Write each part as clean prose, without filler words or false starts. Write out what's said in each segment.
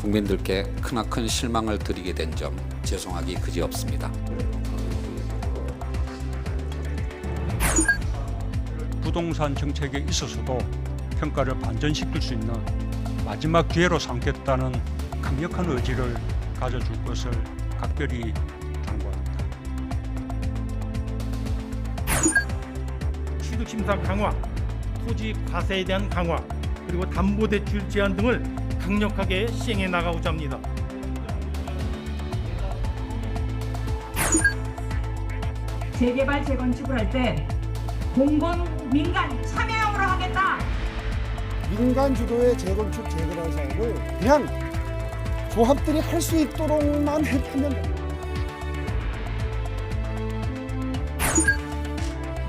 국민들께 크나큰 실망을 드리게 된 점 죄송하기 그지없습니다. 부동산 정책에 있어서도 평가를 반전시킬 수 있는 마지막 기회로 삼겠다는 강력한 의지를 가져줄 것을 각별히 당부합니다. 취득심사 강화, 토지 과세에 대한 강화, 그리고 담보대출 제한 등을 강력하게 시행해 나가고자 합니다. 재개발 재건축을 할 때 공공 민간 참여형으로 하겠다. 민간 주도의 재건축 재개발 사업을 그냥 조합들이 할 수 있도록만 하면 됩니다.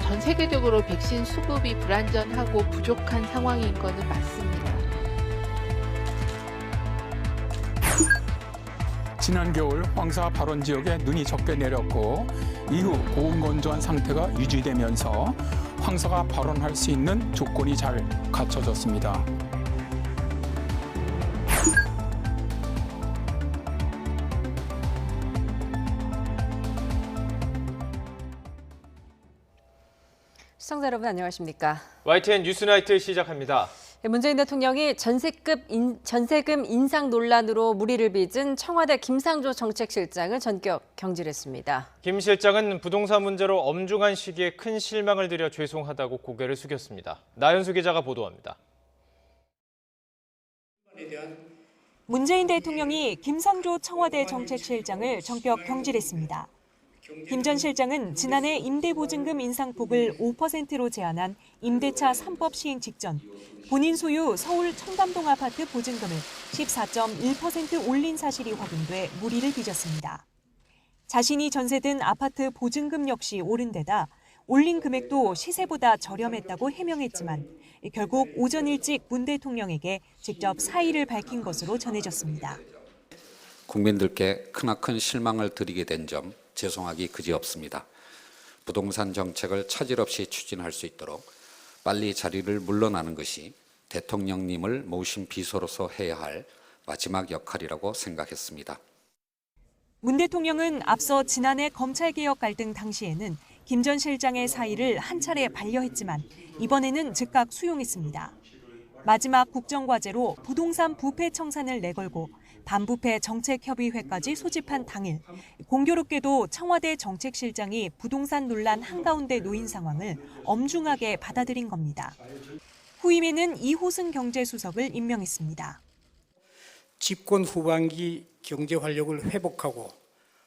전 세계적으로 백신 수급이 불안전하고 부족한 상황인 것은 맞습니다. 지난 겨울 황사 발원 지역에 눈이 적게 내렸고 이후 고온 건조한 상태가 유지되면서 황사가 발원할 수 있는 조건이 잘 갖춰졌습니다. 시청자 여러분 안녕하십니까? YTN 뉴스나이트 시작합니다. 문재인 대통령이 전세금 인상 논란으로 물의를 빚은 청와대 김상조 정책실장을 전격 경질했습니다. 김 실장은 부동산 문제로 엄중한 시기에 큰 실망을 드려 죄송하다고 고개를 숙였습니다. 나연수 기자가 보도합니다. 문재인 대통령이 김상조 청와대 정책실장을 전격 경질했습니다. 김 전 실장은 지난해 임대보증금 인상폭을 5%로 제한한 임대차 3법 시행 직전 본인 소유 서울 청담동 아파트 보증금을 14.1% 올린 사실이 확인돼 물의를 빚었습니다. 자신이 전세든 아파트 보증금 역시 오른 데다 올린 금액도 시세보다 저렴했다고 해명했지만 결국 오전 일찍 문 대통령에게 직접 사의를 밝힌 것으로 전해졌습니다. 국민들께 크나큰 실망을 드리게 된 점 죄송하기 그지없습니다. 부동산 정책을 차질 없이 추진할 수 있도록 빨리 자리를 물러나는 것이 대통령님을 모신 비서로서 해야 할 마지막 역할이라고 생각했습니다. 문 대통령은 앞서 지난해 검찰개혁 갈등 당시에는 김 전 실장의 사의를 한 차례 반려했지만 이번에는 즉각 수용했습니다. 마지막 국정과제로 부동산 부패 청산을 내걸고 반부패 정책협의회까지 소집한 당일 공교롭게도 청와대 정책실장이 부동산 논란 한가운데 놓인 상황을 엄중하게 받아들인 겁니다. 후임에는 이호승 경제수석을 임명했습니다. 집권 후반기 경제 활력을 회복하고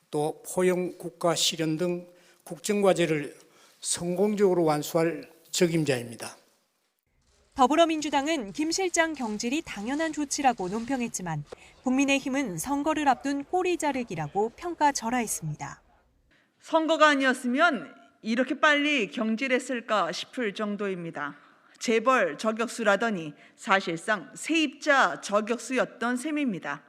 또 포용 국가 실현 등 국정과제를 성공적으로 완수할 적임자입니다. 더불어민주당은 김 실장 경질이 당연한 조치라고 논평했지만 국민의힘은 선거를 앞둔 꼬리 자르기라고 평가절하했습니다. 선거가 아니었으면 이렇게 빨리 경질했을까 싶을 정도입니다. 재벌 저격수라더니 사실상 세입자 저격수였던 셈입니다.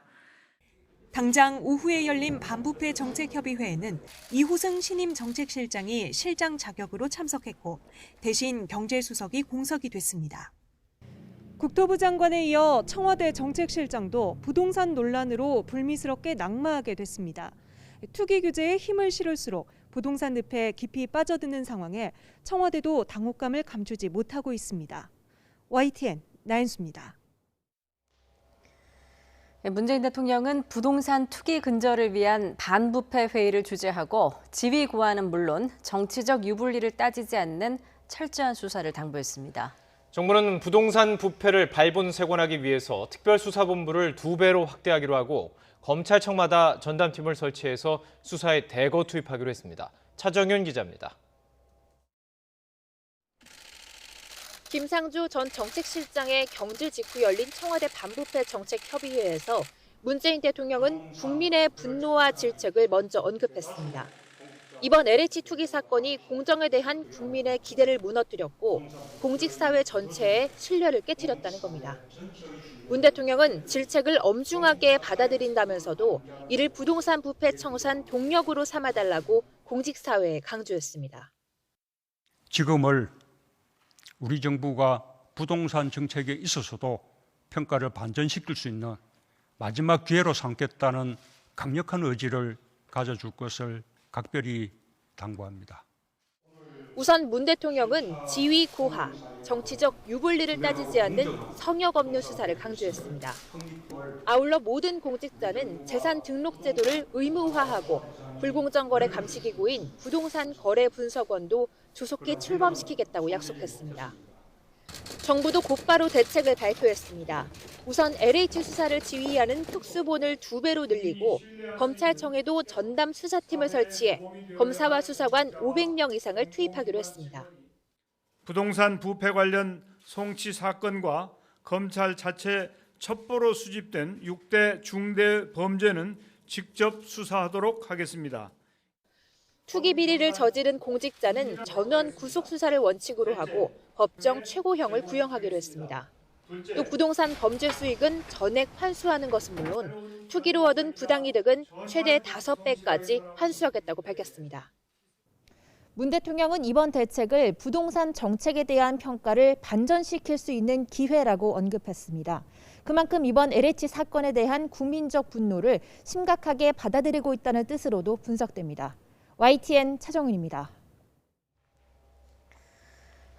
당장 오후에 열린 반부패 정책협의회에는 이호승 신임 정책실장이 실장 자격으로 참석했고 대신 경제수석이 공석이 됐습니다. 국토부 장관에 이어 청와대 정책실장도 부동산 논란으로 불미스럽게 낙마하게 됐습니다. 투기 규제에 힘을 실을수록 부동산 늪에 깊이 빠져드는 상황에 청와대도 당혹감을 감추지 못하고 있습니다. YTN 나연수입니다. 문재인 대통령은 부동산 투기 근절을 위한 반부패 회의를 주재하고 지휘 고하는 물론 정치적 유불리를 따지지 않는 철저한 수사를 당부했습니다. 정부는 부동산 부패를 발본색원하기 위해서 특별수사본부를 2배로 확대하기로 하고 검찰청마다 전담팀을 설치해서 수사에 대거 투입하기로 했습니다. 차정윤 기자입니다. 김상조 전 정책실장의 경질 직후 열린 청와대 반부패 정책협의회에서 문재인 대통령은 국민의 분노와 질책을 먼저 언급했습니다. 이번 LH 투기 사건이 공정에 대한 국민의 기대를 무너뜨렸고 공직사회 전체의 신뢰를 깨트렸다는 겁니다. 문 대통령은 질책을 엄중하게 받아들인다면서도 이를 부동산 부패 청산 동력으로 삼아달라고 공직사회에 강조했습니다. 지금을 우리 정부가 부동산 정책에 있어서도 평가를 반전시킬 수 있는 마지막 기회로 삼겠다는 강력한 의지를 가져줄 것을 각별히 당부합니다. 우선 문 대통령은 지위 고하, 정치적 유불리를 따지지 않는 성역 없는 수사를 강조했습니다. 아울러 모든 공직자는 재산 등록 제도를 의무화하고 불공정 거래 감시기구인 부동산 거래 분석원도 조속히 출범시키겠다고 약속했습니다. 정부도 곧바로 대책을 발표했습니다. 우선 LH 수사를 지휘하는 특수본을 2배로 늘리고 검찰청에도 전담 수사팀을 설치해 검사와 수사관 500명 이상을 투입하기로 했습니다. 부동산 부패 관련 송치 사건과 검찰 자체 첩보로 수집된 6대 중대 범죄는 직접 수사하도록 하겠습니다. 투기 비리를 저지른 공직자는 전원 구속 수사를 원칙으로 하고 법정 최고형을 구형하기로 했습니다. 또 부동산 범죄 수익은 전액 환수하는 것은 물론 투기로 얻은 부당이득은 최대 5배까지 환수하겠다고 밝혔습니다. 문 대통령은 이번 대책을 부동산 정책에 대한 평가를 반전시킬 수 있는 기회라고 언급했습니다. 그만큼 이번 LH 사건에 대한 국민적 분노를 심각하게 받아들이고 있다는 뜻으로도 분석됩니다. YTN 차정은입니다.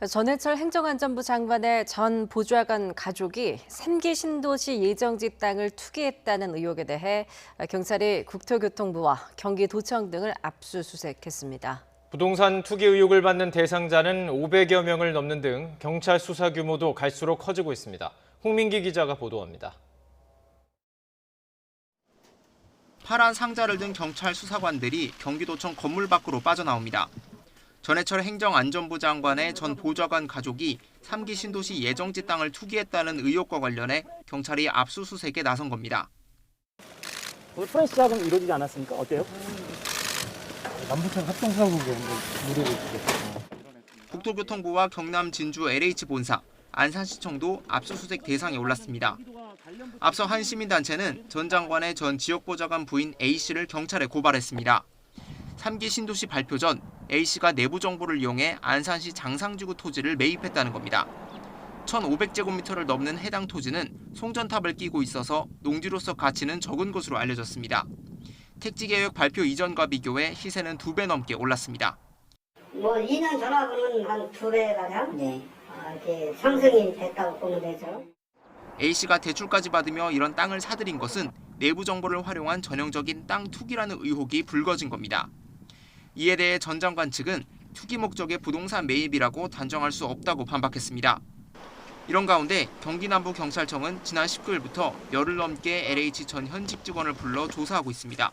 전해철 행정안전부 장관의 전 보좌관 가족이 3기 신도시 예정지 땅을 투기했다는 의혹에 대해 경찰이 국토교통부와 경기도청 등을 압수수색했습니다. 부동산 투기 의혹을 받는 대상자는 500여 명을 넘는 등 경찰 수사 규모도 갈수록 커지고 있습니다. 홍민기 기자가 보도합니다. 파란 상자를 든 경찰 수사관들이 경기도청 건물 밖으로 빠져나옵니다. 전해철 행정안전부 장관의 전 보좌관 가족이 3기 신도시 예정지 땅을 투기했다는 의혹과 관련해 경찰이 압수수색에 나선 겁니다. 오늘 프레스 작업 이루어지지 않았습니까? 어때요? 남부청 합동사고가 무료로 주겠습니다. 국토교통부와 경남 진주 LH 본사, 안산시청도 압수수색 대상에 올랐습니다. 앞서 한 시민단체는 전 장관의 전 지역보좌관 부인 A씨를 경찰에 고발했습니다. 3기 신도시 발표 전 A씨가 내부 정보를 이용해 안산시 장상지구 토지를 매입했다는 겁니다. 1,500제곱미터를 넘는 해당 토지는 송전탑을 끼고 있어서 농지로서 가치는 적은 것으로 알려졌습니다. 택지계획 발표 이전과 비교해 시세는 2배 넘게 올랐습니다. 2년 전하고는 한 2배가량 이렇게 상승이 됐다고 보면 되죠. A씨가 대출까지 받으며 이런 땅을 사들인 것은 내부 정보를 활용한 전형적인 땅 투기라는 의혹이 불거진 겁니다. 이에 대해 전 장관 측은 투기 목적의 부동산 매입이라고 단정할 수 없다고 반박했습니다. 이런 가운데 경기남부경찰청은 지난 19일부터 열흘 넘게 LH 전 현직 직원을 불러 조사하고 있습니다.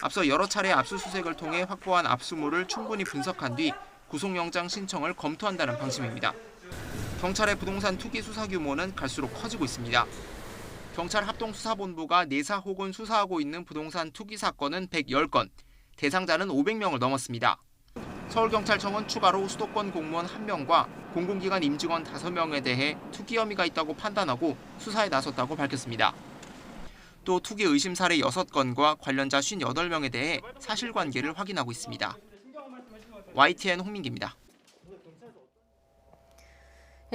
앞서 여러 차례 압수수색을 통해 확보한 압수물을 충분히 분석한 뒤 구속영장 신청을 검토한다는 방침입니다. 경찰의 부동산 투기 수사 규모는 갈수록 커지고 있습니다. 경찰 합동수사본부가 내사 혹은 수사하고 있는 부동산 투기 사건은 110건, 대상자는 500명을 넘었습니다. 서울경찰청은 추가로 수도권 공무원 1명과 공공기관 임직원 5명에 대해 투기 혐의가 있다고 판단하고 수사에 나섰다고 밝혔습니다. 또 투기 의심 사례 6건과 관련자 58명에 대해 사실관계를 확인하고 있습니다. YTN 홍민기입니다.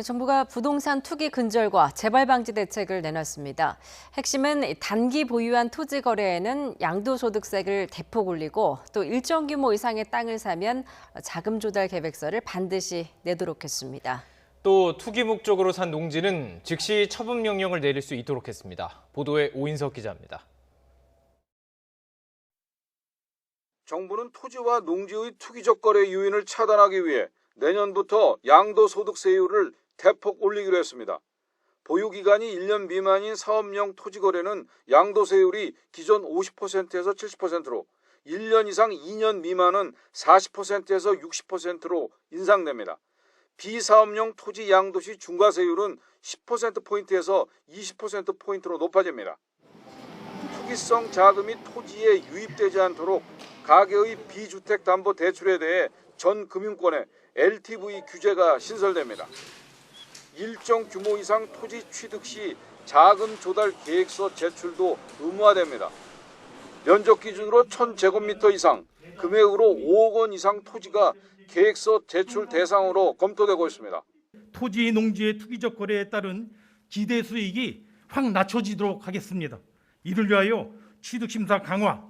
정부가 부동산 투기 근절과 재발 방지 대책을 내놨습니다. 핵심은 단기 보유한 토지 거래에는 양도소득세를 대폭 올리고 또 일정 규모 이상의 땅을 사면 자금 조달 계획서를 반드시 내도록 했습니다. 또 투기 목적으로 산 농지는 즉시 처분 명령을 내릴 수 있도록 했습니다. 보도에 오인석 기자입니다. 정부는 토지와 농지의 투기적 거래 유인을 차단하기 위해 내년부터 양도소득세율을 대폭 올리기로 했습니다. 보유기간이 1년 미만인 사업용 토지 거래는 양도세율이 기존 50%에서 70%로 1년 이상 2년 미만은 40%에서 60%로 인상됩니다. 비사업용 토지 양도시 중과세율은 10%포인트에서 20%포인트로 높아집니다. 투기성 자금이 토지에 유입되지 않도록 가계의 비주택담보대출에 대해 전 금융권에 LTV 규제가 신설됩니다. 일정 규모 이상 토지 취득 시 자금 조달 계획서 제출도 의무화됩니다. 면적 기준으로 1,000제곱미터 이상, 금액으로 5억 원 이상 토지가 계획서 제출 대상으로 검토되고 있습니다. 토지 농지의 투기적 거래에 따른 기대 수익이 확 낮춰지도록 하겠습니다. 이를 위하여 취득심사 강화,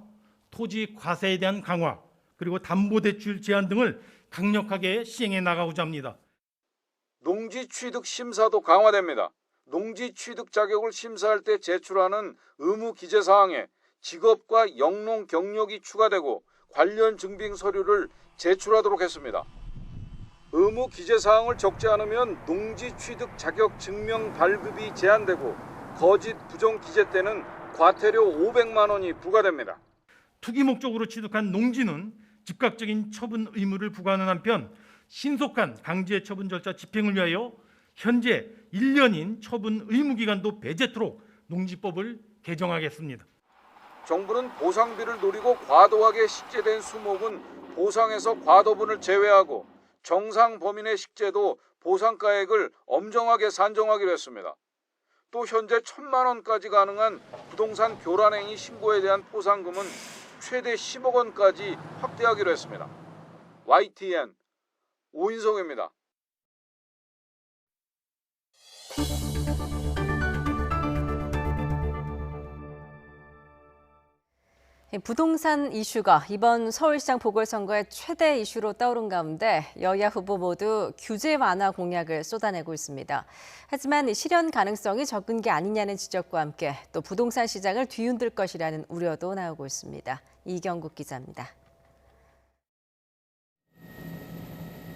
토지 과세에 대한 강화, 그리고 담보대출 제한 등을 강력하게 시행해 나가고자 합니다. 농지 취득 심사도 강화됩니다. 농지 취득 자격을 심사할 때 제출하는 의무 기재 사항에 직업과 영농 경력이 추가되고 관련 증빙 서류를 제출하도록 했습니다. 의무 기재 사항을 적지 않으면 농지 취득 자격 증명 발급이 제한되고 거짓 부정 기재 때는 과태료 500만 원이 부과됩니다. 투기 목적으로 취득한 농지는 즉각적인 처분 의무를 부과하는 한편 신속한 강제 처분 절차 집행을 위하여 현재 1년인 처분 의무 기간도 배제토록 농지법을 개정하겠습니다. 정부는 보상비를 노리고 과도하게 식재된 수목은 보상에서 과도분을 제외하고 정상 범인의 식재도 보상가액을 엄정하게 산정하기로 했습니다. 또 현재 1,000만 원까지 가능한 부동산 교란행위 신고에 대한 포상금은 최대 10억 원까지 확대하기로 했습니다. YTN 오인성입니다. 부동산 이슈가 이번 서울시장 보궐선거의 최대 이슈로 떠오른 가운데 여야 후보 모두 규제 완화 공약을 쏟아내고 있습니다. 하지만 실현 가능성이 적은 게 아니냐는 지적과 함께 또 부동산 시장을 뒤흔들 것이라는 우려도 나오고 있습니다. 이경국 기자입니다.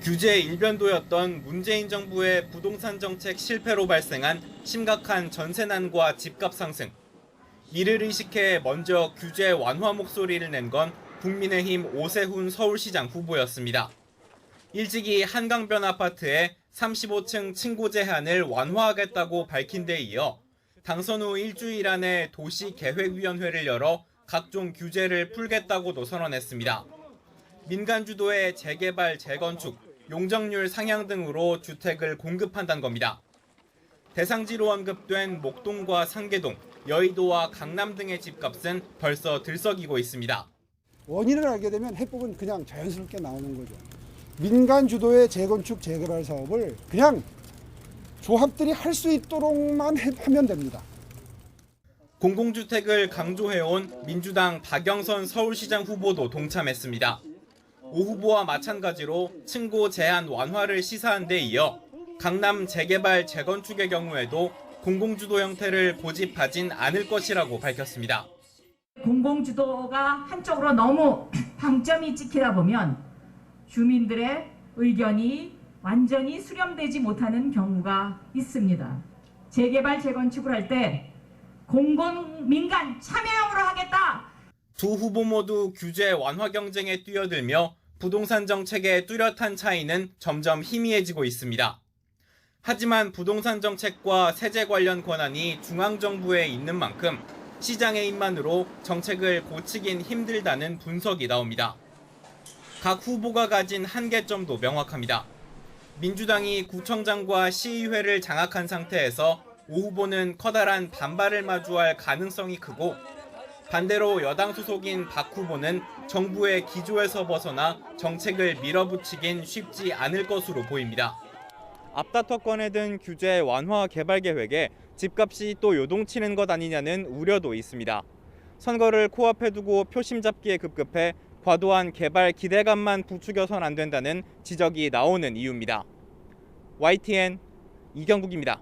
규제 일변도였던 문재인 정부의 부동산 정책 실패로 발생한 심각한 전세난과 집값 상승. 이를 의식해 먼저 규제 완화 목소리를 낸 건 국민의힘 오세훈 서울시장 후보였습니다. 일찍이 한강변 아파트에 35층 층고 제한을 완화하겠다고 밝힌 데 이어 당선 후 일주일 안에 도시계획위원회를 열어 각종 규제를 풀겠다고도 선언했습니다. 민간 주도의 재개발, 재건축, 용적률 상향 등으로 주택을 공급한다는 겁니다. 대상지로 언급된 목동과 상계동, 여의도와 강남 등의 집값은 벌써 들썩이고 있습니다. 원인을 알게 되면 해법은 그냥 자연스럽게 나오는 거죠. 민간 주도의 재건축, 재개발 사업을 그냥 조합들이 할 수 있도록만 하면 됩니다. 공공주택을 강조해온 민주당 박영선 서울시장 후보도 동참했습니다. 오 후보와 마찬가지로 층고 제한 완화를 시사한 데 이어 강남 재개발, 재건축의 경우에도 공공주도 형태를 고집하진 않을 것이라고 밝혔습니다. 공공주도가 한쪽으로 너무 방점이 찍히다 보면 주민들의 의견이 완전히 수렴되지 못하는 경우가 있습니다. 재개발, 재건축을 할 때 공공민간 참여형으로 하겠다. 두 후보 모두 규제 완화 경쟁에 뛰어들며 부동산 정책의 뚜렷한 차이는 점점 희미해지고 있습니다. 하지만 부동산 정책과 세제 관련 권한이 중앙정부에 있는 만큼 시장의 힘만으로 정책을 고치긴 힘들다는 분석이 나옵니다. 각 후보가 가진 한계점도 명확합니다. 민주당이 구청장과 시의회를 장악한 상태에서 오 후보는 커다란 반발을 마주할 가능성이 크고 반대로 여당 소속인 박 후보는 정부의 기조에서 벗어나 정책을 밀어붙이긴 쉽지 않을 것으로 보입니다. 앞다퉈건에 든 규제 완화 개발 계획에 집값이 또 요동치는 것 아니냐는 우려도 있습니다. 선거를 코앞에 두고 표심 잡기에 급급해 과도한 개발 기대감만 부추겨선 안 된다는 지적이 나오는 이유입니다. YTN 이경국입니다.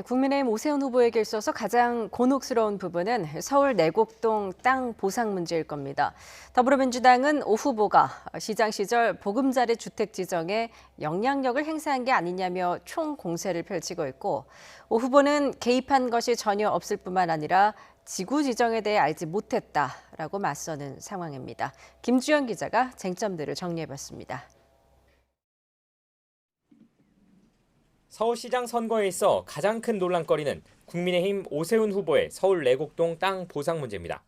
국민의힘 오세훈 후보에게 있어서 가장 곤혹스러운 부분은 서울 내곡동 땅 보상 문제일 겁니다. 더불어민주당은 오 후보가 시장 시절 보금자리 주택 지정에 영향력을 행사한 게 아니냐며 총공세를 펼치고 있고 오 후보는 개입한 것이 전혀 없을 뿐만 아니라 지구 지정에 대해 알지 못했다라고 맞서는 상황입니다. 김주영 기자가 쟁점들을 정리해봤습니다. 서울시장 선거에 있어 가장 큰 논란거리는 국민의힘 오세훈 후보의 서울 내곡동 땅 보상 문제입니다.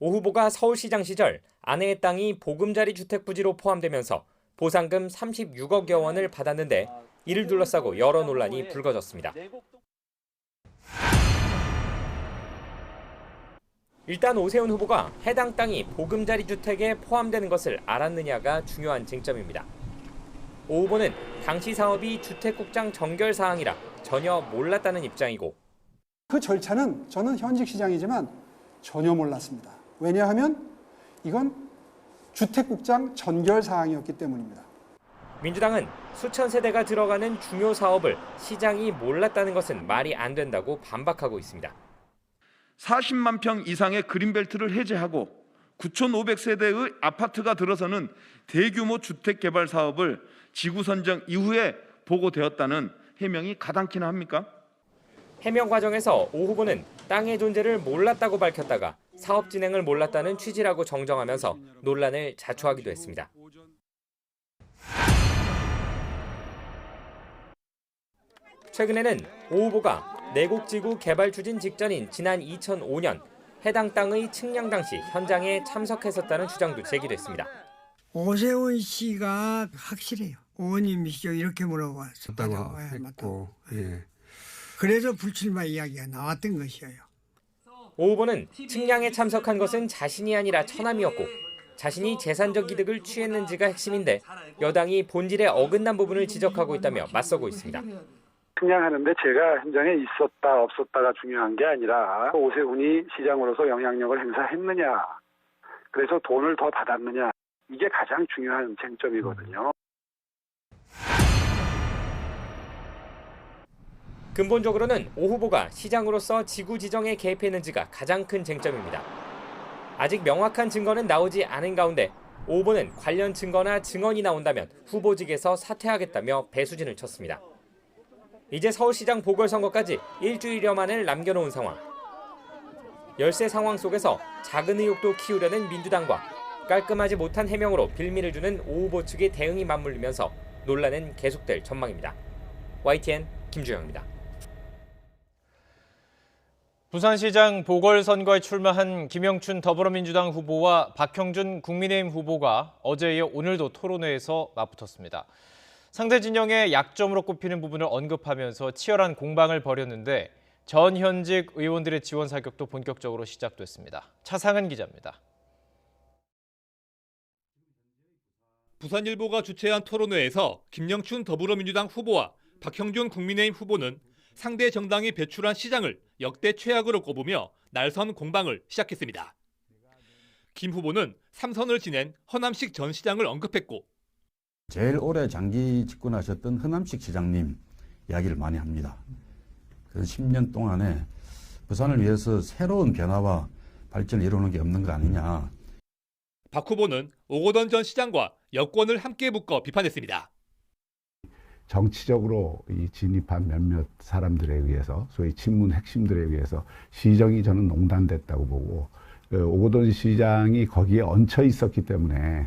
오 후보가 서울시장 시절 아내의 땅이 보금자리 주택 부지로 포함되면서 보상금 36억여 원을 받았는데 이를 둘러싸고 여러 논란이 불거졌습니다. 일단 오세훈 후보가 해당 땅이 보금자리 주택에 포함되는 것을 알았느냐가 중요한 쟁점입니다. 오 후보는 당시 사업이 주택국장 정결 사항이라 전혀 몰랐다는 입장이고 그 절차는 저는 현직 시장이지만 전혀 몰랐습니다. 왜냐하면 이건 주택국장 전결 사항이었기 때문입니다. 민주당은 수천 세대가 들어가는 중요 사업을 시장이 몰랐다는 것은 말이 안 된다고 반박하고 있습니다. 40만 평 이상의 그린벨트를 해제하고 9,500세대의 아파트가 들어서는 대규모 주택 개발 사업을 지구 선정 이후에 보고되었다는 해명이 가당키나 합니까? 해명 과정에서 오 후보는 땅의 존재를 몰랐다고 밝혔다가 사업 진행을 몰랐다는 취지라고 정정하면서 논란을 자초하기도 했습니다. 최근에는 오 후보가 내곡지구 개발 추진 직전인 지난 2005년 해당 땅의 측량 당시 현장에 참석했었다는 주장도 제기됐습니다. 오세훈 씨가 확실해요. 의원님이시죠? 이렇게 물어봤었다고 했고, 그래서 불출마 이야기가 나왔던 것이에요. 오 후보는 측량에 참석한 것은 자신이 아니라 처남이었고 자신이 재산적 이득을 취했는지가 핵심인데 여당이 본질에 어긋난 부분을 지적하고 있다며 맞서고 있습니다. 측량하는데 제가 현장에 있었다 없었다가 중요한 게 아니라 오세훈이 시장으로서 영향력을 행사했느냐, 그래서 돈을 더 받았느냐, 이게 가장 중요한 쟁점이거든요. 근본적으로는 오 후보가 시장으로서 지구 지정에 개입했는지가 가장 큰 쟁점입니다. 아직 명확한 증거는 나오지 않은 가운데 오 후보는 관련 증거나 증언이 나온다면 후보직에서 사퇴하겠다며 배수진을 쳤습니다. 이제 서울시장 보궐선거까지 일주일여 만을 남겨놓은 상황. 열세 상황 속에서 작은 의혹도 키우려는 민주당과 깔끔하지 못한 해명으로 빌미를 주는 오 후보 측의 대응이 맞물리면서 논란은 계속될 전망입니다. YTN 김주영입니다. 부산시장 보궐선거에 출마한 김영춘 더불어민주당 후보와 박형준 국민의힘 후보가 어제 이어 오늘도 토론회에서 맞붙었습니다. 상대 진영의 약점으로 꼽히는 부분을 언급하면서 치열한 공방을 벌였는데 전 현직 의원들의 지원 사격도 본격적으로 시작됐습니다. 차상은 기자입니다. 부산일보가 주최한 토론회에서 김영춘 더불어민주당 후보와 박형준 국민의힘 후보는 상대 정당이 배출한 시장을 역대 최악으로 꼽으며 날선 공방을 시작했습니다. 김 후보는 3선을 지낸 허남식 전 시장을 언급했고 제일 오래 장기 집권하셨던 허남식 시장님 이야기를 많이 합니다. 그 10년 동안에 부산을 위해서 새로운 변화와 발전을 이루는 게 없는 거 아니냐. 박 후보는 오거돈 전 시장과 여권을 함께 묶어 비판했습니다. 정치적으로 이 진입한 몇몇 사람들에 의해서, 소위 친문 핵심들에 의해서 시정이 저는 농단됐다고 보고, 오거돈 시장이 거기에 얹혀 있었기 때문에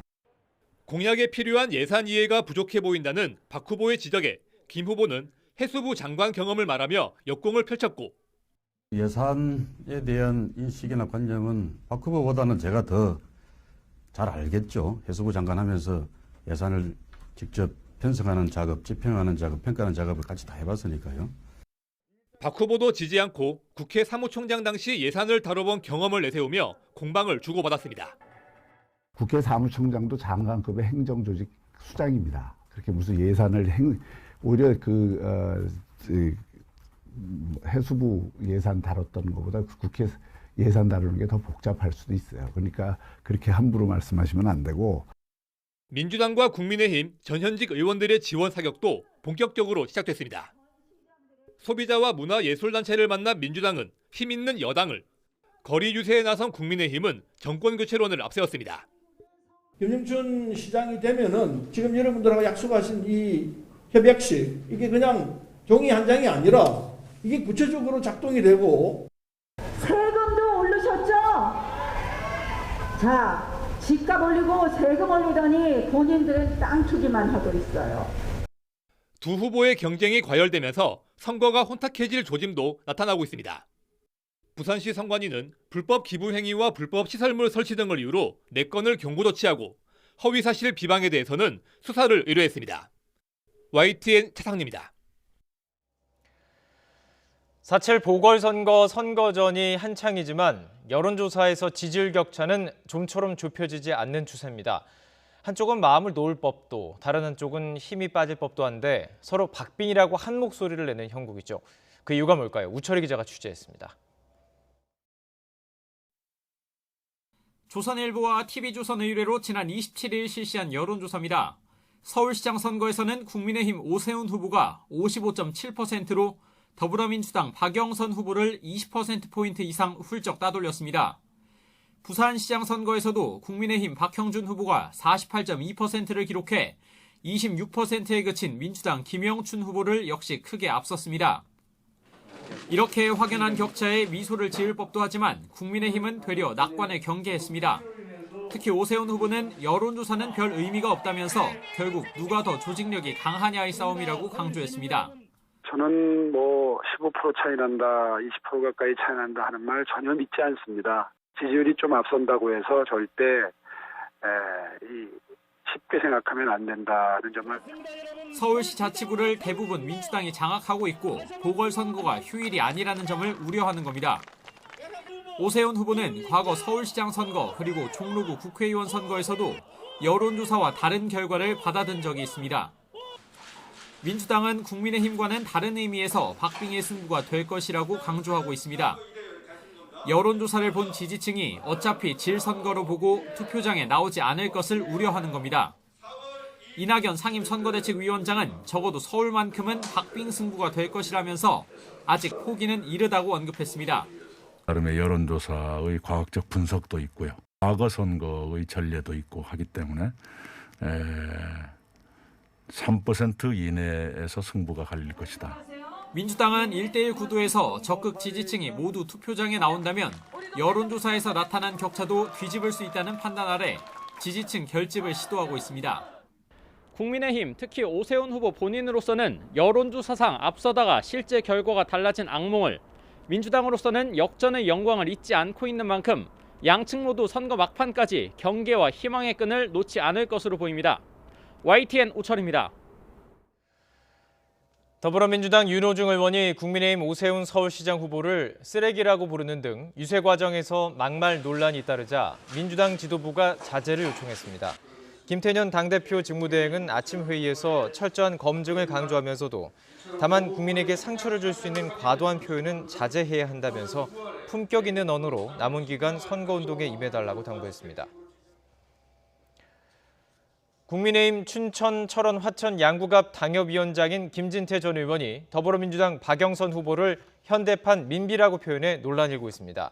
공약에 필요한 예산 이해가 부족해 보인다는 박 후보의 지적에 김 후보는 해수부 장관 경험을 말하며 역공을 펼쳤고 예산에 대한 인식이나 관념은 박 후보보다는 제가 더 잘 알겠죠. 해수부 장관 하면서 예산을 직접 편성하는 작업, 집행하는 작업, 평가하는 작업을 같이 다 해봤으니까요. 박 후보도 지지 않고 국회 사무총장 당시 예산을 다뤄본 경험을 내세우며 공방을 주고받았습니다. 국회 사무총장도 장관급의 행정조직 수장입니다. 그렇게 무슨 예산을 오히려 해수부 예산 다뤘던 것보다 국회 예산 다루는 게 더 복잡할 수도 있어요. 그러니까 그렇게 함부로 말씀하시면 안 되고. 민주당과 국민의힘 전현직 의원들의 지원 사격도 본격적으로 시작됐습니다. 소비자와 문화예술단체를 만난 민주당은 힘 있는 여당을, 거리 유세에 나선 국민의힘은 정권교체론을 앞세웠습니다. 김영춘 시장이 되면은 지금 여러분들하고 약속하신 이 협약식, 이게 그냥 종이 한 장이 아니라 이게 구체적으로 작동이 되고. 세금도 오르셨죠? 자, 집값 올리고 세금 올리더니 본인들은 땅 투기만 하고 있어요. 두 후보의 경쟁이 과열되면서 선거가 혼탁해질 조짐도 나타나고 있습니다. 부산시 선관위는 불법 기부 행위와 불법 시설물 설치 등을 이유로 4건을 경고 조치하고 허위사실 비방에 대해서는 수사를 의뢰했습니다. YTN 차상입니다. 4.7 보궐선거 선거전이 한창이지만 여론조사에서 지지율 격차는 좀처럼 좁혀지지 않는 추세입니다. 한쪽은 마음을 놓을 법도, 다른 한쪽은 힘이 빠질 법도 한데 서로 박빙이라고 한 목소리를 내는 형국이죠. 그 이유가 뭘까요? 우철희 기자가 취재했습니다. 조선일보와 TV조선 의뢰로 지난 27일 실시한 여론조사입니다. 서울시장 선거에서는 국민의힘 오세훈 후보가 55.7%로 더불어민주당 박영선 후보를 20%포인트 이상 훌쩍 따돌렸습니다. 부산시장 선거에서도 국민의힘 박형준 후보가 48.2%를 기록해 26%에 그친 민주당 김영춘 후보를 역시 크게 앞섰습니다. 이렇게 확연한 격차에 미소를 지을 법도 하지만 국민의힘은 되려 낙관에 경계했습니다. 특히 오세훈 후보는 여론조사는 별 의미가 없다면서 결국 누가 더 조직력이 강하냐의 싸움이라고 강조했습니다. 저는 15% 차이 난다, 20% 가까이 차이 난다 하는 말 전혀 믿지 않습니다. 지지율이 좀 앞선다고 해서 절대 쉽게 생각하면 안 된다는 점을. 서울시 자치구를 대부분 민주당이 장악하고 있고 보궐선거가 휴일이 아니라는 점을 우려하는 겁니다. 오세훈 후보는 과거 서울시장 선거 그리고 종로구 국회의원 선거에서도 여론조사와 다른 결과를 받아든 적이 있습니다. 민주당은 국민의힘과는 다른 의미에서 박빙의 승부가 될 것이라고 강조하고 있습니다. 여론조사를 본 지지층이 어차피 질 선거로 보고 투표장에 나오지 않을 것을 우려하는 겁니다. 이낙연 상임선거대책위원장은 적어도 서울만큼은 박빙 승부가 될 것이라면서 아직 포기는 이르다고 언급했습니다. 나름의 여론조사의 과학적 분석도 있고요. 과거 선거의 전례도 있고 하기 때문에 3% 이내에서 승부가 갈릴 것이다. 민주당은 1대1 구도에서 적극 지지층이 모두 투표장에 나온다면 여론조사에서 나타난 격차도 뒤집을 수 있다는 판단 아래 지지층 결집을 시도하고 있습니다. 국민의힘, 특히 오세훈 후보 본인으로서는 여론조사상 앞서다가 실제 결과가 달라진 악몽을, 민주당으로서는 역전의 영광을 잊지 않고 있는 만큼 양측 모두 선거 막판까지 경계와 희망의 끈을 놓지 않을 것으로 보입니다. YTN 우철입니다. 더불어민주당 윤호중 의원이 국민의힘 오세훈 서울시장 후보를 쓰레기라고 부르는 등 유세 과정에서 막말 논란이 잇따르자 민주당 지도부가 자제를 요청했습니다. 김태년 당대표 직무대행은 아침 회의에서 철저한 검증을 강조하면서도 다만 국민에게 상처를 줄 수 있는 과도한 표현은 자제해야 한다면서 품격 있는 언어로 남은 기간 선거운동에 임해달라고 당부했습니다. 국민의힘 춘천, 철원, 화천 양구갑 당협위원장인 김진태 전 의원이 더불어민주당 박영선 후보를 현대판 민비라고 표현해 논란이 일고 있습니다.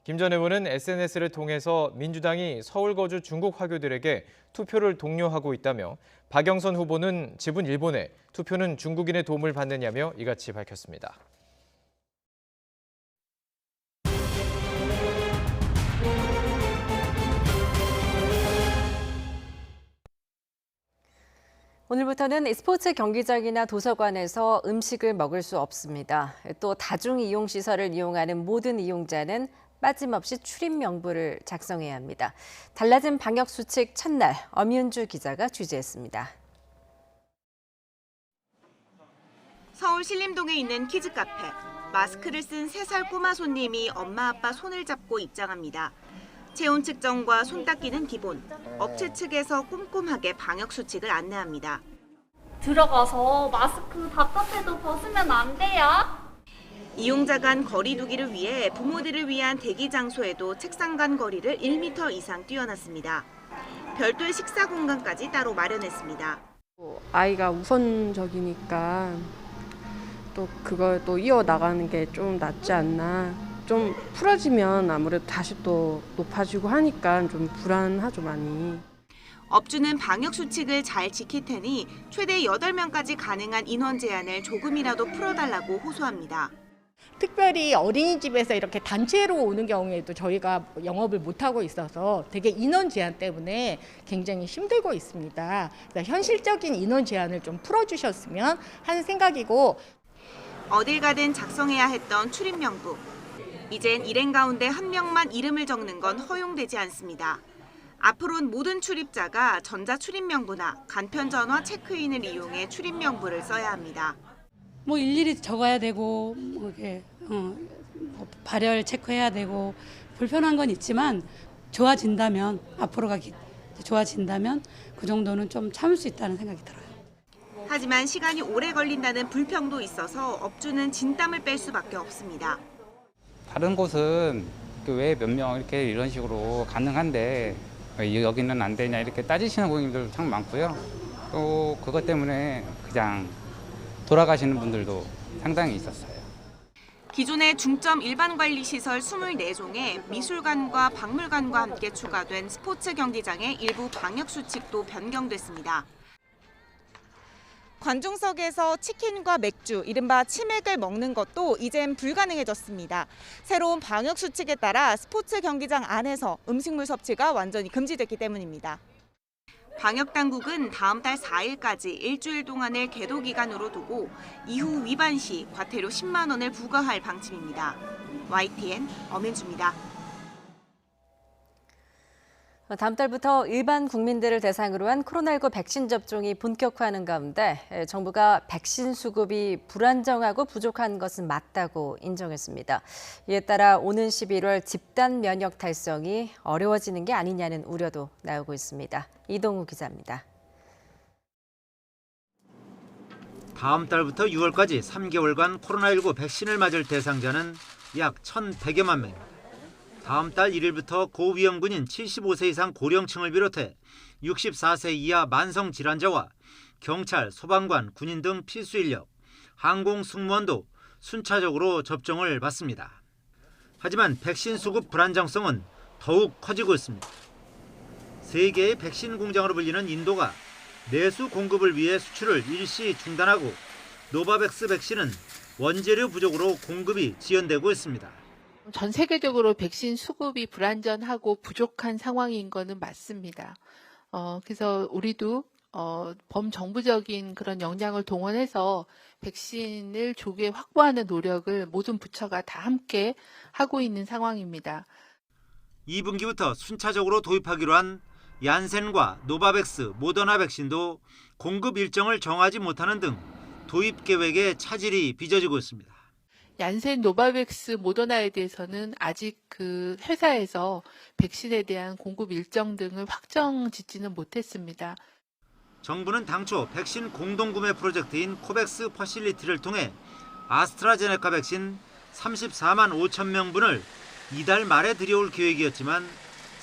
김 전 의원은 SNS를 통해서 민주당이 서울 거주 중국 화교들에게 투표를 독려하고 있다며 박영선 후보는 집은 일본에, 투표는 중국인의 도움을 받느냐며 이같이 밝혔습니다. 오늘부터는 스포츠 경기장이나 도서관에서 음식을 먹을 수 없습니다. 또 다중이용시설을 이용하는 모든 이용자는 빠짐없이 출입 명부를 작성해야 합니다. 달라진 방역수칙 첫날, 엄윤주 기자가 취재했습니다. 서울 신림동에 있는 키즈카페. 마스크를 쓴 3살 꼬마 손님이 엄마 아빠 손을 잡고 입장합니다. 체온 측정과 손 닦기는 기본. 업체 측에서 꼼꼼하게 방역수칙을 안내합니다. 들어가서 마스크 바깥에도 벗으면 안 돼요. 이용자 간 거리 두기를 위해 부모들을 위한 대기 장소에도 책상 간 거리를 1m 이상 띄워놨습니다. 별도의 식사 공간까지 따로 마련했습니다. 아이가 우선적이니까 또 그걸 또 이어나가는 게 좀 낫지 않나. 좀 풀어지면 아무래도 다시 또 높아지고 하니까 좀 불안하죠, 많이. 업주는 방역수칙을 잘 지킬 테니 최대 8명까지 가능한 인원 제한을 조금이라도 풀어달라고 호소합니다. 특별히 어린이집에서 이렇게 단체로 오는 경우에도 저희가 영업을 못하고 있어서 되게 인원 제한 때문에 굉장히 힘들고 있습니다. 그래서 현실적인 인원 제한을 좀 풀어주셨으면 하는 생각이고. 어딜 가든 작성해야 했던 출입명부. 이젠 일행 가운데 한 명만 이름을 적는 건 허용되지 않습니다. 앞으로는 모든 출입자가 전자출입명부나 간편전화 체크인을 이용해 출입명부를 써야 합니다. 뭐 일일이 적어야 되고 이렇게 발열 체크해야 되고 불편한 건 있지만 좋아진다면 앞으로가 좋아진다면 그 정도는 좀 참을 수 있다는 생각이 들어요. 하지만 시간이 오래 걸린다는 불평도 있어서 업주는 진땀을 뺄 수밖에 없습니다. 다른 곳은 왜 몇 명 이렇게 이런 식으로 가능한데 왜 여기는 안 되냐 이렇게 따지시는 고객님들도 참 많고요. 또 그것 때문에 그냥 돌아가시는 분들도 상당히 있었어요. 기존의 중점 일반관리시설 24종에 미술관과 박물관과 함께 추가된 스포츠 경기장의 일부 방역수칙도 변경됐습니다. 관중석에서 치킨과 맥주, 이른바 치맥을 먹는 것도 이젠 불가능해졌습니다. 새로운 방역수칙에 따라 스포츠 경기장 안에서 음식물 섭취가 완전히 금지됐기 때문입니다. 방역당국은 다음 달 4일까지 일주일 동안을 계도 기간으로 두고 이후 위반 시 과태료 10만 원을 부과할 방침입니다. YTN 엄현주입니다. 다음 달부터 일반 국민들을 대상으로 한 코로나19 백신 접종이 본격화하는 가운데 정부가 백신 수급이 불안정하고 부족한 것은 맞다고 인정했습니다. 이에 따라 오는 11월 집단 면역 달성이 어려워지는 게 아니냐는 우려도 나오고 있습니다. 이동우 기자입니다. 다음 달부터 6월까지 3개월간 코로나19 백신을 맞을 대상자는 약 1,100여만 명. 다음 달 1일부터 고위험군인 75세 이상 고령층을 비롯해 64세 이하 만성질환자와 경찰, 소방관, 군인 등 필수 인력, 항공 승무원도 순차적으로 접종을 받습니다. 하지만 백신 수급 불안정성은 더욱 커지고 있습니다. 세계의 백신 공장으로 불리는 인도가 내수 공급을 위해 수출을 일시 중단하고 노바백스 백신은 원재료 부족으로 공급이 지연되고 있습니다. 전 세계적으로 백신 수급이 불안전하고 부족한 상황인 거는 맞습니다. 그래서 우리도 범정부적인 그런 역량을 동원해서 백신을 조기에 확보하는 노력을 모든 부처가 다 함께 하고 있는 상황입니다. 2분기부터 순차적으로 도입하기로 한 얀센과 노바백스, 모더나 백신도 공급 일정을 정하지 못하는 등 도입 계획에 차질이 빚어지고 있습니다. 얀센, 노바백스, 모더나에 대해서는 아직 그 회사에서 백신에 대한 공급 일정 등을 확정 짓지는 못했습니다. 정부는 당초 백신 공동구매 프로젝트인 코백스 퍼실리티를 통해 아스트라제네카 백신 34만 5천 명분을 이달 말에 들여올 계획이었지만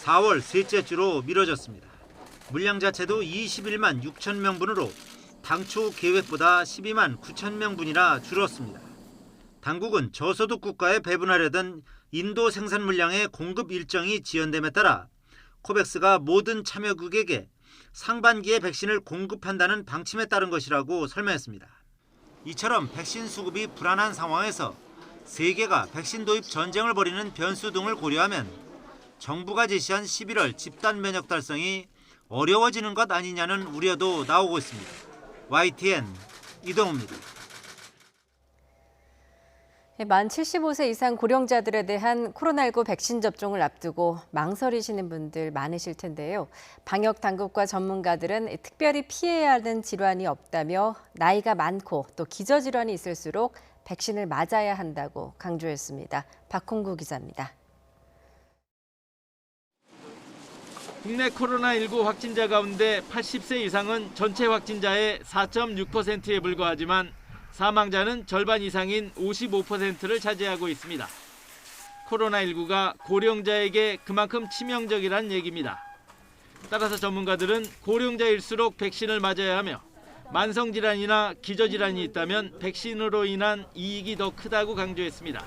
4월 셋째 주로 미뤄졌습니다. 물량 자체도 21만 6천 명분으로 당초 계획보다 12만 9천 명분이나 줄었습니다. 당국은 저소득 국가에 배분하려던 인도 생산 물량의 공급 일정이 지연됨에 따라 코백스가 모든 참여국에게 상반기에 백신을 공급한다는 방침에 따른 것이라고 설명했습니다. 이처럼 백신 수급이 불안한 상황에서 세계가 백신 도입 전쟁을 벌이는 변수 등을 고려하면 정부가 제시한 11월 집단 면역 달성이 어려워지는 것 아니냐는 우려도 나오고 있습니다. YTN 이동우입니다. 만 75세 이상 고령자들에 대한 코로나19 백신 접종을 앞두고 망설이시는 분들 많으실 텐데요. 방역 당국과 전문가들은 특별히 피해야 하는 질환이 없다며 나이가 많고 또 기저질환이 있을수록 백신을 맞아야 한다고 강조했습니다. 박홍구 기자입니다. 국내 코로나19 확진자 가운데 80세 이상은 전체 확진자의 4.6%에 불과하지만 사망자는 절반 이상인 55%를 차지하고 있습니다. 코로나19가 고령자에게 그만큼 치명적이라는 얘기입니다. 따라서 전문가들은 고령자일수록 백신을 맞아야 하며 만성질환이나 기저질환이 있다면 백신으로 인한 이익이 더 크다고 강조했습니다.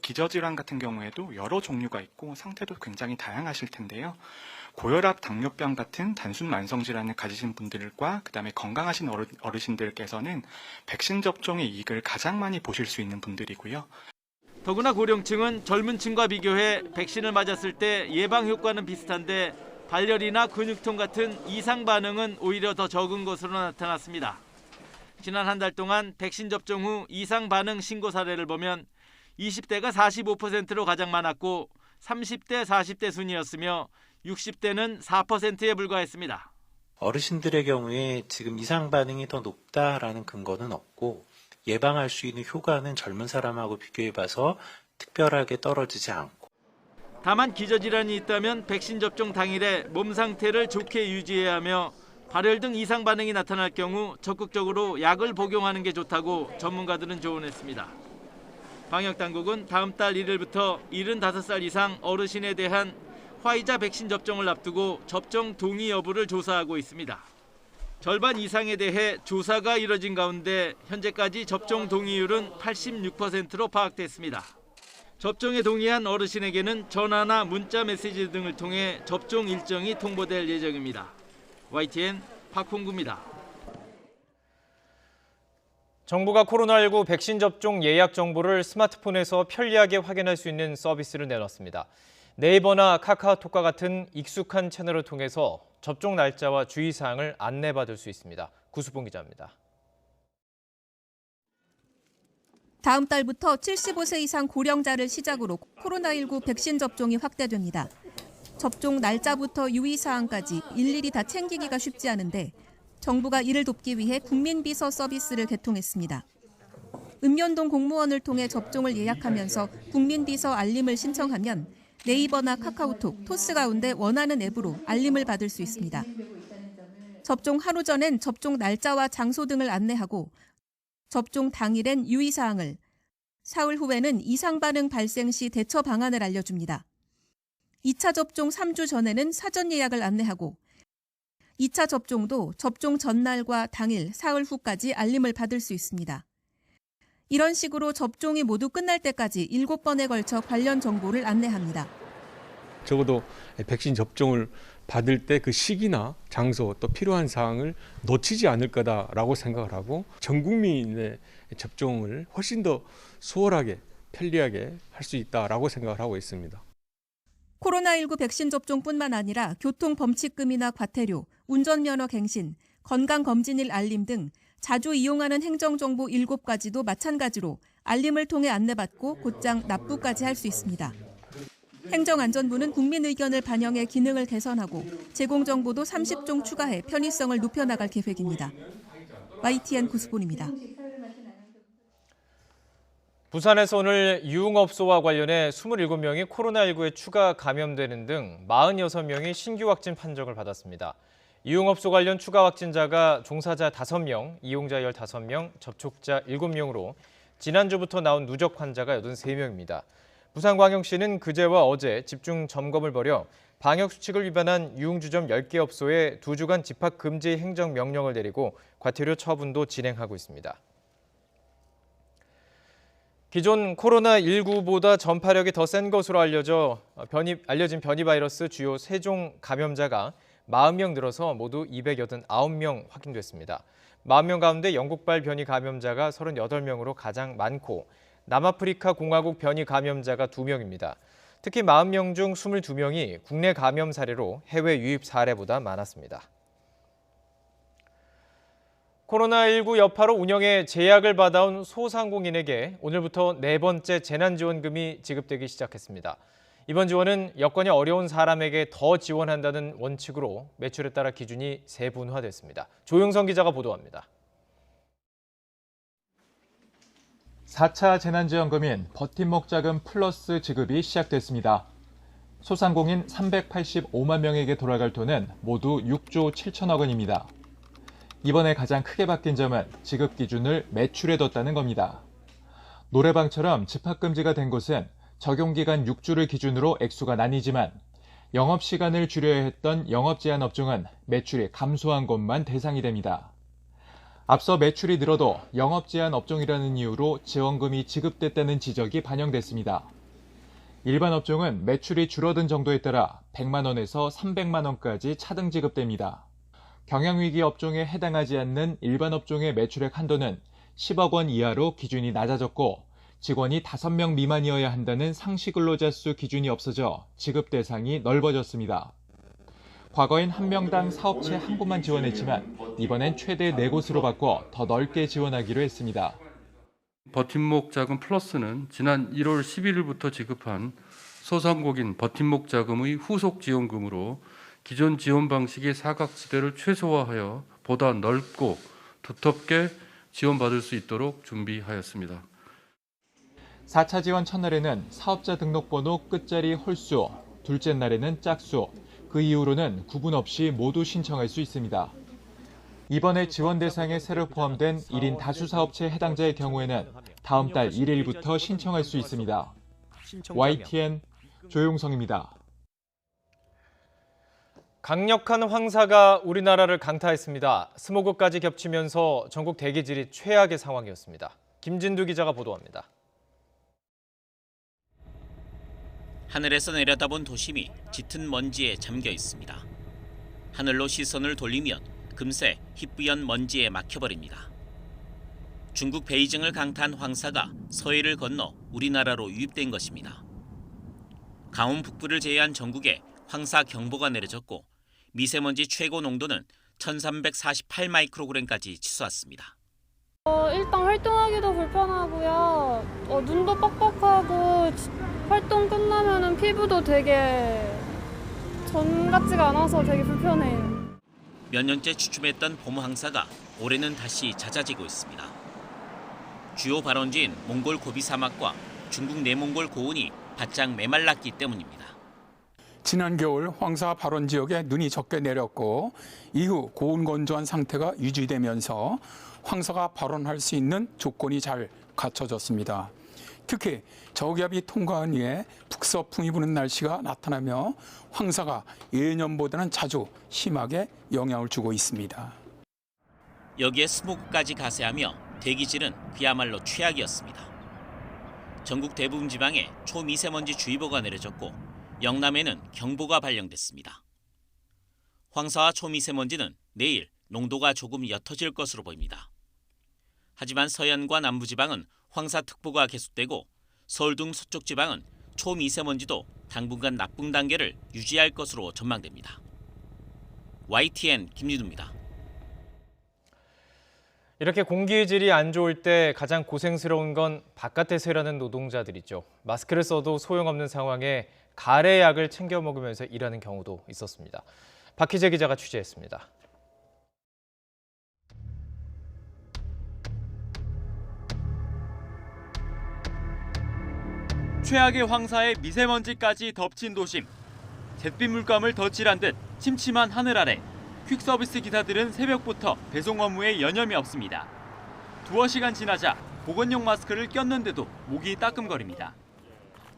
기저질환 같은 경우에도 여러 종류가 있고 상태도 굉장히 다양하실 텐데요. 고혈압, 당뇨병 같은 단순 만성질환을 가지신 분들과 그다음에 건강하신 어르신들께서는 백신 접종의 이익을 가장 많이 보실 수 있는 분들이고요. 더구나 고령층은 젊은 층과 비교해 백신을 맞았을 때 예방 효과는 비슷한데 발열이나 근육통 같은 이상 반응은 오히려 더 적은 것으로 나타났습니다. 지난 한 달 동안 백신 접종 후 이상 반응 신고 사례를 보면 20대가 45%로 가장 많았고 30대, 40대 순이었으며 60대는 4%에 불과했습니다. 어르신들의 경우에 지금 이상 반응이 더 높다라는 근거는 없고 예방할 수 있는 효과는 젊은 사람하고 비교해봐서 특별하게 떨어지지 않고. 다만 기저질환이 있다면 백신 접종 당일에 몸 상태를 좋게 유지해야 하며 발열 등 이상 반응이 나타날 경우 적극적으로 약을 복용하는 게 좋다고 전문가들은 조언했습니다. 방역당국은 다음 달 1일부터 75살 이상 어르신에 대한 화이자 백신 접종을 앞두고 접종 동의 여부를 조사하고 있습니다. 절반 이상에 대해 조사가 이뤄진 가운데 현재까지 접종 동의율은 86%로 파악됐습니다. 접종에 동의한 어르신에게는 전화나 문자 메시지 등을 통해 접종 일정이 통보될 예정입니다. YTN 박홍구입니다. 정부가 코로나19 백신 접종 예약 정보를 스마트폰에서 편리하게 확인할 수 있는 서비스를 내놨습니다. 네이버나 카카오톡과 같은 익숙한 채널을 통해서 접종 날짜와 주의사항을 안내받을 수 있습니다. 구수봉 기자입니다. 다음 달부터 75세 이상 고령자를 시작으로 코로나19 백신 접종이 확대됩니다. 접종 날짜부터 유의사항까지 일일이 다 챙기기가 쉽지 않은데 정부가 이를 돕기 위해 국민비서 서비스를 개통했습니다. 읍면동 공무원을 통해 접종을 예약하면서 국민비서 알림을 신청하면 네이버나 카카오톡, 토스 가운데 원하는 앱으로 알림을 받을 수 있습니다. 접종 하루 전엔 접종 날짜와 장소 등을 안내하고 접종 당일엔 유의사항을, 사흘 후에는 이상 반응 발생 시 대처 방안을 알려줍니다. 2차 접종 3주 전에는 사전 예약을 안내하고 2차 접종도 접종 전날과 당일, 사흘 후까지 알림을 받을 수 있습니다. 이런 식으로 접종이 모두 끝날 때까지 7번에 걸쳐 관련 정보를 안내합니다. 적어도 백신 접종을 받을 때 그 시기나 장소 또 필요한 사항을 놓치지 않을 거다라고 생각을 하고 전 국민의 접종을 훨씬 더 수월하게 편리하게 할 수 있다라고 생각을 하고 있습니다. 코로나19 백신 접종뿐만 아니라 교통 범칙금이나 과태료, 운전면허 갱신, 건강검진일 알림 등 자주 이용하는 행정정보 7가지도 마찬가지로 알림을 통해 안내받고 곧장 납부까지 할 수 있습니다. 행정안전부는 국민 의견을 반영해 기능을 개선하고 제공 정보도 30종 추가해 편의성을 높여나갈 계획입니다. YTN 구수본입니다. 부산에서 오늘 유흥업소와 관련해 27명이 코로나19에 추가 감염되는 등 46명이 신규 확진 판정을 받았습니다. 유흥업소 관련 추가 확진자가 종사자 5명, 이용자 15명, 접촉자 7명으로 지난주부터 나온 누적 환자가 83명입니다. 부산광역시는 그제와 어제 집중 점검을 벌여 방역수칙을 위반한 유흥주점 10개 업소에 2주간 집합금지 행정명령을 내리고 과태료 처분도 진행하고 있습니다. 기존 코로나19보다 전파력이 더 센 것으로 알려진 변이 바이러스 주요 3종 감염자가 40명 늘어서 모두 289명 확인됐습니다. 40명 가운데 영국발 변이 감염자가 38명으로 가장 많고 남아프리카 공화국 변이 감염자가 2명입니다. 특히 40명 중 22명이 국내 감염 사례로 해외 유입 사례보다 많았습니다. 코로나19 여파로 운영에 제약을 받아온 소상공인에게 오늘부터 4번째 재난지원금이 지급되기 시작했습니다. 이번 지원은 여건이 어려운 사람에게 더 지원한다는 원칙으로 매출에 따라 기준이 세분화됐습니다. 조영선 기자가 보도합니다. 4차 재난지원금인 버팀목 자금 플러스 지급이 시작됐습니다. 소상공인 385만 명에게 돌아갈 돈은 모두 6조 7천억 원입니다. 이번에 가장 크게 바뀐 점은 지급 기준을 매출에 뒀다는 겁니다. 노래방처럼 집합금지가 된 곳은 적용기간 6주를 기준으로 액수가 나뉘지만 영업시간을 줄여야 했던 영업제한 업종은 매출이 감소한 곳만 대상이 됩니다. 앞서 매출이 늘어도 영업제한 업종이라는 이유로 지원금이 지급됐다는 지적이 반영됐습니다. 일반 업종은 매출이 줄어든 정도에 따라 100만 원에서 300만 원까지 차등 지급됩니다. 경영위기 업종에 해당하지 않는 일반 업종의 매출액 한도는 10억 원 이하로 기준이 낮아졌고 직원이 5명 미만이어야 한다는 상시 근로자 수 기준이 없어져 지급 대상이 넓어졌습니다. 과거엔 한 명당 사업체 한 곳만 지원했지만 이번엔 최대 4곳으로 바꿔 더 넓게 지원하기로 했습니다. 버팀목 자금 플러스는 지난 1월 11일부터 지급한 소상공인 버팀목 자금의 후속 지원금으로 기존 지원 방식의 사각지대를 최소화하여 보다 넓고 두텁게 지원받을 수 있도록 준비하였습니다. 4차 지원 첫날에는 사업자 등록번호 끝자리 홀수, 둘째 날에는 짝수, 그 이후로는 구분 없이 모두 신청할 수 있습니다. 이번에 지원 대상에 새로 포함된 1인 다수사업체 해당자의 경우에는 다음 달 1일부터 신청할 수 있습니다. YTN 조용성입니다. 강력한 황사가 우리나라를 강타했습니다. 스모그까지 겹치면서 전국 대기질이 최악의 상황이었습니다. 김진두 기자가 보도합니다. 하늘에서 내려다본 도심이 짙은 먼지에 잠겨 있습니다. 하늘로 시선을 돌리면 금세 희뿌연 먼지에 막혀버립니다. 중국 베이징을 강타한 황사가 서해를 건너 우리나라로 유입된 것입니다. 강원 북부를 제외한 전국에 황사 경보가 내려졌고 미세먼지 최고 농도는 1348 마이크로그램까지 치솟았습니다. 일단 활동하기도 불편하고요. 눈도 뻑뻑하고 활동 끝나면 피부도 되게 전 같지가 않아서 되게 불편해요. 몇 년째 주춤했던 봄 황사가 올해는 다시 잦아지고 있습니다. 주요 발원지인 몽골 고비 사막과 중국 내몽골 고온이 바짝 메말랐기 때문입니다. 지난 겨울 황사 발원 지역에 눈이 적게 내렸고 이후 고온 건조한 상태가 유지되면서 황사가 발원할 수 있는 조건이 잘 갖춰졌습니다. 특히 저기압이 통과한 이에 북서풍이 부는 날씨가 나타나며 황사가 예년보다는 자주 심하게 영향을 주고 있습니다. 여기에 스모그까지 가세하며 대기질은 그야말로 최악이었습니다. 전국 대부분 지방에 초미세먼지 주의보가 내려졌고 영남에는 경보가 발령됐습니다. 황사와 초미세먼지는 내일 농도가 조금 옅어질 것으로 보입니다. 하지만 서해안과 남부지방은 황사특보가 계속되고 서울 등 서쪽 지방은 초미세먼지도 당분간 나쁨 단계를 유지할 것으로 전망됩니다. YTN 김진우입니다. 이렇게 공기의 질이 안 좋을 때 가장 고생스러운 건 바깥에서 일하는 노동자들이죠. 마스크를 써도 소용없는 상황에 가래약을 챙겨 먹으면서 일하는 경우도 있었습니다. 박희재 기자가 취재했습니다. 최악의 황사에 미세먼지까지 덮친 도심. 잿빛 물감을 덧칠한 듯 침침한 하늘 아래 퀵서비스 기사들은 새벽부터 배송 업무에 여념이 없습니다. 두어 시간 지나자 보건용 마스크를 꼈는데도 목이 따끔거립니다.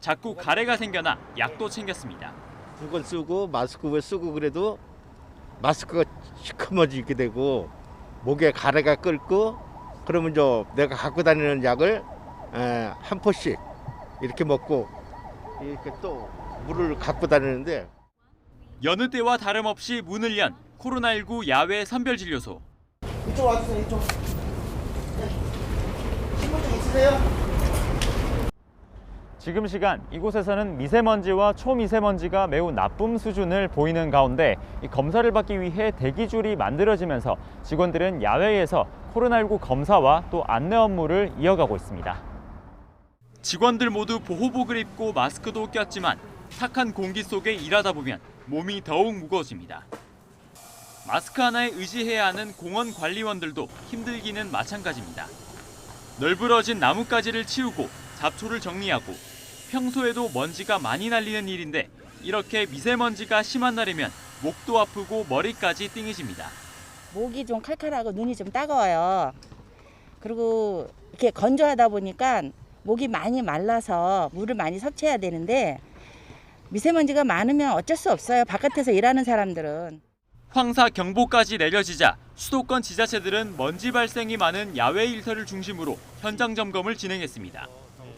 자꾸 가래가 생겨나 약도 챙겼습니다. 물건 쓰고 마스크 쓰고 그래도 마스크가 시커머지게 되고 목에 가래가 끓고 그러면 내가 갖고 다니는 약을 한 포씩 이렇게 먹고 이렇게 또 물을 갖고 다니는데 여느 때와 다름없이 문을 연 코로나19 야외 선별진료소. 이쪽 와주세요. 이쪽. 신분증 있으세요? 지금 시간 이곳에서는 미세먼지와 초미세먼지가 매우 나쁨 수준을 보이는 가운데 이 검사를 받기 위해 대기줄이 만들어지면서 직원들은 야외에서 코로나19 검사와 또 안내 업무를 이어가고 있습니다. 직원들 모두 보호복을 입고 마스크도 꼈지만 탁한 공기 속에 일하다 보면 몸이 더욱 무거워집니다. 마스크 하나에 의지해야 하는 공원 관리원들도 힘들기는 마찬가지입니다. 널브러진 나뭇가지를 치우고 잡초를 정리하고 평소에도 먼지가 많이 날리는 일인데 이렇게 미세먼지가 심한 날이면 목도 아프고 머리까지 띵해집니다. 목이 좀 칼칼하고 눈이 좀 따가워요. 그리고 이렇게 건조하다 보니까 목이 많이 말라서 물을 많이 섭취해야 되는데 미세먼지가 많으면 어쩔 수 없어요. 바깥에서 일하는 사람들은. 황사 경보까지 내려지자 수도권 지자체들은 먼지 발생이 많은 야외 일터를 중심으로 현장 점검을 진행했습니다.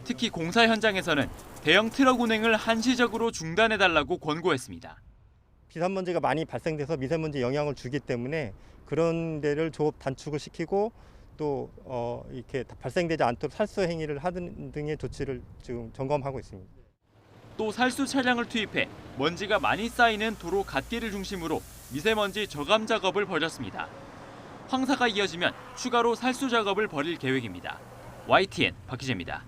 특히 공사 현장에서는 대형 트럭 운행을 한시적으로 중단해달라고 권고했습니다. 비산먼지가 많이 발생돼서 미세먼지 영향을 주기 때문에 그런 데를 조업 단축을 시키고 또 이렇게 발생되지 않도록 살수 행위를 하는 등의 조치를 지금 점검하고 있습니다. 또 살수 차량을 투입해 먼지가 많이 쌓이는 도로 갓길을 중심으로 미세먼지 저감 작업을 벌였습니다. 황사가 이어지면 추가로 살수 작업을 벌일 계획입니다. YTN 박희재입니다.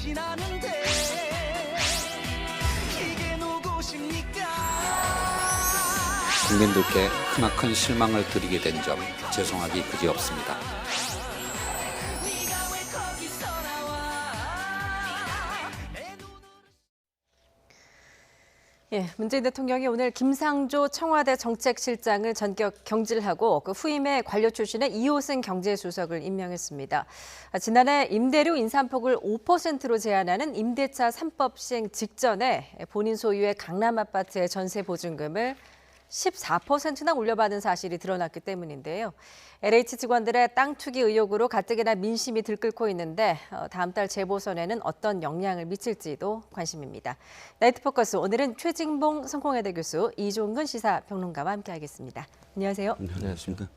배신하는데 이게 누구십니까? 국민들께 크나큰 실망을 드리게 된 점 죄송하기 그지없습니다. 예, 문재인 대통령이 오늘 김상조 청와대 정책실장을 전격 경질하고 그 후임에 관료 출신의 이호승 경제수석을 임명했습니다. 지난해 임대료 인상폭을 5%로 제한하는 임대차 3법 시행 직전에 본인 소유의 강남 아파트의 전세 보증금을 14%나 올려받은 사실이 드러났기 때문인데요. LH 직원들의 땅 투기 의혹으로 가뜩이나 민심이 들끓고 있는데 다음 달 재보선에는 어떤 영향을 미칠지도 관심입니다. 나이트포커스 오늘은 최진봉 성공회대 교수, 이종근 시사평론가와 함께하겠습니다. 안녕하세요. 안녕하십니까.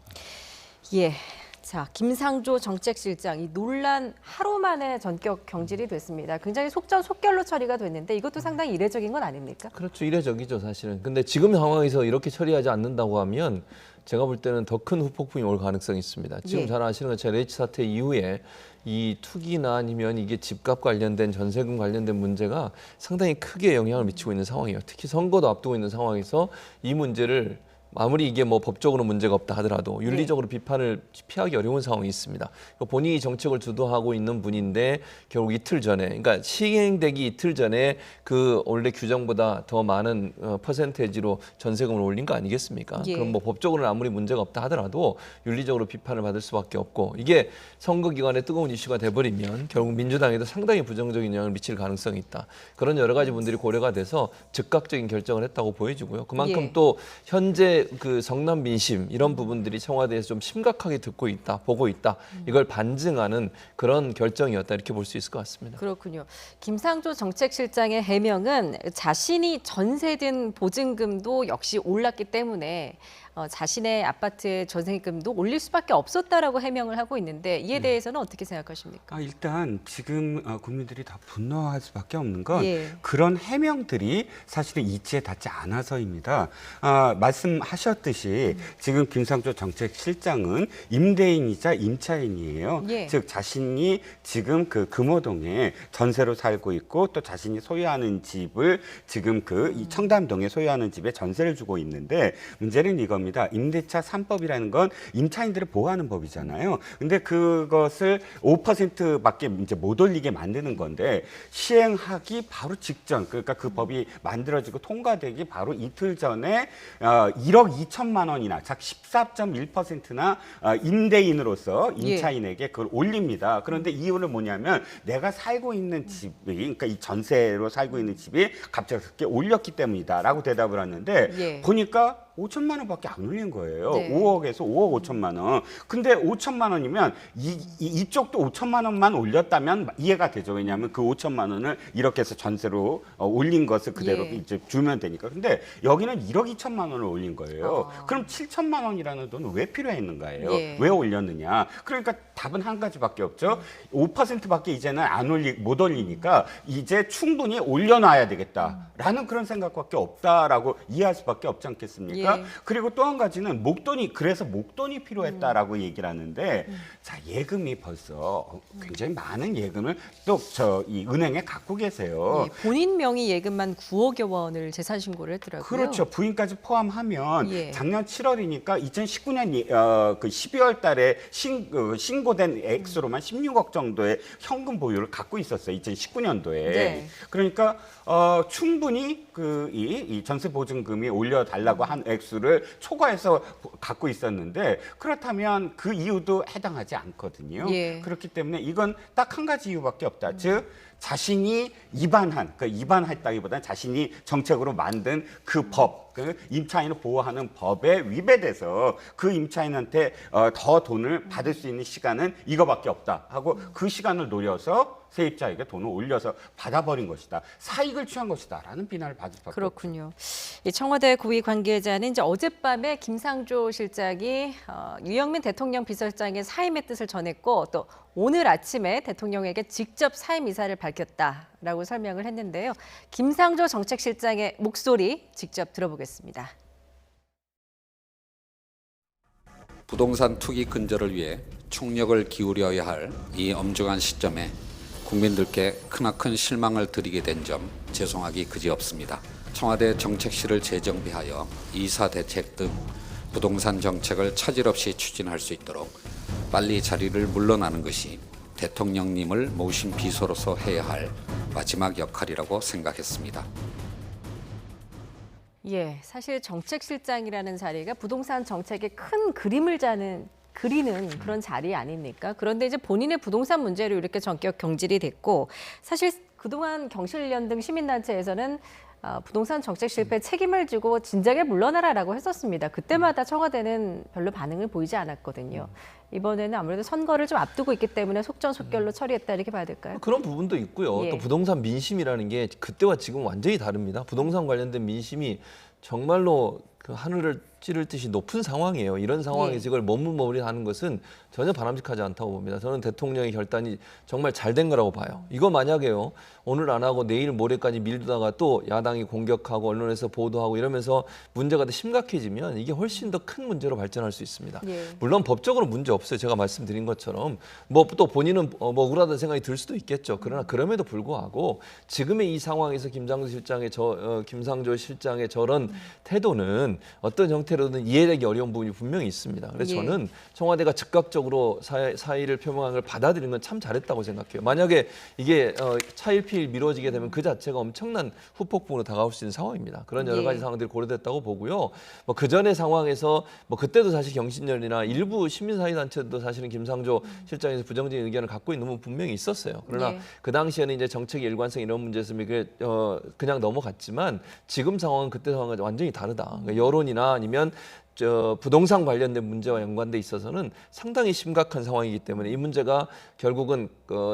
예. 자, 김상조 정책실장 이 논란 하루 만에 전격 경질이 됐습니다. 굉장히 속전속결로 처리가 됐는데 이것도 상당히 이례적인 건 아닙니까? 그렇죠. 이례적이죠, 사실은. 근데 지금 상황에서 이렇게 처리하지 않는다고 하면 제가 볼 때는 더 큰 후폭풍이 올 가능성이 있습니다. 지금 잘 아시는 것처럼 LH 사태 이후에 이 투기나 아니면 이게 집값 관련된 전세금 관련된 문제가 상당히 크게 영향을 미치고 있는 상황이에요. 특히 선거도 앞두고 있는 상황에서 이 문제를 아무리 이게 뭐 법적으로 문제가 없다 하더라도 윤리적으로 비판을 피하기 어려운 상황이 있습니다. 본인이 정책을 주도하고 있는 분인데 결국 이틀 전에, 그러니까 시행되기 이틀 전에 그 원래 규정보다 더 많은 퍼센테이지로 전세금을 올린 거 아니겠습니까? 그럼 뭐 법적으로는 아무리 문제가 없다 하더라도 윤리적으로 비판을 받을 수밖에 없고 이게 선거 기간에 뜨거운 이슈가 돼버리면 결국 민주당에도 상당히 부정적인 영향을 미칠 가능성이 있다. 그런 여러 가지 분들이 고려가 돼서 즉각적인 결정을 했다고 보여지고요. 그만큼 또 현재 그 성남 민심 이런 부분들이 청와대에서 좀 심각하게 듣고 있다, 보고 있다. 이걸 반증하는 그런 결정이었다 이렇게 볼 수 있을 것 같습니다. 그렇군요. 김상조 정책실장의 해명은 자신이 전세든 보증금도 역시 올랐기 때문에 자신의 아파트의 전세금도 올릴 수밖에 없었다라고 해명을 하고 있는데 이에 대해서는 어떻게 생각하십니까? 일단 지금 국민들이 다 분노할 수밖에 없는 건 그런 해명들이 사실은 이치에 닿지 않아서입니다. 말씀하셨듯이 지금 김상조 정책실장은 임대인이자 임차인이에요. 즉 자신이 지금 그 금호동에 전세로 살고 있고 또 자신이 소유하는 집을 지금 이 청담동에 소유하는 집에 전세를 주고 있는데 문제는 이겁니다. 임대차 3법이라는 건 임차인들을 보호하는 법이잖아요. 근데 그것을 5%밖에 이제 못 올리게 만드는 건데 시행하기 바로 직전, 그러니까 그 법이 만들어지고 통과되기 바로 이틀 전에 1억 2천만 원이나, 즉 14.1%나 임대인으로서 임차인에게 그걸 올립니다. 그런데 이유는 뭐냐면 내가 살고 있는 집이, 그러니까 이 전세로 살고 있는 집이 갑자기 올렸기 때문이다라고 대답을 하는데 보니까 5천만 원밖에 안 올린 거예요. 5억에서 5억 5천만 원. 근데 5천만 원이면 이쪽도 5천만 원만 올렸다면 이해가 되죠. 왜냐하면 그 5천만 원을 이렇게 해서 전세로 올린 것을 그대로 이제 주면 되니까. 근데 여기는 1억 2천만 원을 올린 거예요. 그럼 7천만 원이라는 돈은 왜 필요했는가요? 왜 올렸느냐? 그러니까 답은 한 가지밖에 없죠. 5%밖에 이제는 못 올리니까 이제 충분히 올려놔야 되겠다라는 그런 생각밖에 없다라고 이해할 수밖에 없지 않겠습니까? 그리고 또 한 가지는 그래서 목돈이 필요했다라고 얘기를 하는데 자, 예금이 벌써 굉장히 많은 예금을 또 이 은행에 갖고 계세요. 본인 명의 예금만 9억여 원을 재산 신고를 했더라고요. 그렇죠. 부인까지 포함하면 작년 7월이니까 2019년 그 12월 달에 신고된 액수로만 16억 정도의 현금 보유를 갖고 있었어요. 2019년도에. 그러니까 충분히 이 전세 보증금이 올려달라고 한 액수를 초과해서 갖고 있었는데 그렇다면 그 이유도 해당하지 않거든요. 그렇기 때문에 이건 딱 한 가지 이유밖에 없다. 즉 자신이 위반했다기보다는 자신이 정책으로 만든 그 법, 그 임차인을 보호하는 법에 위배돼서 그 임차인한테 더 돈을 받을 수 있는 시간은 이거밖에 없다 하고 그 시간을 노려서 세입자에게 돈을 올려서 받아버린 것이다. 사익을 취한 것이다라는 비난을 받을 수밖에 그렇군요. 이 청와대 고위 관계자는 이제 어젯밤에 김상조 실장이 유영민 대통령 비서실장의 사임의 뜻을 전했고 또 오늘 아침에 대통령에게 직접 사임 의사를 밝혔다라고 설명을 했는데요. 김상조 정책실장의 목소리 직접 들어보겠습니다. 부동산 투기 근절을 위해 총력을 기울여야 할 이 엄중한 시점에 국민들께 크나큰 실망을 드리게 된 점 죄송하기 그지없습니다. 청와대 정책실을 재정비하여 이사 대책 등 부동산 정책을 차질 없이 추진할 수 있도록 빨리 자리를 물러나는 것이 대통령님을 모신 비서로서 해야 할 마지막 역할이라고 생각했습니다. 예, 사실 정책실장이라는 자리가 부동산 정책의 큰 그림을 그리는 그런 자리 아닙니까? 그런데 이제 본인의 부동산 문제로 이렇게 전격 경질이 됐고, 사실 그동안 경실련 등 시민단체에서는 부동산 정책 실패 책임을 지고 진작에 물러나라라고 했었습니다. 그때마다 청와대는 별로 반응을 보이지 않았거든요. 이번에는 아무래도 선거를 좀 앞두고 있기 때문에 속전속결로 처리했다 이렇게 봐야 될까요? 그런 부분도 있고요. 예. 또 부동산 민심이라는 게 그때와 지금 완전히 다릅니다. 부동산 관련된 민심이 정말로 그 하늘을 찌를 듯이 높은 상황이에요. 이런 상황에서 이걸 머뭇머무리하는 것은 전혀 바람직하지 않다고 봅니다. 저는 대통령의 결단이 정말 잘된 거라고 봐요. 이거 만약에요, 오늘 안 하고 내일 모레까지 밀다가 또 야당이 공격하고 언론에서 보도하고 이러면서 문제가 더 심각해지면 이게 훨씬 더 큰 문제로 발전할 수 있습니다. 물론 법적으로 문제 없어요. 제가 말씀드린 것처럼 뭐 또 본인은 억울하다는 생각이 들 수도 있겠죠. 그러나 그럼에도 불구하고 지금의 이 상황에서 김상조 실장의 저런 태도는 어떤 형태로든 이해되기 어려운 부분이 분명히 있습니다. 그래서 저는 청와대가 즉각적으로 사의를 표명한 걸 받아들이는 건 참 잘했다고 생각해요. 만약에 이게 차일피일 미뤄지게 되면 그 자체가 엄청난 후폭풍으로 다가올 수 있는 상황입니다. 그런 여러 가지 상황들이 고려됐다고 보고요. 뭐 그 전의 상황에서 뭐 그때도 사실 경신련이나 일부 시민사회단체도 사실은 김상조 실장에서 부정적인 의견을 갖고 있는 부분 분명히 있었어요. 그러나 그 당시에는 이제 정책의 일관성 이런 문제에서 그냥 넘어갔지만 지금 상황은 그때 상황과 완전히 다르다. 그러니까 여론이나 아니면 부동산 관련된 문제와 연관돼 있어서는 상당히 심각한 상황이기 때문에 이 문제가 결국은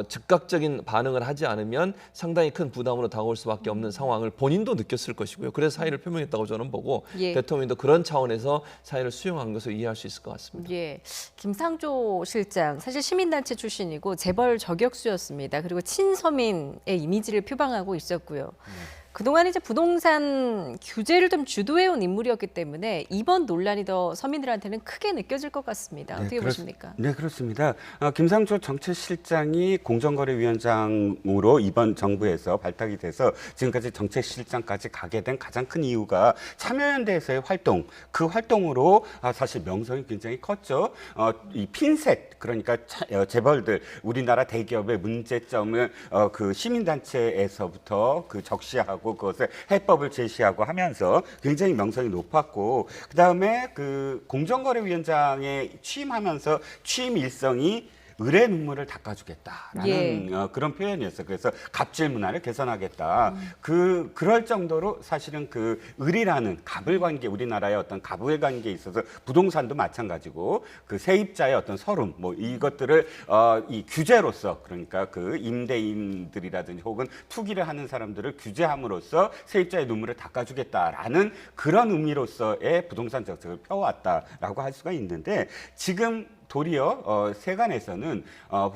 즉각적인 반응을 하지 않으면 상당히 큰 부담으로 다가올 수밖에 없는 상황을 본인도 느꼈을 것이고요. 그래서 사의를 표명했다고 저는 보고 대통령도 그런 차원에서 사의를 수용한 것을 이해할 수 있을 것 같습니다. 예, 김상조 실장 사실 시민단체 출신이고 재벌 저격수였습니다. 그리고 친서민의 이미지를 표방하고 있었고요. 그동안 이제 부동산 규제를 좀 주도해온 인물이었기 때문에 이번 논란이 더 서민들한테는 크게 느껴질 것 같습니다. 어떻게 보십니까? 네, 그렇습니다. 김상조 정책실장이 공정거래위원장으로 이번 정부에서 발탁이 돼서 지금까지 정책실장까지 가게 된 가장 큰 이유가 참여연대에서의 활동, 그 활동으로 사실 명성이 굉장히 컸죠. 이 핀셋, 그러니까 재벌들, 우리나라 대기업의 문제점을 그 시민단체에서부터 그 적시하고 그것을 해법을 제시하고 하면서 굉장히 명성이 높았고, 그다음에 그 공정거래위원장에 취임하면서 취임 일성이 을의 눈물을 닦아주겠다라는 그런 표현이었어요. 그래서 갑질 문화를 개선하겠다. 그럴 정도로 사실은 그 을이라는 갑을 관계, 우리나라의 어떤 갑을 관계에 있어서 부동산도 마찬가지고 그 세입자의 어떤 서름, 뭐 이것들을 이 규제로서, 그러니까 그 임대인들이라든지 혹은 투기를 하는 사람들을 규제함으로써 세입자의 눈물을 닦아주겠다라는 그런 의미로서의 부동산 정책을 펴왔다라고 할 수가 있는데, 지금 도리어 세간에서는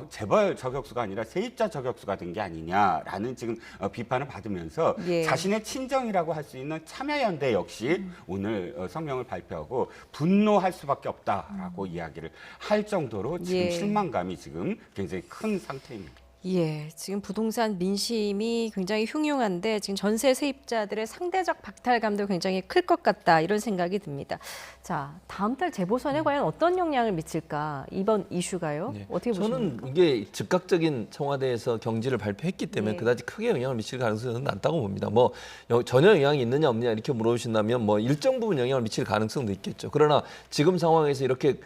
재벌 저격수가 아니라 세입자 저격수가 된 게 아니냐라는 지금 비판을 받으면서 자신의 친정이라고 할 수 있는 참여연대 역시 오늘 성명을 발표하고 분노할 수밖에 없다라고 이야기를 할 정도로 지금 실망감이 지금 굉장히 큰 상태입니다. 예, 지금 부동산 민심이 굉장히 흉흉한데 지금 전세 세입자들의 상대적 박탈감도 굉장히 클 것 같다 이런 생각이 듭니다. 자, 다음 달 재보선에 과연 어떤 영향을 미칠까 이번 이슈가요? 어떻게 보십니까? 저는 이게 즉각적인 청와대에서 경지를 발표했기 때문에 그다지 크게 영향을 미칠 가능성은 낮다고 봅니다. 뭐 전혀 영향이 있느냐 없느냐 이렇게 물어보신다면 뭐 일정 부분 영향을 미칠 가능성도 있겠죠. 그러나 지금 상황에서 이렇게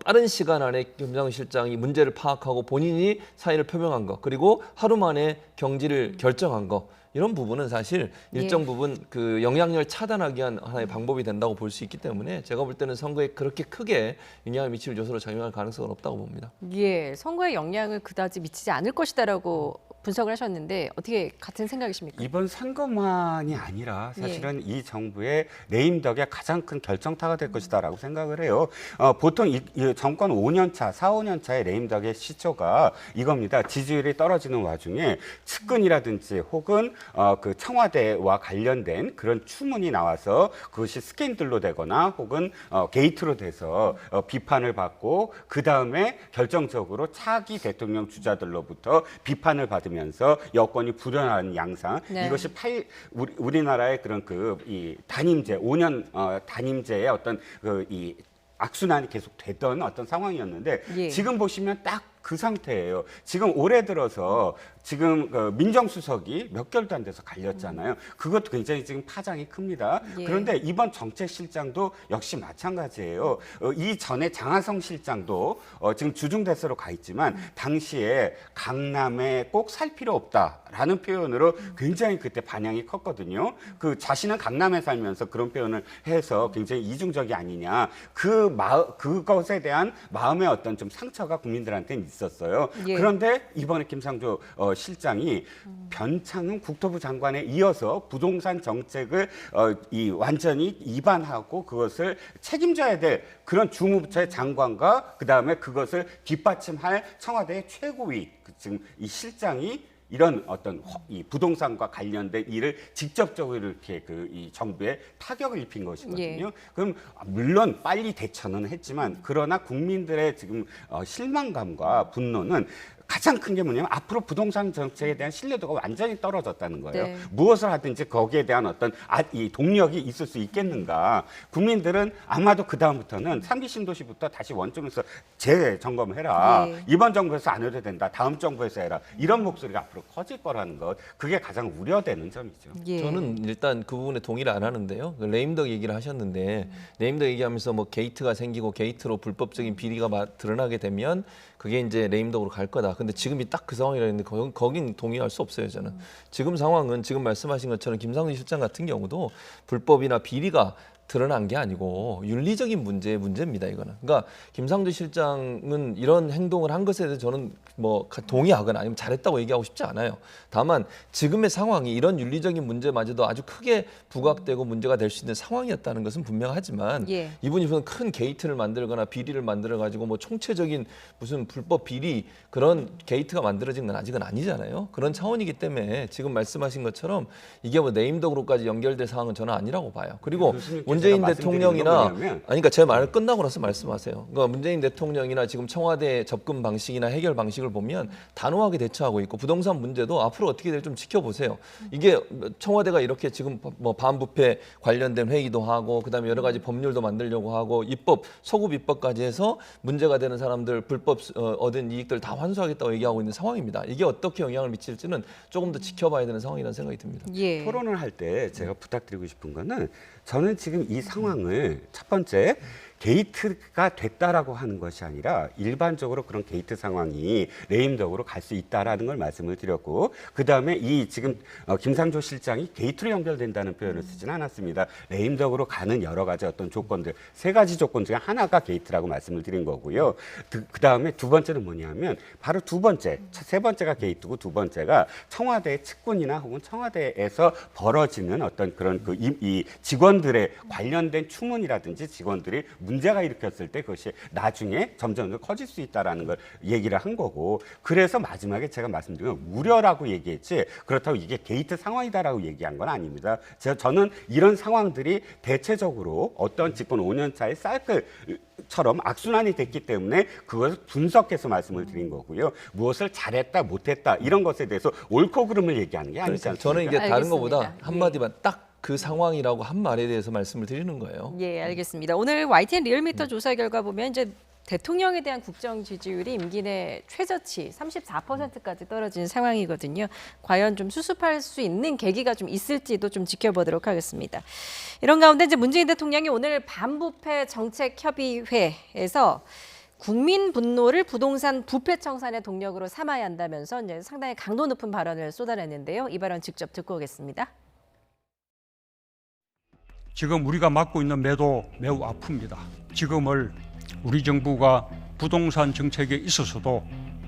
빠른 시간 안에 김상조 실장이 문제를 파악하고 본인이 사의를 표명한 것, 그리고 하루 만에 경지를 결정한 것, 이런 부분은 사실 일정 부분 그 영향력을 차단하기 위한 하나의 방법이 된다고 볼 수 있기 때문에 제가 볼 때는 선거에 그렇게 크게 영향을 미칠 요소로 작용할 가능성은 없다고 봅니다. 예, 선거에 영향을 그다지 미치지 않을 것이다라고 분석을 하셨는데 어떻게 같은 생각이십니까? 이번 선거만이 아니라 사실은 이 정부의 레임덕의 가장 큰 결정타가 될 것이다라고 생각을 해요. 보통 이 정권 5년차, 4, 5년차의 레임덕의 시초가 이겁니다. 지지율이 떨어지는 와중에 측근이라든지 혹은 그 청와대와 관련된 그런 추문이 나와서 그것이 스캔들로 되거나 혹은 게이트로 돼서 비판을 받고 그 다음에 결정적으로 차기 대통령 주자들로부터 비판을 받으면서 여권이 불안한 양상. 네. 이것이 우리나라의 그런 이 단임제 5년 단임제의 어떤 이 악순환이 계속 되던 어떤 상황이었는데 지금 보시면 딱 그 상태예요. 지금 올해 들어서 지금 민정수석이 몇 개월도 안 돼서 갈렸잖아요. 그것도 굉장히 지금 파장이 큽니다. 그런데 이번 정책실장도 역시 마찬가지예요. 이전에 장하성 실장도 지금 주중대서로 가 있지만 당시에 강남에 꼭 살 필요 없다라는 표현으로 굉장히 그때 반향이 컸거든요. 그 자신은 강남에 살면서 그런 표현을 해서 굉장히 이중적이 아니냐. 그것에 대한 마음의 어떤 좀 상처가 국민들한테는 있었어요. 그런데 이번에 김상조 실장이 변창흠 국토부 장관에 이어서 부동산 정책을 완전히 위반하고 그것을 책임져야 될 그런 주무부처의 장관과 그다음에 그것을 뒷받침할 청와대의 최고위 지금 이 실장이 이런 어떤 이 부동산과 관련된 일을 직접적으로 이렇게 이 정부에 타격을 입힌 것이거든요. 그럼 물론 빨리 대처는 했지만 그러나 국민들의 지금 실망감과 분노는 가장 큰 게 뭐냐면 앞으로 부동산 정책에 대한 신뢰도가 완전히 떨어졌다는 거예요. 무엇을 하든지 거기에 대한 어떤 이 동력이 있을 수 있겠는가. 국민들은 아마도 그다음부터는 3기 신도시부터 다시 원점에서 재점검을 해라. 이번 정부에서 안 해도 된다. 다음 정부에서 해라. 이런 목소리가 앞으로 커질 거라는 것. 그게 가장 우려되는 점이죠. 저는 일단 그 부분에 동의를 안 하는데요. 레임덕 얘기를 하셨는데 레임덕 얘기하면서 뭐 게이트가 생기고 게이트로 불법적인 비리가 드러나게 되면 그게 이제 레임덕으로 갈 거다. 근데 지금이 딱 그 상황이라는데 거긴 동의할 수 없어요, 저는. 지금 상황은 지금 말씀하신 것처럼 김상조 실장 같은 경우도 불법이나 비리가 드러난 게 아니고 윤리적인 문제입니다, 이거는. 그러니까 김상조 실장은 이런 행동을 한 것에 대해서 저는 뭐 동의하거나 아니면 잘했다고 얘기하고 싶지 않아요. 다만 지금의 상황이 이런 윤리적인 문제마저도 아주 크게 부각되고 문제가 될 수 있는 상황이었다는 것은 분명하지만 이분이 무슨 큰 게이트를 만들거나 비리를 만들어 가지고 뭐 총체적인 무슨 불법 비리 그런 게이트가 만들어진 건 아직은 아니잖아요. 그런 차원이기 때문에 지금 말씀하신 것처럼 이게 뭐 네임덕으로까지 연결될 상황은 저는 아니라고 봐요. 그리고 문재인 대통령이나 그러니까 제 말 끝나고 나서 말씀하세요. 그러니까 문재인 대통령이나 지금 청와대 접근 방식이나 해결 방식을 보면 단호하게 대처하고 있고 부동산 문제도 앞으로 어떻게 될지 좀 지켜보세요. 이게 청와대가 이렇게 지금 뭐 반부패 관련된 회의도 하고 그다음에 여러 가지 법률도 만들려고 하고 입법 소급 입법까지 해서 문제가 되는 사람들 불법 얻은 이익들 다 환수하겠다고 얘기하고 있는 상황입니다. 이게 어떻게 영향을 미칠지는 조금 더 지켜봐야 되는 상황이라는 생각이 듭니다. 토론을 할 때 제가 부탁드리고 싶은 거는 저는 지금 이 상황을 첫 번째 게이트가 됐다라고 하는 것이 아니라 일반적으로 그런 게이트 상황이 레임덕으로 갈 수 있다라는 걸 말씀을 드렸고 그다음에 이 지금 김상조 실장이 게이트로 연결된다는 표현을 쓰진 않았습니다. 레임덕으로 가는 여러 가지 어떤 조건들 3가지 조건 중에 하나가 게이트라고 말씀을 드린 거고요. 그다음에 두 번째는 뭐냐면 바로 두 번째, 세 번째가 게이트고 두 번째가 청와대의 측근이나 혹은 청와대에서 벌어지는 어떤 그런 이 직원들의 관련된 추문이라든지 직원들이 문제가 일으켰을 때 그것이 나중에 점점 더 커질 수 있다라는 걸 얘기를 한 거고 그래서 마지막에 제가 말씀드린 우려라고 얘기했지 그렇다고 이게 게이트 상황이다라고 얘기한 건 아닙니다. 저는 이런 상황들이 대체적으로 어떤 집권 5년 차의 사이클처럼 악순환이 됐기 때문에 그것을 분석해서 말씀을 드린 거고요. 무엇을 잘했다 못했다 이런 것에 대해서 옳고 그름을 얘기하는 게 아니지 않습니까? 저는 이게 다른 것보다 한마디만 딱 그 상황이라고 한 말에 대해서 말씀을 드리는 거예요. 알겠습니다. 오늘 YTN 리얼미터 조사 결과 보면 이제 대통령에 대한 국정 지지율이 임기 내 최저치 34%까지 떨어진 상황이거든요. 과연 좀 수습할 수 있는 계기가 좀 있을지도 좀 지켜보도록 하겠습니다. 이런 가운데 이제 문재인 대통령이 오늘 반부패 정책협의회에서 국민 분노를 부동산 부패 청산의 동력으로 삼아야 한다면서 이제 상당히 강도 높은 발언을 쏟아냈는데요. 이 발언 직접 듣고 오겠습니다. 지금 우리가 맡고 있는 매도 매우 아픕니다. 지금을 우리 정부가 부동산 정책에 있어서도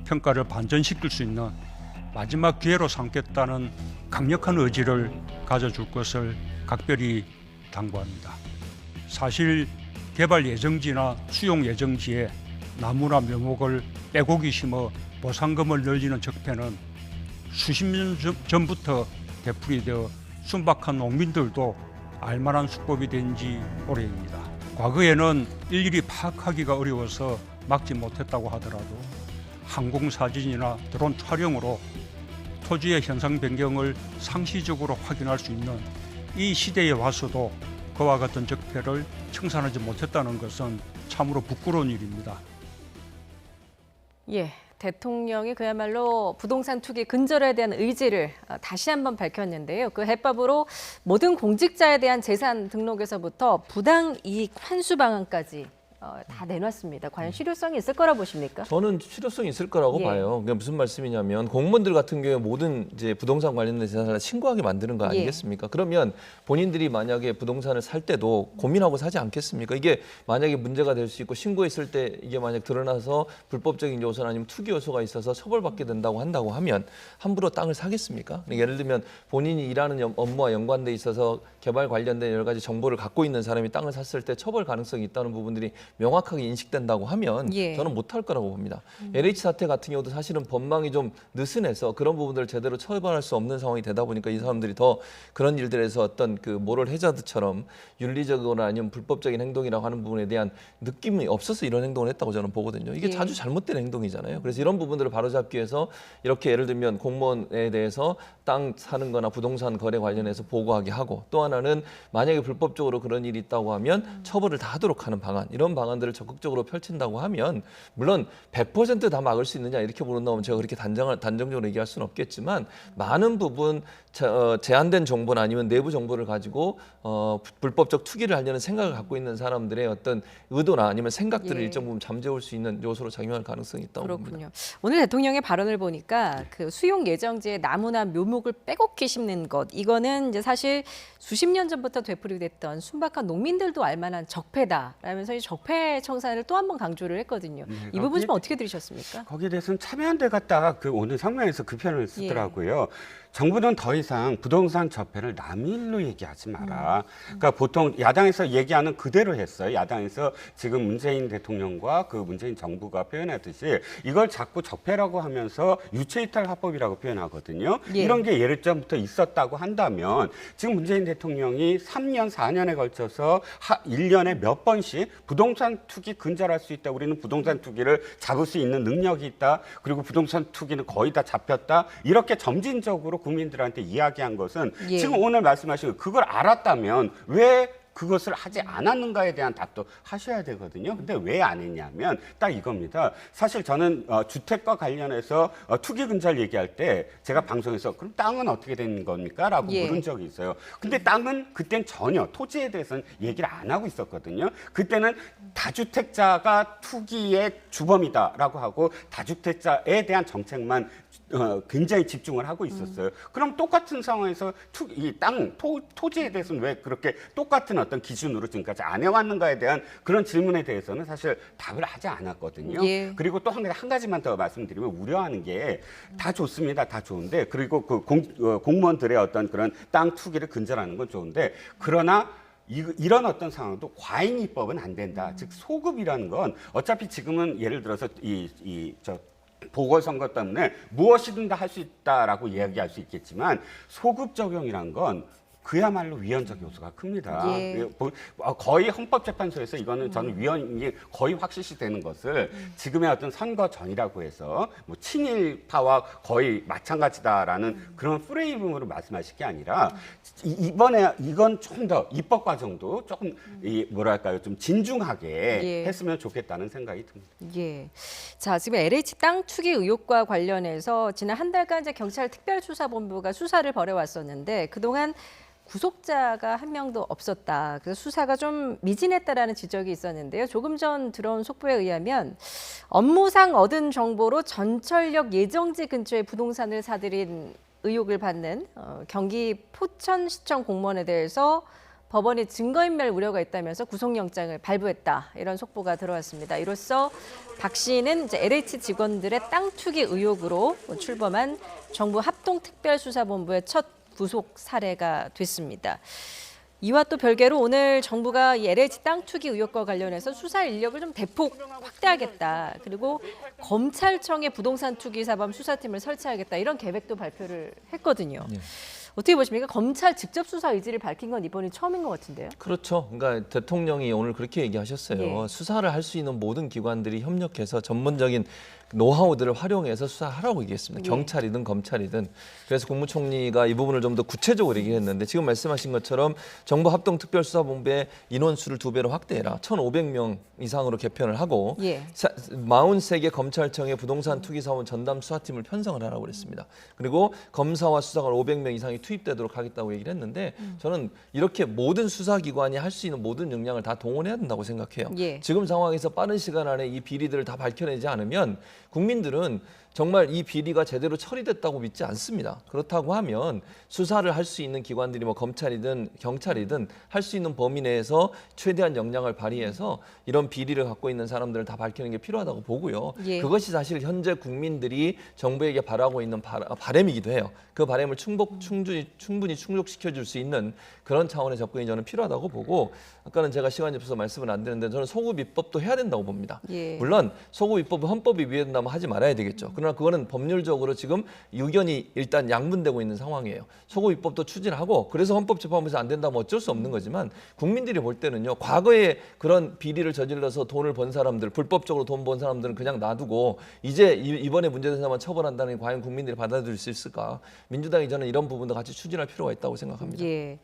평가를 반전시킬 수 있는 마지막 기회로 삼겠다는 강력한 의지를 가져줄 것을 각별히 당부합니다. 사실 개발 예정지나 수용 예정지에 나무나 묘목을 빼곡히 심어 보상금을 늘리는 적폐는 수십 년 전부터 되풀이되어 순박한 농민들도 알만한 수법이 된 지 오래입니다. 과거에는 일일이 파악하기가 어려워서 막지 못했다고 하더라도 항공사진이나 드론 촬영으로 토지의 현상 변경을 상시적으로 확인할 수 있는 이 시대에 와서도 그와 같은 적폐를 청산하지 못했다는 것은 참으로 부끄러운 일입니다. 예, 대통령이 그야말로 부동산 투기 근절에 대한 의지를 다시 한번 밝혔는데요. 그 해법으로 모든 공직자에 대한 재산 등록에서부터 부당 이익 환수 방안까지 다 내놨습니다. 과연 실효성이 있을 거라 보십니까? 저는 실효성이 있을 거라고 봐요. 그게 무슨 말씀이냐면 공무원들 같은 경우에 모든 이제 부동산 관련된 재산을 신고하게 만드는 거 아니겠습니까? 그러면 본인들이 만약에 부동산을 살 때도 고민하고 사지 않겠습니까? 이게 만약에 문제가 될 수 있고 신고했을 때 이게 만약 드러나서 불법적인 요소나 아니면 투기 요소가 있어서 처벌받게 된다고 한다고 하면 함부로 땅을 사겠습니까? 예를 들면 본인이 일하는 업무와 연관돼 있어서 개발 관련된 여러 가지 정보를 갖고 있는 사람이 땅을 샀을 때 처벌 가능성이 있다는 부분들이 명확하게 인식된다고 하면 저는 못할 거라고 봅니다. LH 사태 같은 경우도 사실은 법망이 좀 느슨해서 그런 부분들을 제대로 처벌할 수 없는 상황이 되다 보니까 이 사람들이 더 그런 일들에서 어떤 그 모럴 해저드처럼 윤리적이거나 아니면 불법적인 행동이라고 하는 부분에 대한 느낌이 없어서 이런 행동을 했다고 저는 보거든요. 이게 자주 잘못된 행동이잖아요. 그래서 이런 부분들을 바로잡기 위해서 이렇게 예를 들면 공무원에 대해서 땅 사는 거나 부동산 거래 관련해서 보고하게 하고 또 하나는 만약에 불법적으로 그런 일이 있다고 하면 처벌을 다 하도록 하는 방안 이런 방안들을 적극적으로 펼친다고 하면 물론 100% 다 막을 수 있느냐 이렇게 물어나오면 제가 그렇게 단정적으로 얘기할 수는 없겠지만 많은 부분 제한된 정보나 아니면 내부 정보를 가지고 불법적 투기를 하려는 생각을 갖고 있는 사람들의 어떤 의도나 아니면 생각들을 일정 부분 잠재울 수 있는 요소로 작용할 가능성이 있다고 봅니다. 그렇군요. 오늘 대통령의 발언을 보니까 그 수용 예정지에 나무나 묘목을 빼곡히 심는 것 이거는 이제 사실 수십 년 전부터 되풀이됐던 순박한 농민들도 알만한 적폐다라면서 이 적폐 청산을 또 한 번 강조를 했거든요. 이 부분 좀 어떻게 들으셨습니까? 거기에 대해서는 참여연대 갔다가 그 오늘 성명에서 그 표현을 쓰더라고요. 정부는 더 이상 부동산 적폐를 남의 일로 얘기하지 마라. 그러니까 보통 야당에서 얘기하는 그대로 했어요. 야당에서 지금 문재인 대통령과 그 문재인 정부가 표현하듯이 이걸 자꾸 적폐라고 하면서 유체이탈 화법이라고 표현하거든요. 이런 게 예를 전부터 있었다고 한다면 지금 문재인 대통령이 3년, 4년에 걸쳐서 1년에 몇 번씩 부동산 투기 근절할 수 있다. 우리는 부동산 투기를 잡을 수 있는 능력이 있다. 그리고 부동산 투기는 거의 다 잡혔다. 이렇게 점진적으로 국민들한테 이야기한 것은 지금 오늘 말씀하신 그걸 알았다면 왜 그것을 하지 않았는가에 대한 답도 하셔야 되거든요. 근데 왜 안 했냐면 딱 이겁니다. 사실 저는 주택과 관련해서 투기 근절 얘기할 때 제가 방송에서 그럼 땅은 어떻게 된 겁니까? 라고 물은 적이 있어요. 근데 땅은 그땐 전혀 토지에 대해서는 얘기를 안 하고 있었거든요. 그때는 다주택자가 투기의 주범이다라고 하고 다주택자에 대한 정책만 굉장히 집중을 하고 있었어요. 그럼 똑같은 상황에서 토지에 대해서는 왜 그렇게 똑같은 어떤 기준으로 지금까지 안 해왔는가에 대한 그런 질문에 대해서는 사실 답을 하지 않았거든요. 그리고 또 한 가지만 더 말씀드리면 우려하는 게 다 좋습니다. 다 좋은데 그리고 그 공무원들의 어떤 그런 땅 투기를 근절하는 건 좋은데 그러나 이런 어떤 상황도 과잉입법은 안 된다. 즉 소급이라는 건 어차피 지금은 예를 들어서 보궐선거 때문에 무엇이든 다 할 수 있다라고 이야기할 수 있겠지만 소급 적용이란 건 그야말로 위헌적 요소가 큽니다. 거의 헌법재판소에서 이거는 저는 위헌이 거의 확실시 되는 것을 지금의 어떤 선거 전이라고 해서 뭐 친일파와 거의 마찬가지다라는 그런 프레임으로 말씀하실 게 아니라 이번에 이건 좀 더 입법 과정도 조금 뭐랄까요 좀 진중하게 했으면 좋겠다는 생각이 듭니다. 자, 지금 LH 땅 투기 의혹과 관련해서 지난 한 달간 이제 경찰 특별수사본부가 수사를 벌여왔었는데 그동안 구속자가 한 명도 없었다. 그래서 수사가 좀 미진했다라는 지적이 있었는데요. 조금 전 들어온 속보에 의하면 업무상 얻은 정보로 전철역 예정지 근처에 부동산을 사들인 의혹을 받는 경기 포천시청 공무원에 대해서 법원이 증거인멸 우려가 있다면서 구속영장을 발부했다. 이런 속보가 들어왔습니다. 이로써 박 씨는 이제 LH 직원들의 땅 투기 의혹으로 출범한 정부 합동특별수사본부의 첫 구속 사례가 됐습니다. 이와 또 별개로 오늘 정부가 이 LH 땅 투기 의혹과 관련해서 수사 인력을 좀 대폭 확대하겠다. 그리고 검찰청의 부동산 투기 사범 수사팀을 설치하겠다. 이런 계획도 발표를 했거든요. 네. 어떻게 보십니까? 검찰 직접 수사 의지를 밝힌 건 이번이 처음인 것 같은데요. 그렇죠. 그러니까 대통령이 오늘 그렇게 얘기하셨어요. 예. 수사를 할 수 있는 모든 기관들이 협력해서 전문적인 노하우들을 활용해서 수사하라고 얘기했습니다. 예. 경찰이든 검찰이든. 그래서 국무총리가 이 부분을 좀 더 구체적으로 얘기했는데 지금 말씀하신 것처럼 정부 합동특별수사본부의 인원수를 2배로 확대해라. 1,500명 이상으로 개편을 하고 예. 43개 검찰청의 부동산 투기 사원 전담 수사팀을 편성을 하라고 그랬습니다. 그리고 검사와 수사관 500명 이상이 투입되도록 하겠다고 얘기를 했는데 저는 이렇게 모든 수사기관이 할 수 있는 모든 역량을 다 동원해야 된다고 생각해요. 예. 지금 상황에서 빠른 시간 안에 이 비리들을 다 밝혀내지 않으면 국민들은 정말 이 비리가 제대로 처리됐다고 믿지 않습니다. 그렇다고 하면 수사를 할 수 있는 기관들이 뭐 검찰이든 경찰이든 할 수 있는 범위 내에서 최대한 역량을 발휘해서 이런 비리를 갖고 있는 사람들을 다 밝히는 게 필요하다고 보고요. 예. 그것이 사실 현재 국민들이 정부에게 바라고 있는 바람이기도 해요. 그 바람을 충분히 충족시켜 줄 수 있는 그런 차원의 접근이 저는 필요하다고 보고 아까는 제가 시간이 없어서 말씀을 안 드렸는데 저는 소급 입법도 해야 된다고 봅니다. 예. 물론 소급 입법은 헌법에 위배된다면 하지 말아야 되겠죠. 그러나 그거는 법률적으로 지금 의견이 일단 양분되고 있는 상황이에요. 소급 입법도 추진하고 그래서 헌법재판부에서 안 된다면 어쩔 수 없는 거지만 국민들이 볼 때는요. 과거에 그런 비리를 저질러서 돈을 번 사람들, 불법적으로 돈 번 사람들은 그냥 놔두고 이제 이번에 문제된 사람만 처벌한다는 게 과연 국민들이 받아들일 수 있을까? 민주당이 저는 이런 부분도 같이 추진할 필요가 있다고 생각합니다. 예.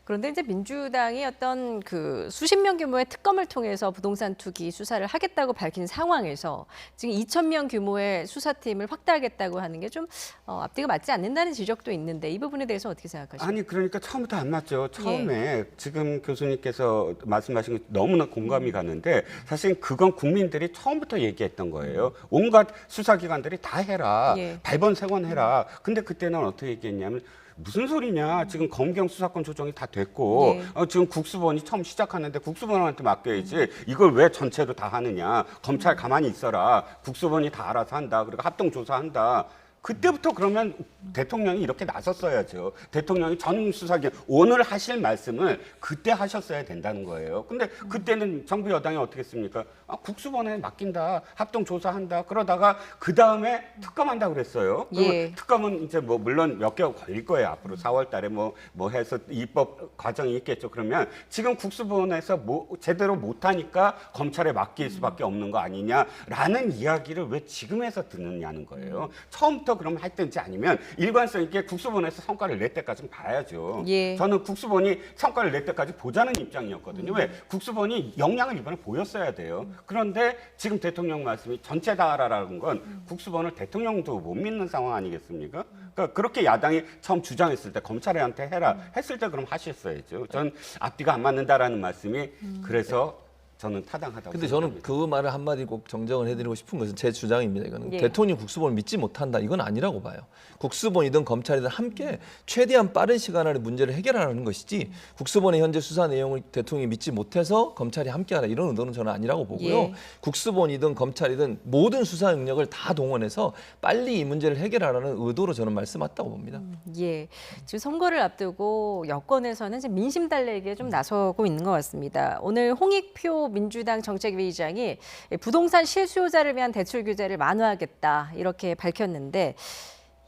그런데 이제 민주당이 어떤 그 수십 명 규모의 특검을 통해서 부동산 투기 수사를 하겠다고 밝힌 상황에서 지금 2,000명 규모의 수사팀을 확대하겠다고 하는 게 좀 앞뒤가 맞지 않는다는 지적도 있는데 이 부분에 대해서 어떻게 생각하십니까? 아니 그러니까 처음부터 안 맞죠. 처음에 지금 교수님께서 말씀하신 게 너무나 공감이 가는데 사실 그건 국민들이 처음부터 얘기했던 거예요. 온갖 수사기관들이 다 해라. 예. 발본색원해라. 근데 그때는 어떻게 얘기했냐면 무슨 소리냐. 지금 검경 수사권 조정이 다 됐고 지금 국수본이 처음 시작하는데 국수본한테 맡겨야지. 이걸 왜 전체로 다 하느냐. 검찰 가만히 있어라. 국수본이 다 알아서 한다. 그리고 합동조사한다. 그때부터 그러면 대통령이 이렇게 나섰어야죠. 대통령이 전 수사기관 오늘 하실 말씀을 그때 하셨어야 된다는 거예요. 근데 그때는 정부 여당이 어떻게 했습니까? 국수본에 맡긴다, 합동조사한다. 그러다가 그 다음에 특검한다고 그랬어요. 예. 특검은 이제 뭐 물론 몇 개월 걸릴 거예요. 앞으로 4월달에 뭐 해서 입법 과정이 있겠죠. 그러면 지금 국수본에서 뭐 제대로 못하니까 검찰에 맡길 수밖에 없는 거 아니냐라는 이야기를 왜 지금에서 듣느냐는 거예요. 처음부터 그러면 했든지 아니면 일관성 있게 국수본에서 성과를 낼 때까지는 봐야죠. 예. 저는 국수본이 성과를 낼 때까지 보자는 입장이었거든요. 왜? 국수본이 역량을 이번에 보였어야 돼요. 그런데 지금 대통령 말씀이 전체 다 하라라는 건 국수본을 대통령도 못 믿는 상황 아니겠습니까? 그러니까 그렇게 야당이 처음 주장했을 때 검찰한테 해라 했을 때 그럼 하셨어야죠. 전 앞뒤가 안 맞는다라는 말씀이 그래서 저는 타당하다고 근데 생각합니다. 저는 그 말을 한마디 꼭 정정을 해드리고 싶은 것은 제 주장입니다. 이거는 예. 대통령이 국수본을 믿지 못한다. 이건 아니라고 봐요. 국수본이든 검찰이든 함께 최대한 빠른 시간 안에 문제를 해결하라는 것이지 국수본의 현재 수사 내용을 대통령이 믿지 못해서 검찰이 함께하라 이런 의도는 저는 아니라고 보고요. 예. 국수본이든 검찰이든 모든 수사 능력을 다 동원해서 빨리 이 문제를 해결하라는 의도로 저는 말씀했다고 봅니다. 예, 지금 선거를 앞두고 여권에서는 이제 민심 달래기에 좀 나서고 있는 것 같습니다. 오늘 홍익표 민주당 정책위의장이 부동산 실수요자를 위한 대출 규제를 완화하겠다 이렇게 밝혔는데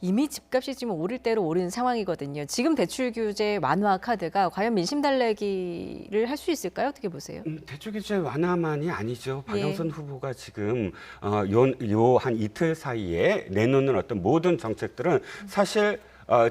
이미 집값이 지금 오를 대로 오른 상황이거든요. 지금 대출 규제 완화 카드가 과연 민심 달래기를 할 수 있을까요? 어떻게 보세요? 대출 규제 완화만이 아니죠. 박영선 후보가 지금 요 한 이틀 사이에 내놓는 어떤 모든 정책들은 사실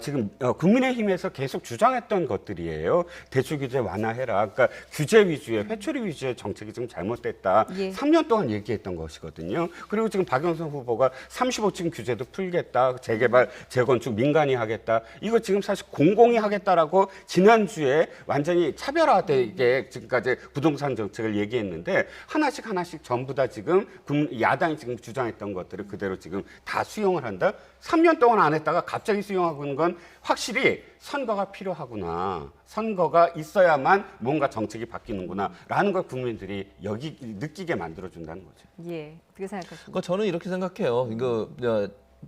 지금 국민의힘에서 계속 주장했던 것들이에요. 대출 규제 완화해라. 그러니까 규제 위주의 회초리 위주의 정책이 좀 잘못됐다. 예. 3년 동안 얘기했던 것이거든요. 그리고 지금 박영선 후보가 35층 규제도 풀겠다. 재개발, 재건축 민간이 하겠다. 이거 지금 사실 공공이 하겠다라고 지난주에 완전히 차별화되게 지금까지 부동산 정책을 얘기했는데 하나씩 전부 다 지금 야당이 지금 주장했던 것들을 그대로 지금 다 수용을 한다. 3년 동안 안 했다가 갑자기 수용하고 본 건 확실히 선거가 필요하구나. 선거가 있어야만 뭔가 정책이 바뀌는구나라는 걸 국민들이 느끼게 만들어준다는 거죠. 예, 어떻게 생각하십니까? 그러니까 저는 이렇게 생각해요. 이거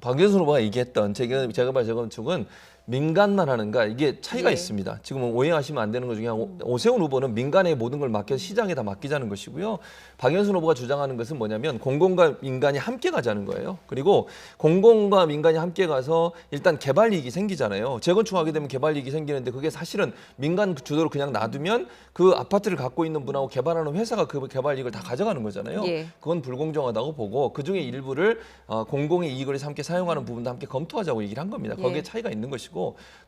박영선 후보가 얘기했던 재개발 재건축은 민간만 하는가 이게 차이가 있습니다. 지금 오해하시면 안 되는 것 중에 오세훈 후보는 민간에 모든 걸 맡겨서 시장에 다 맡기자는 것이고요. 박영선 후보가 주장하는 것은 뭐냐면 공공과 민간이 함께 가자는 거예요. 그리고 공공과 민간이 함께 가서 일단 개발 이익이 생기잖아요. 재건축하게 되면 개발 이익이 생기는데 그게 사실은 민간 주도로 그냥 놔두면 그 아파트를 갖고 있는 분하고 개발하는 회사가 그 개발 이익을 다 가져가는 거잖아요. 그건 불공정하다고 보고 그중에 일부를 공공의 이익을 함께 사용하는 부분도 함께 검토하자고 얘기를 한 겁니다. 거기에 차이가 있는 것이고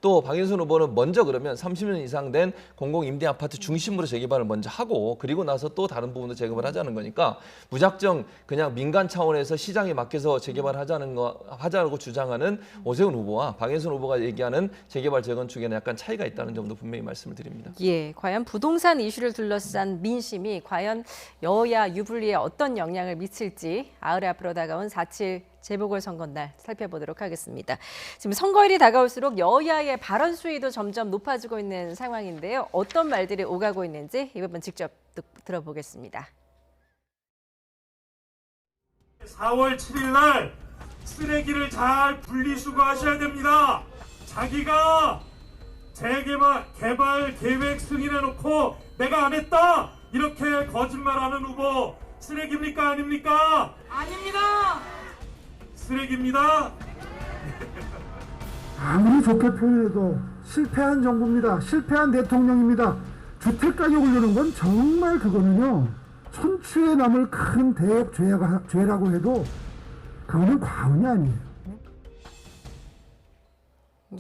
또 박영선 후보는 먼저 그러면 30년 이상 된 공공 임대 아파트 중심으로 재개발을 먼저 하고 그리고 나서 또 다른 부분도 재개발 하자는 거니까 무작정 그냥 민간 차원에서 시장에 맡겨서 하자고 주장하는 오세훈 후보와 박영선 후보가 얘기하는 재개발 재건축에는 약간 차이가 있다는 점도 분명히 말씀을 드립니다. 예, 과연 부동산 이슈를 둘러싼 민심이 과연 여야 유불리에 어떤 영향을 미칠지 아흘 앞으로 다가온 4.7 재보궐선거날 살펴보도록 하겠습니다. 지금 선거일이 다가올수록 여야의 발언 수위도 점점 높아지고 있는 상황인데요. 어떤 말들이 오가고 있는지 이 부분 직접 들어보겠습니다. 4월 7일 날 쓰레기를 잘 분리수거하셔야 됩니다. 자기가 재개발 계획 승인해놓고 내가 안 했다 이렇게 거짓말하는 후보 쓰레기입니까 아닙니까? 아닙니다. 쓰레기입니다. 아무리 좋게 표현해도 실패한 정부입니다. 실패한 대통령입니다. 주택가격 오르는 건 정말 그거는요. 천추에 남을 큰 대역 죄라고 해도 그거는 과언이 아니에요.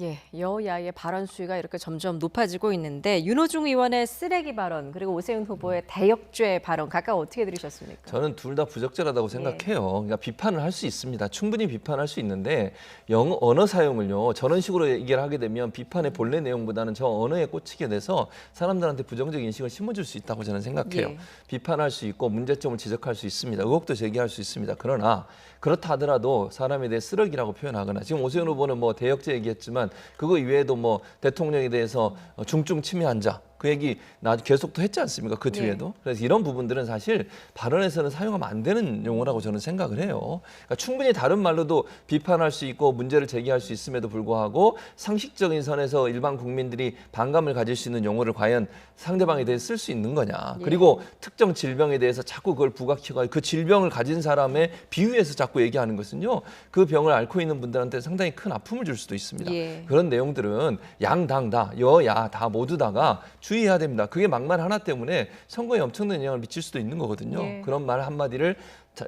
예, 여야의 발언 수위가 이렇게 점점 높아지고 있는데 윤호중 의원의 쓰레기 발언 그리고 오세훈 후보의 대역죄 발언 각각 어떻게 들으셨습니까? 저는 둘 다 부적절하다고 생각해요. 그러니까 비판을 할 수 있습니다. 충분히 비판할 수 있는데 언어 사용을요. 저런 식으로 얘기를 하게 되면 비판의 본래 내용보다는 저 언어에 꽂히게 돼서 사람들한테 부정적 인식을 심어줄 수 있다고 저는 생각해요. 비판할 수 있고 문제점을 지적할 수 있습니다. 의혹도 제기할 수 있습니다. 그러나 그렇다 하더라도 사람에 대해 쓰레기라고 표현하거나 지금 오세훈 후보는 뭐 대역죄 얘기했지만 그거 이외에도 뭐 대통령에 대해서 중증 침해한 자 그 얘기 계속 또 했지 않습니까? 그 뒤에도. 그래서 이런 부분들은 사실 발언에서는 사용하면 안 되는 용어라고 저는 생각을 해요. 그러니까 충분히 다른 말로도 비판할 수 있고 문제를 제기할 수 있음에도 불구하고 상식적인 선에서 일반 국민들이 반감을 가질 수 있는 용어를 과연 상대방에 대해 쓸 수 있는 거냐. 그리고 특정 질병에 대해서 자꾸 그걸 부각시켜가지고 그 질병을 가진 사람의 비유해서 자꾸 얘기하는 것은요. 그 병을 앓고 있는 분들한테 상당히 큰 아픔을 줄 수도 있습니다. 그런 내용들은 양당 다 여야 다 모두 다가 주의해야 됩니다. 그게 막말 하나 때문에 선거에 엄청난 영향을 미칠 수도 있는 거거든요. 그런 말 한마디를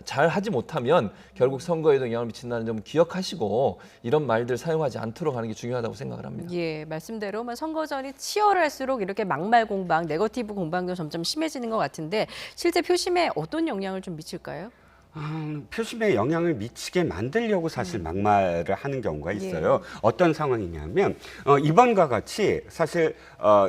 잘 하지 못하면 결국 선거에도 영향을 미친다는 점을 기억하시고 이런 말들 사용하지 않도록 하는 게 중요하다고 생각을 합니다. 예, 말씀대로 선거전이 치열할수록 이렇게 막말 공방, 네거티브 공방도 점점 심해지는 것 같은데 실제 표심에 어떤 영향을 좀 미칠까요? 표심에 영향을 미치게 만들려고 사실 막말을 하는 경우가 있어요. 어떤 상황이냐면 이번과 같이 사실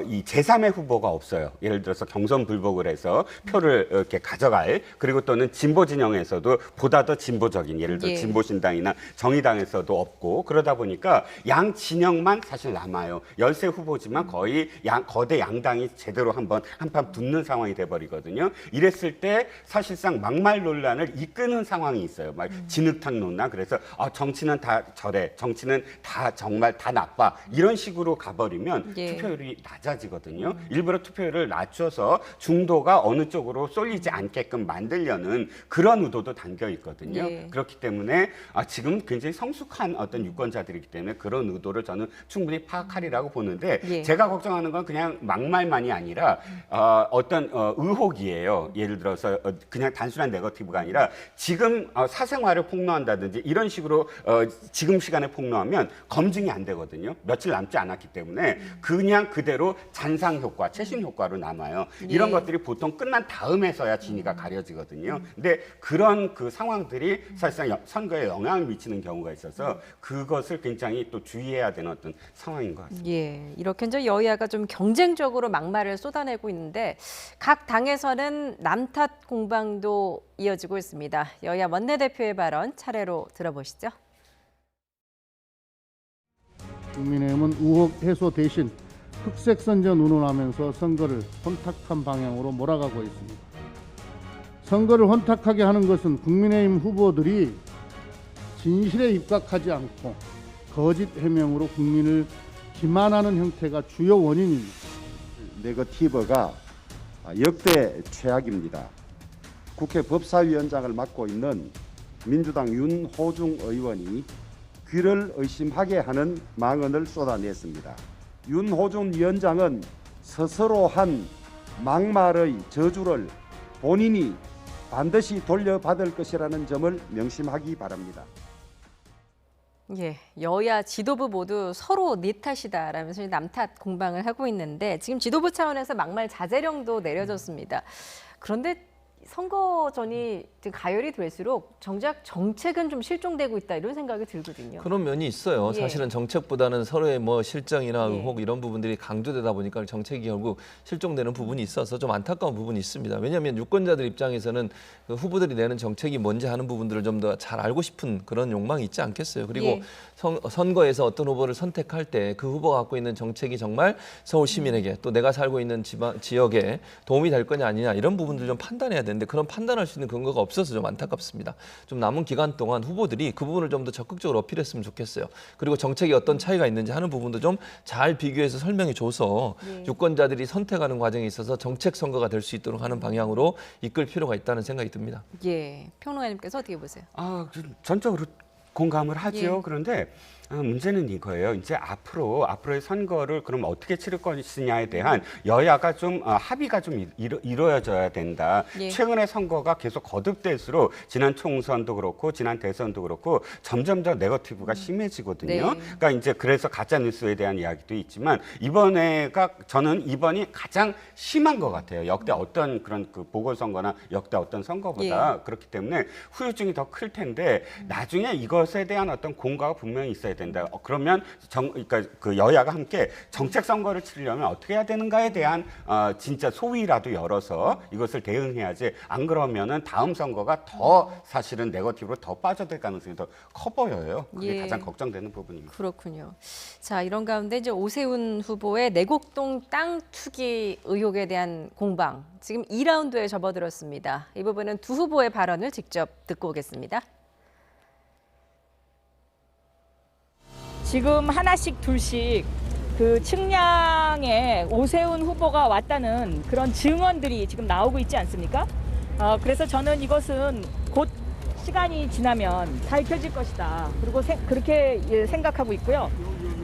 이 제3의 후보가 없어요. 예를 들어서 경선 불복을 해서 표를 이렇게 가져갈 그리고 또는 진보 진영에서도 보다 더 진보적인 예를 들어 진보신당이나 정의당에서도 없고 그러다 보니까 양 진영만 사실 남아요. 열세 후보지만 거의 거대 양당이 제대로 한판 붙는 상황이 돼버리거든요. 이랬을 때 사실상 막말 논란을 이끄는 상황이 있어요. 막 진흙탕 논란. 그래서 정치는 다 저래, 정치는 다 정말 다 나빠 이런 식으로 가버리면 투표율이 낮아지거든요. 일부러 투표율을 낮춰서 중도가 어느 쪽으로 쏠리지 않게끔 만들려는 그런 의도도 담겨 있거든요. 그렇기 때문에 지금 굉장히 성숙한 어떤 유권자들이기 때문에 그런 의도를 저는 충분히 파악하리라고 보는데 제가 걱정하는 건 그냥 막말만이 아니라 어떤 의혹이에요. 예를 들어서 그냥 단순한 네거티브가 아니라 지금 사생활을 폭로한다든지 이런 식으로 지금 시간에 폭로하면 검증이 안 되거든요. 며칠 남지 않았기 때문에 그냥 그대로 잔상 효과, 최신 효과로 남아요. 이런 것들이 보통 끝난 다음에서야 진위가 가려지거든요. 근데 그런 그 상황들이 사실상 선거에 영향을 미치는 경우가 있어서 그것을 굉장히 또 주의해야 되는 어떤 상황인 것 같습니다. 예, 이렇게 이제 여야가 좀 경쟁적으로 막말을 쏟아내고 있는데 각 당에서는 남탓 공방도 이어지고 있습니다. 여야 원내대표의 발언 차례로 들어보시죠. 국민의힘은 의혹 해소 대신 흑색 선전 운운하면서 선거를 혼탁한 방향으로 몰아가고 있습니다. 선거를 혼탁하게 하는 것은 국민의힘 후보들이 진실에 입각하지 않고 거짓 해명으로 국민을 기만하는 형태가 주요 원인입니다. 네거티브가 역대 최악입니다. 국회 법사위원장을 맡고 있는 민주당 윤호중 의원이 귀를 의심하게 하는 망언을 쏟아냈습니다. 윤호중 위원장은 스스로 한 막말의 저주를 본인이 반드시 돌려받을 것이라는 점을 명심하기 바랍니다. 예, 여야 지도부 모두 서로 네 탓이다라면서 남 탓 공방을 하고 있는데 지금 지도부 차원에서 막말 자제령도 내려졌습니다. 그런데 선거 전이 가열이 될수록 정작 정책은 좀 실종되고 있다 이런 생각이 들거든요. 그런 면이 있어요. 예. 사실은 정책보다는 서로의 뭐 실정이나 예. 의혹 이런 부분들이 강조되다 보니까 정책이 결국 실종되는 부분이 있어서 좀 안타까운 부분이 있습니다. 왜냐하면 유권자들 입장에서는 그 후보들이 내는 정책이 뭔지 하는 부분들을 좀 더 잘 알고 싶은 그런 욕망이 있지 않겠어요. 그리고 예. 선거에서 어떤 후보를 선택할 때 그 후보가 갖고 있는 정책이 정말 서울 시민에게 또 내가 살고 있는 지역에 도움이 될 거냐 아니냐 이런 부분들 좀 판단해야 되는데 그런 판단할 수 있는 근거가 없어서 좀 안타깝습니다. 좀 남은 기간 동안 후보들이 그 부분을 좀 더 적극적으로 어필했으면 좋겠어요. 그리고 정책이 어떤 차이가 있는지 하는 부분도 좀 잘 비교해서 설명해 줘서 유권자들이 선택하는 과정에 있어서 정책 선거가 될 수 있도록 하는 방향으로 이끌 필요가 있다는 생각이 듭니다. 예, 평론가님께서 어떻게 보세요? 전적으로 공감을 하죠. 예. 그런데 문제는 이거예요. 이제 앞으로의 선거를 그럼 어떻게 치를 것이냐에 대한 여야가 좀 합의가 좀 이루어져야 된다. 예. 최근의 선거가 계속 거듭될수록 지난 총선도 그렇고 지난 대선도 그렇고 점점 더 네거티브가 심해지거든요. 네. 그러니까 이제 그래서 가짜 뉴스에 대한 이야기도 있지만 저는 이번이 가장 심한 것 같아요. 역대 어떤 그런 그 보궐선거나 역대 어떤 선거보다 예. 그렇기 때문에 후유증이 더 클 텐데 나중에 이것에 대한 어떤 공과가 분명히 있어야 된다. 그러면 그러니까 그 여야가 함께 정책 선거를 치르려면 어떻게 해야 되는가에 대한 진짜 소위라도 열어서 이것을 대응해야지. 안 그러면은 다음 선거가 더 사실은 네거티브로 더 빠져들 가능성이 더 커 보여요. 그게 예. 가장 걱정되는 부분입니다. 그렇군요. 자, 이런 가운데 이제 오세훈 후보의 내곡동 땅 투기 의혹에 대한 공방 지금 2라운드에 접어들었습니다. 이 부분은 두 후보의 발언을 직접 듣고 오겠습니다. 지금 하나씩 둘씩 그 측량에 오세훈 후보가 왔다는 그런 증언들이 지금 나오고 있지 않습니까? 그래서 저는 이것은 곧 시간이 지나면 밝혀질 것이다. 그리고 그렇게 생각하고 있고요.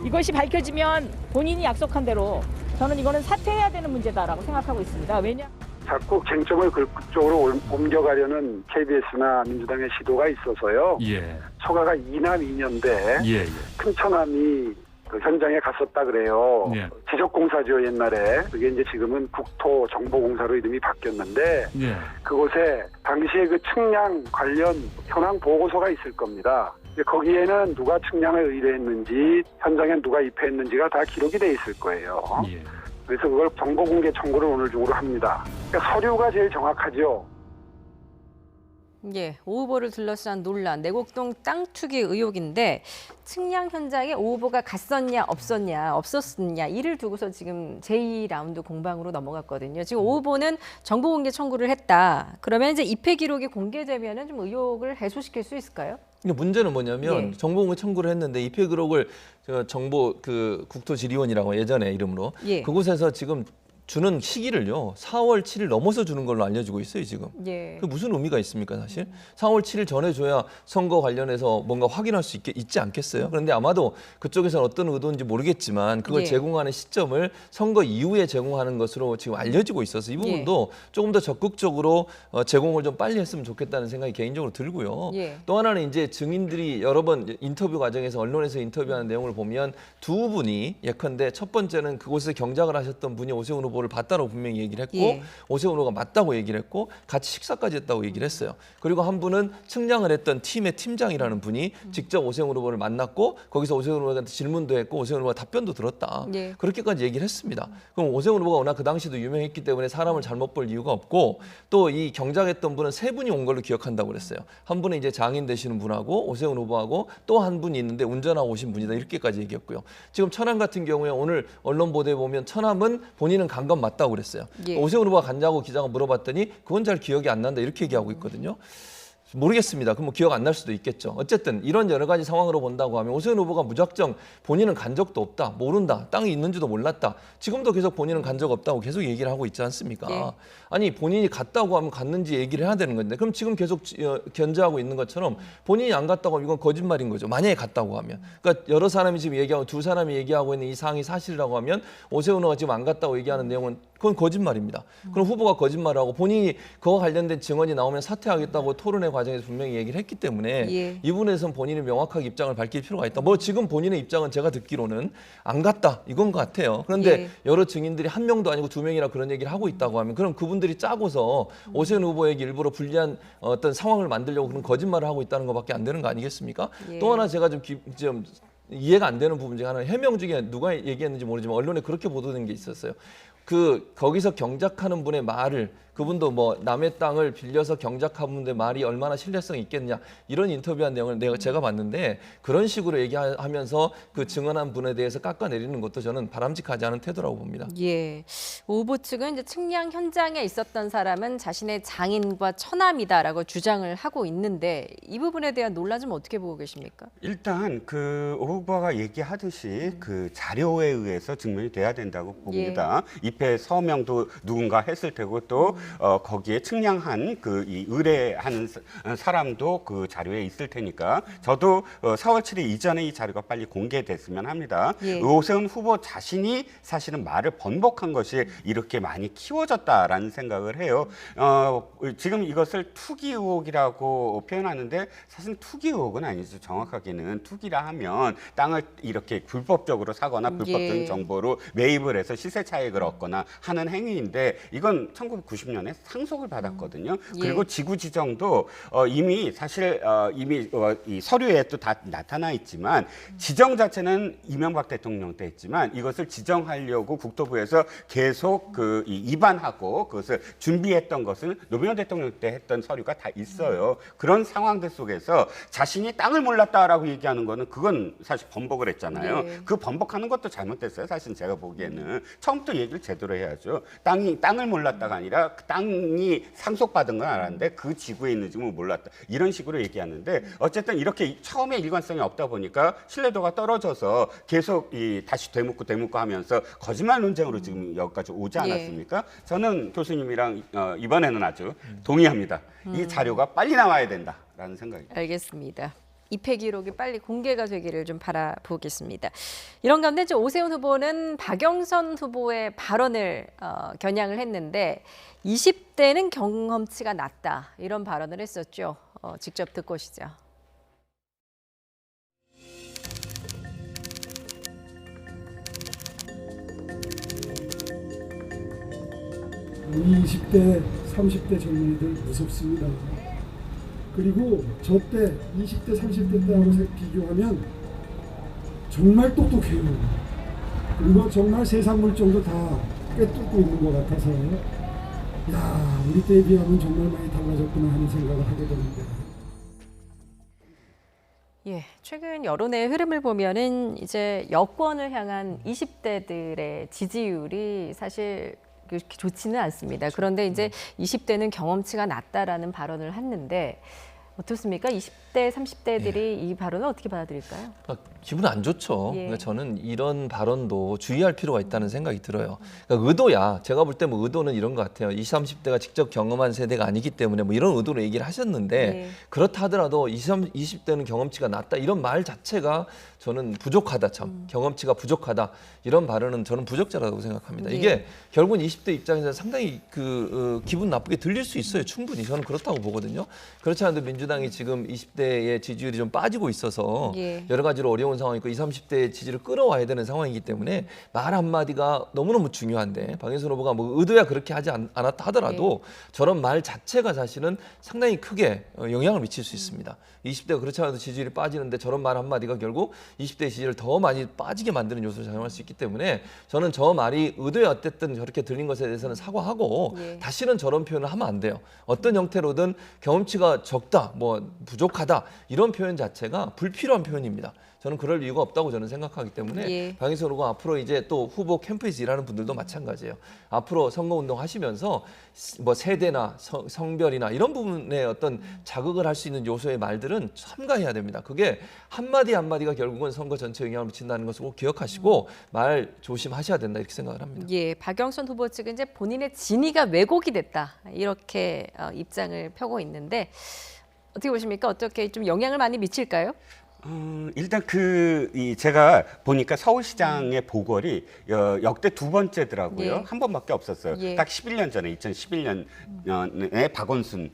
이것이 밝혀지면 본인이 약속한 대로 저는 이거는 사퇴해야 되는 문제다라고 생각하고 있습니다. 왜냐? 자꾸 쟁점을 그쪽으로 옮겨가려는 KBS나 민주당의 시도가 있어서요. 예. 초과가 2남 2년대 예. 큰 처남이 그 현장에 갔었다 그래요. 예. 지적공사죠 옛날에. 그게 이제 지금은 국토정보공사로 이름이 바뀌었는데 예. 그곳에 당시에 그 측량 관련 현황 보고서가 있을 겁니다. 거기에는 누가 측량을 의뢰했는지 현장에 누가 입회했는지가 다 기록이 돼 있을 거예요. 예. 그래서 그걸 정보공개 청구를 오늘 중으로 합니다. 그러니까 서류가 제일 정확하죠. 예, 오 후보를 둘러싼 논란, 내곡동 땅 투기 의혹인데 측량 현장에 오 후보가 갔었냐, 없었냐 이를 두고서 지금 제2라운드 공방으로 넘어갔거든요. 지금 오 후보는 정보 공개 청구를 했다. 그러면 이제 입회 기록이 공개되면은 좀 의혹을 해소시킬 수 있을까요? 근데 문제는 뭐냐면 예. 정보공개 청구를 했는데 입회 기록을 정보 그 국토지리원이라고 예전에 이름으로 예. 그곳에서 지금 주는 시기를요 4월 7일 넘어서 주는 걸로 알려지고 있어요 지금. 예. 그 무슨 의미가 있습니까 사실? 4월 7일 전에 줘야 선거 관련해서 뭔가 확인할 수 있지 않겠어요? 그런데 아마도 그쪽에서는 어떤 의도인지 모르겠지만 그걸 예. 제공하는 시점을 선거 이후에 제공하는 것으로 지금 알려지고 있어서 이 부분도 조금 더 적극적으로 제공을 좀 빨리 했으면 좋겠다는 생각이 개인적으로 들고요. 예. 또 하나는 이제 증인들이 여러 번 인터뷰 과정에서 언론에서 인터뷰하는 내용을 보면 두 분이 예컨대 첫 번째는 그곳에서 경작을 하셨던 분이 오세훈 후보 후보를 봤다고 분명히 얘기를 했고 예. 오세훈 후보가 맞다고 얘기를 했고 같이 식사까지 했다고 얘기를 했어요. 그리고 한 분은 측량을 했던 팀의 팀장이라는 분이 직접 오세훈 후보를 만났고 거기서 오세훈 후보한테 질문도 했고 오세훈 후보가 답변도 들었다. 예. 그렇게까지 얘기를 했습니다. 그럼 오세훈 후보가 워낙 그 당시도 유명했기 때문에 사람을 잘못 볼 이유가 없고 또 이 경작했던 분은 세 분이 온 걸로 기억한다고 그랬어요. 한 분은 이제 장인 되시는 분하고 오세훈 후보하고 또 한 분이 있는데 운전하고 오신 분이다 이렇게까지 얘기했고요. 지금 천안 같은 경우에 오늘 언론 보도에 보면 천안은 본인은 간 건 맞다고 그랬어요. 예. 오세훈 후보가 간다고 기자가 물어봤더니 그건 잘 기억이 안 난다 이렇게 얘기하고 있거든요. 모르겠습니다. 그럼 뭐 기억 안 날 수도 있겠죠. 어쨌든 이런 여러 가지 상황으로 본다고 하면 오세훈 후보가 무작정 본인은 간 적도 없다, 모른다, 땅이 있는지도 몰랐다. 지금도 계속 본인은 간 적 없다고 계속 얘기를 하고 있지 않습니까? 예. 아니 본인이 갔다고 하면 갔는지 얘기를 해야 되는 건데 그럼 지금 계속 견제하고 있는 것처럼 본인이 안 갔다고 하면 이건 거짓말인 거죠. 만약에 갔다고 하면. 그러니까 여러 사람이 지금 얘기하고 두 사람이 얘기하고 있는 이 사항이 사실이라고 하면 오세훈 후보가 지금 안 갔다고 얘기하는 내용은 그건 거짓말입니다. 그럼 후보가 거짓말을 하고 본인이 그와 관련된 증언이 나오면 사퇴하겠다고 토론회 과정에서 분명히 얘기를 했기 때문에 예. 이 부분에서는 본인이 명확하게 입장을 밝힐 필요가 있다. 뭐 지금 본인의 입장은 제가 듣기로는 안 갔다 이건 것 같아요. 그런데 예. 여러 증인들이 한 명도 아니고 두 명이나 그런 얘기를 하고 있다고 하면 그럼 그분들이 짜고서 오세훈 후보에게 일부러 불리한 어떤 상황을 만들려고 그런 거짓말을 하고 있다는 것밖에 안 되는 거 아니겠습니까? 예. 또 하나 제가 좀 이해가 안 되는 부분 중에 하나는 해명 중에 누가 얘기했는지 모르지만 언론에 그렇게 보도된 게 있었어요. 거기서 경작하는 분의 말을 그분도 뭐 남의 땅을 빌려서 경작하는 분의 말이 얼마나 신뢰성이 있겠냐 이런 인터뷰한 내용을 제가 봤는데 그런 식으로 얘기하면서 그 증언한 분에 대해서 깎아내리는 것도 저는 바람직하지 않은 태도라고 봅니다. 예. 오 후보 측은 이제 측량 현장에 있었던 사람은 자신의 장인과 처남이다라고 주장을 하고 있는데 이 부분에 대한 논란 좀 어떻게 보고 계십니까? 일단 오 후보가 얘기하듯이 그 자료에 의해서 증명이 돼야 된다고 봅니다. 입회 서명도 누군가 했을 테고 또 거기에 측량한 이 의뢰하는 사람도 그 자료에 있을 테니까 저도 4월 7일 이전에 이 자료가 빨리 공개됐으면 합니다. 예. 오세훈 후보 자신이 사실은 말을 번복한 것이 이렇게 많이 키워졌다라는 생각을 해요. 지금 이것을 투기 의혹이라고 표현하는데 사실 투기 의혹은 아니죠. 정확하게는 투기라 하면 땅을 이렇게 불법적으로 사거나 불법적인 정보로 매입을 해서 시세 차익을 얻거나 하는 행위인데 이건 1990년에 상속을 받았거든요. 그리고 지구 지정도 이미 사실 이 서류에 또 다 나타나 있지만 지정 자체는 이명박 대통령 때 했지만 이것을 지정하려고 국토부에서 계속 입안하고 그것을 준비했던 것은 노무현 대통령 때 했던 서류가 다 있어요. 그런 상황들 속에서 자신이 땅을 몰랐다라고 얘기하는 거는 그건 사실 번복을 했잖아요. 네. 그 번복하는 것도 잘못됐어요. 사실 제가 보기에는 처음부터 얘기를 제대로 해야죠. 땅을 몰랐다가 아니라 땅이 상속받은 건 알았는데 그 지구에 있는지 몰랐다. 이런 식으로 얘기하는데 어쨌든 이렇게 처음에 일관성이 없다 보니까 신뢰도가 떨어져서 계속 다시 되묻고 하면서 거짓말 논쟁으로 지금 여기까지 오지 않았습니까? 저는 교수님이랑 이번에는 아주 동의합니다. 이 자료가 빨리 나와야 된다라는 생각입니다. 알겠습니다. 입회 기록이 빨리 공개가 되기를 좀 바라보겠습니다. 이런 가운데 이제 오세훈 후보는 박영선 후보의 발언을 겨냥을 했는데 20대는 경험치가 낮다 이런 발언을 했었죠. 직접 듣고 오시죠. 20대, 30대 젊은이들 무섭습니다. 그리고 저 때 20대, 30대 때하고 비교하면 정말 똑똑해요. 그리고 정말 세상 물정도 다 꿰뚫고 있는 것 같아서 야, 우리 때에 비하면 정말 많이 달라졌구나 하는 생각을 하게 되는데. 예, 최근 여론의 흐름을 보면은 이제 여권을 향한 20대들의 지지율이 사실 그렇게 좋지는 않습니다. 그런데 이제 20대는 경험치가 낮다라는 발언을 했는데 어떻습니까? 20대, 30대들이 이 발언을 어떻게 받아들일까요? 기분 안 좋죠. 예. 그러니까 저는 이런 발언도 주의할 필요가 있다는 생각이 들어요. 그러니까 의도야. 제가 볼 때 뭐 의도는 이런 것 같아요. 20, 30대가 직접 경험한 세대가 아니기 때문에 뭐 이런 의도로 얘기를 하셨는데 예. 그렇다 하더라도 20, 30대는 경험치가 낮다 이런 말 자체가 저는 부족하다 참. 경험치가 부족하다 이런 발언은 저는 부적절하다고 생각합니다. 예. 이게 결국은 20대 입장에서 상당히 기분 나쁘게 들릴 수 있어요. 충분히 저는 그렇다고 보거든요. 그렇지 않아도 민주당이 지금 20대의 지지율이 좀 빠지고 있어서 예. 여러 가지로 어려운 상황이고 20, 30대의 지지를 끌어와야 되는 상황이기 때문에 말 한마디가 너무너무 중요한데 박영선 후보가 뭐 의도야 그렇게 하지 않았다 하더라도 저런 말 자체가 사실은 상당히 크게 영향을 미칠 수 있습니다. 20대가 그렇지 않아도 지지율이 빠지는데 저런 말 한마디가 결국 20대의 지지를 더 많이 빠지게 만드는 요소를 작용할 수 있기 때문에 저는 저 말이 의도야 어쨌든 저렇게 들린 것에 대해서는 사과하고 다시는 저런 표현을 하면 안 돼요. 어떤 형태로든 경험치가 적다, 뭐 부족하다 이런 표현 자체가 불필요한 표현입니다. 저는 그럴 이유가 없다고 저는 생각하기 때문에 박영선 후보가 앞으로 이제 또 후보 캠프에서 일하는 분들도 마찬가지예요. 앞으로 선거운동 하시면서 뭐 세대나 성별이나 이런 부분에 어떤 자극을 할 수 있는 요소의 말들은 삼가해야 됩니다. 그게 한마디 한마디가 결국은 선거 전체에 영향을 미친다는 것을 꼭 기억하시고 말 조심하셔야 된다 이렇게 생각을 합니다. 예, 박영선 후보 측은 이제 본인의 진위가 왜곡이 됐다 이렇게 입장을 펴고 있는데 어떻게 보십니까? 어떻게 좀 영향을 많이 미칠까요? 일단 제가 보니까 서울시장의 보궐이 역대 두 번째더라고요. 예. 한 번밖에 없었어요. 예. 딱 11년 전에 2011년에 박원순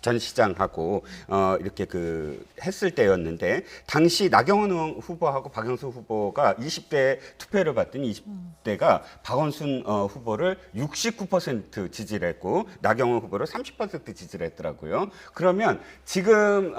전 시장하고 이렇게 했을 때였는데 당시 나경원 후보하고 박영선 후보가 20대 투표를 봤더니 20대가 박원순 후보를 69% 지지를 했고 나경원 후보를 30% 지지를 했더라고요. 그러면 지금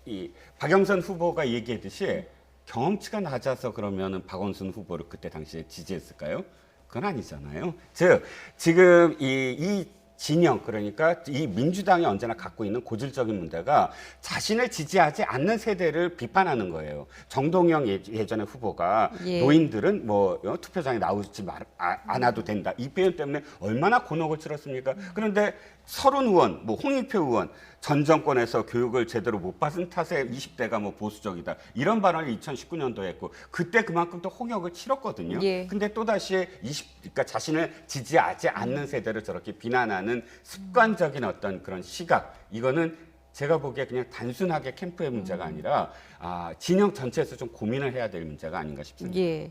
이 박영선 후보가 얘기했듯이 경험치가 낮아서 그러면은 박원순 후보를 그때 당시에 지지했을까요? 그건 아니잖아요. 즉 지금 이 진영 그러니까 이 민주당이 언제나 갖고 있는 고질적인 문제가 자신을 지지하지 않는 세대를 비판하는 거예요. 정동영 예전에 후보가 노인들은 뭐 투표장에 나오지 않아도 된다. 이 표현 때문에 얼마나 곤혹을 치렀습니까? 그런데 서른 의원, 뭐 홍익표 의원 전 정권에서 교육을 제대로 못 받은 탓에 20대가 뭐 보수적이다. 이런 발언을 2019년도에 했고 그때 그만큼 또 홍역을 치렀거든요. 근데 또다시 그러니까 자신을 지지하지 않는 세대를 저렇게 비난하는 습관적인 어떤 그런 시각 이거는 제가 보기에 그냥 단순하게 캠프의 문제가 아니라 진영 전체에서 좀 고민을 해야 될 문제가 아닌가 싶습니다. 예.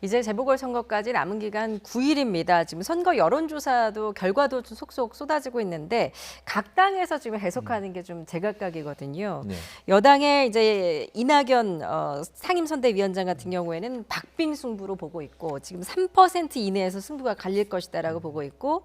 이제 재보궐선거까지 남은 기간 9일입니다. 지금 선거 여론조사도 결과도 좀 속속 쏟아지고 있는데 각 당에서 지금 해석하는 게 좀 제각각이거든요. 여당의 이제 이낙연 상임선대위원장 같은 경우에는 박빙 승부로 보고 있고 지금 3% 이내에서 승부가 갈릴 것이다라고 보고 있고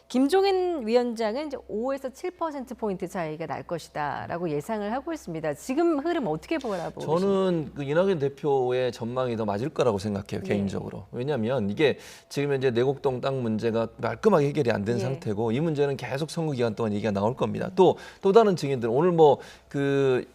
김종인 위원장은 이제 5에서 7%포인트 차이가 날 것이다라고 예상을 하고 있습니다. 지금 흐름 어떻게 보라고 저는 이낙연 대표의 전망이 더 맞을 거라고 생각해요. 개인적으로. 왜냐하면 이게 지금 현재 내곡동 땅 문제가 말끔하게 해결이 안 된 상태고 이 문제는 계속 선거 기간 동안 얘기가 나올 겁니다. 또 다른 증인들 오늘 뭐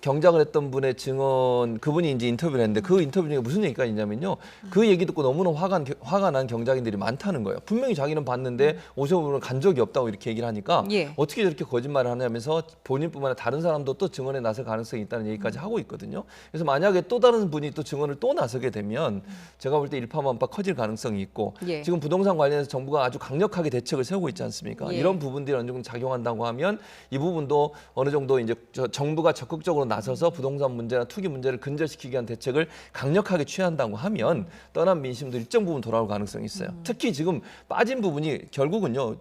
경작을 했던 분의 증언 그분이 이제 인터뷰를 했는데 그 인터뷰 중에 무슨 얘기가 있냐면요. 그 얘기 듣고 너무나 화가 난 경작인들이 많다는 거예요. 분명히 자기는 봤는데 오세훈 후보는 간 적이 없다고 이렇게 얘기를 하니까 어떻게 저렇게 거짓말을 하냐면서 본인뿐만 아니라 다른 사람도 또 증언에 나설 가능성이 있다는 얘기까지 하고 있거든요. 그래서 만약에 또 다른 분이 또 증언을 또 나서게 되면 제가 볼 때 일파만파 커질 가능성이 있고 지금 부동산 관련해서 정부가 아주 강력하게 대책을 세우고 있지 않습니까? 이런 부분들이 어느 정도 작용한다고 하면 이 부분도 어느 정도 이제 정부가 적극적으로 나서서 부동산 문제나 투기 문제를 근절시키기 위한 대책을 강력하게 취한다고 하면 떠난 민심도 일정 부분 돌아올 가능성이 있어요. 특히 지금 빠진 부분이 결국은요.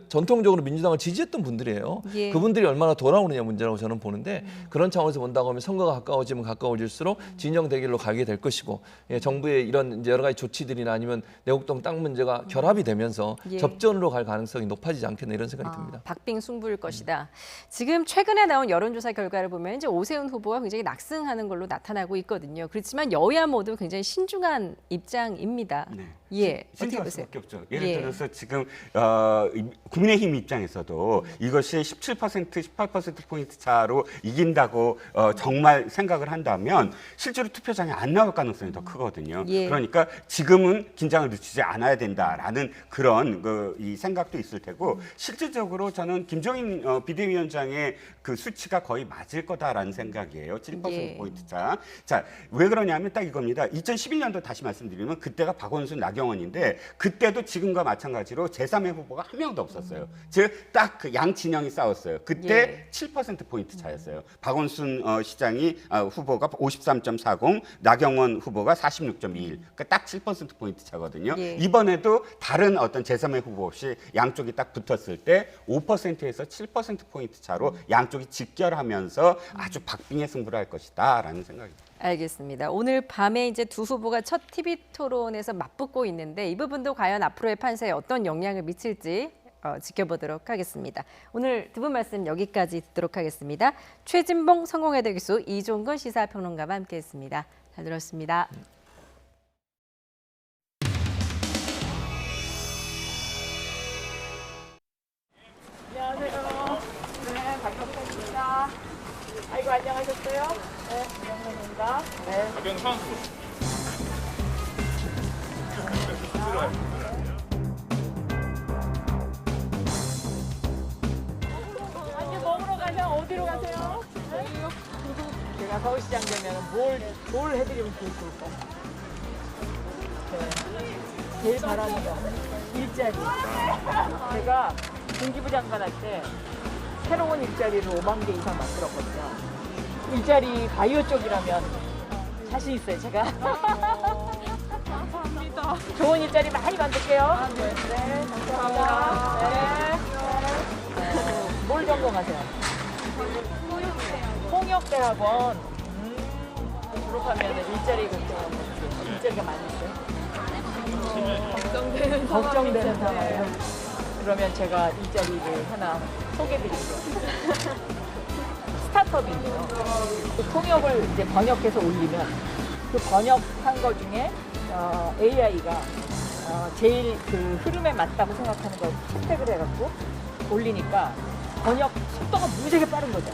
전통적으로 민주당을 지지했던 분들이에요. 그분들이 얼마나 돌아오느냐 문제라고 저는 보는데 그런 차원에서 본다고 하면 선거가 가까워지면 가까워질수록 진영 대결로 가게 될 것이고 정부의 이런 이제 여러 가지 조치들이나 아니면 내곡동 땅 문제가 결합이 되면서 접전으로 갈 가능성이 높아지지 않겠나 이런 생각이 듭니다. 박빙 승부일 것이다. 지금 최근에 나온 여론조사 결과를 보면 이제 오세훈 후보가 굉장히 낙승하는 걸로 나타나고 있거든요. 그렇지만 여야 모두 굉장히 신중한 입장입니다. 어떻게 보세요? 없죠. 예를 들어서 지금 국민의힘 입장에서도 이것이 17%, 18%포인트 차로 이긴다고 정말 생각을 한다면 실제로 투표장에 안 나올 가능성이 더 크거든요. 그러니까 지금은 긴장을 늦추지 않아야 된다라는 그런 이 생각도 있을 테고 실질적으로 저는 김종인 비대위원장의 그 수치가 거의 맞을 거다라는 생각이에요. 7%포인트 차. 자, 왜 그러냐면 딱 이겁니다. 2011년도 다시 말씀드리면 그때가 박원순, 나경원 나경원인데 그때도 지금과 마찬가지로 제3의 후보가 한 명도 없었어요. 즉 딱 그 양 진영이 싸웠어요. 그때 7%포인트 차였어요. 박원순 시장이 후보가 53.40, 나경원 후보가 46.21. 그러니까 딱 7%포인트 차거든요. 이번에도 다른 어떤 제3의 후보 없이 양쪽이 딱 붙었을 때 5%에서 7%포인트 차로 양쪽이 직결하면서 아주 박빙의 승부를 할 것이다라는 생각입니다. 알겠습니다. 오늘 밤에 이제 두 후보가 첫 TV 토론에서 맞붙고 있는데 이 부분도 과연 앞으로의 판세에 어떤 영향을 미칠지 지켜보도록 하겠습니다. 오늘 두 분 말씀 여기까지 듣도록 하겠습니다. 최진봉 성공회대 교수, 이종근 시사평론가와 함께했습니다. 잘 들었습니다. 안녕하세요. 네, 반갑습니다. 아이고, 안녕하셨어요? 네, 안녕하십니까? 네. 가병선. 아니, 먹으러 가면 어디로 가세요? 네? 제가 서울시장 되면 뭘 해드리면 좋을까? 네. 제일 바라는 거, 일자리. 제가 공기부 장관 할 때 새로운 일자리를 5만 개 이상 만들었거든요. 일자리 바이오 쪽이라면 자신 있어요, 제가. 감사합니다. 좋은 일자리 많이 만들게요. 네, 감사합니다. 네. 뭘 전공하세요? 통역대학원. 졸업하면 일자리 걱정하는 거지. 일자리가 많이 있어요? 걱정되는 상황이에요. 그러면 제가 일자리를 하나 소개해드릴게요. 스타트업이에요. 그 통역을 이제 번역해서 올리면 그 번역한 거 중에 AI가 제일 그 흐름에 맞다고 생각하는 걸 채택을 해갖고 올리니까 번역 속도가 무지하게 빠른 거죠.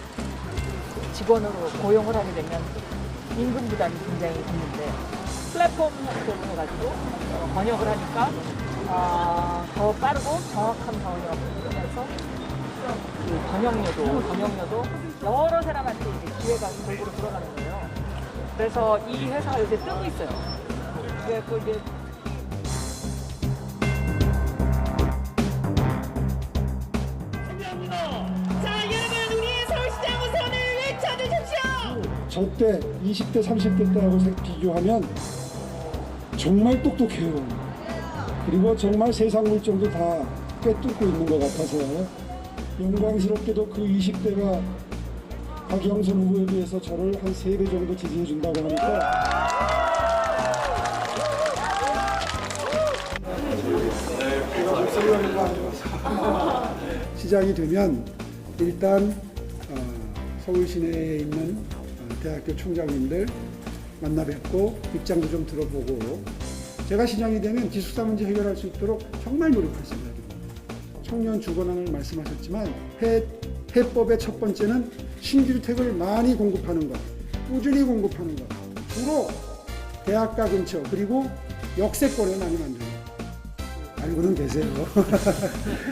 직원으로 고용을 하게 되면 임금 부담이 굉장히 있는데 플랫폼 형태로 해가지고 번역을 하니까 더 빠르고 정확한 번역을 하면서 그 번역료도 여러 사람한테 이제 기회가 골고루 들어가는 거예요. 그래서 이 회사가 요새 뜨고 있어요. 그래서 이제 자, 여러분, 우리 서울시장 우선을 외쳐주십시오. 저때 20대, 30대 때하고 비교하면 정말 똑똑해요. 그리고 정말 세상 물정도 다 꿰뚫고 있는 것 같아서 영광스럽게도 그 20대가 박영선 후보에 비해서 저를 한 3배 정도 지지해 준다고 하니까 시작이 되면 일단 서울 시내에 있는 대학교 총장님들 만나 뵙고 입장도 좀 들어보고 제가 시장이 되면 기숙사 문제 해결할 수 있도록 정말 노력할 생각입니다. 청년 주거난을 말씀하셨지만 해법의 첫 번째는 신주택을 많이 공급하는 것, 꾸준히 공급하는 것, 주로 대학가 근처 그리고 역세권에 많이 만드는 것. 알고는 계세요.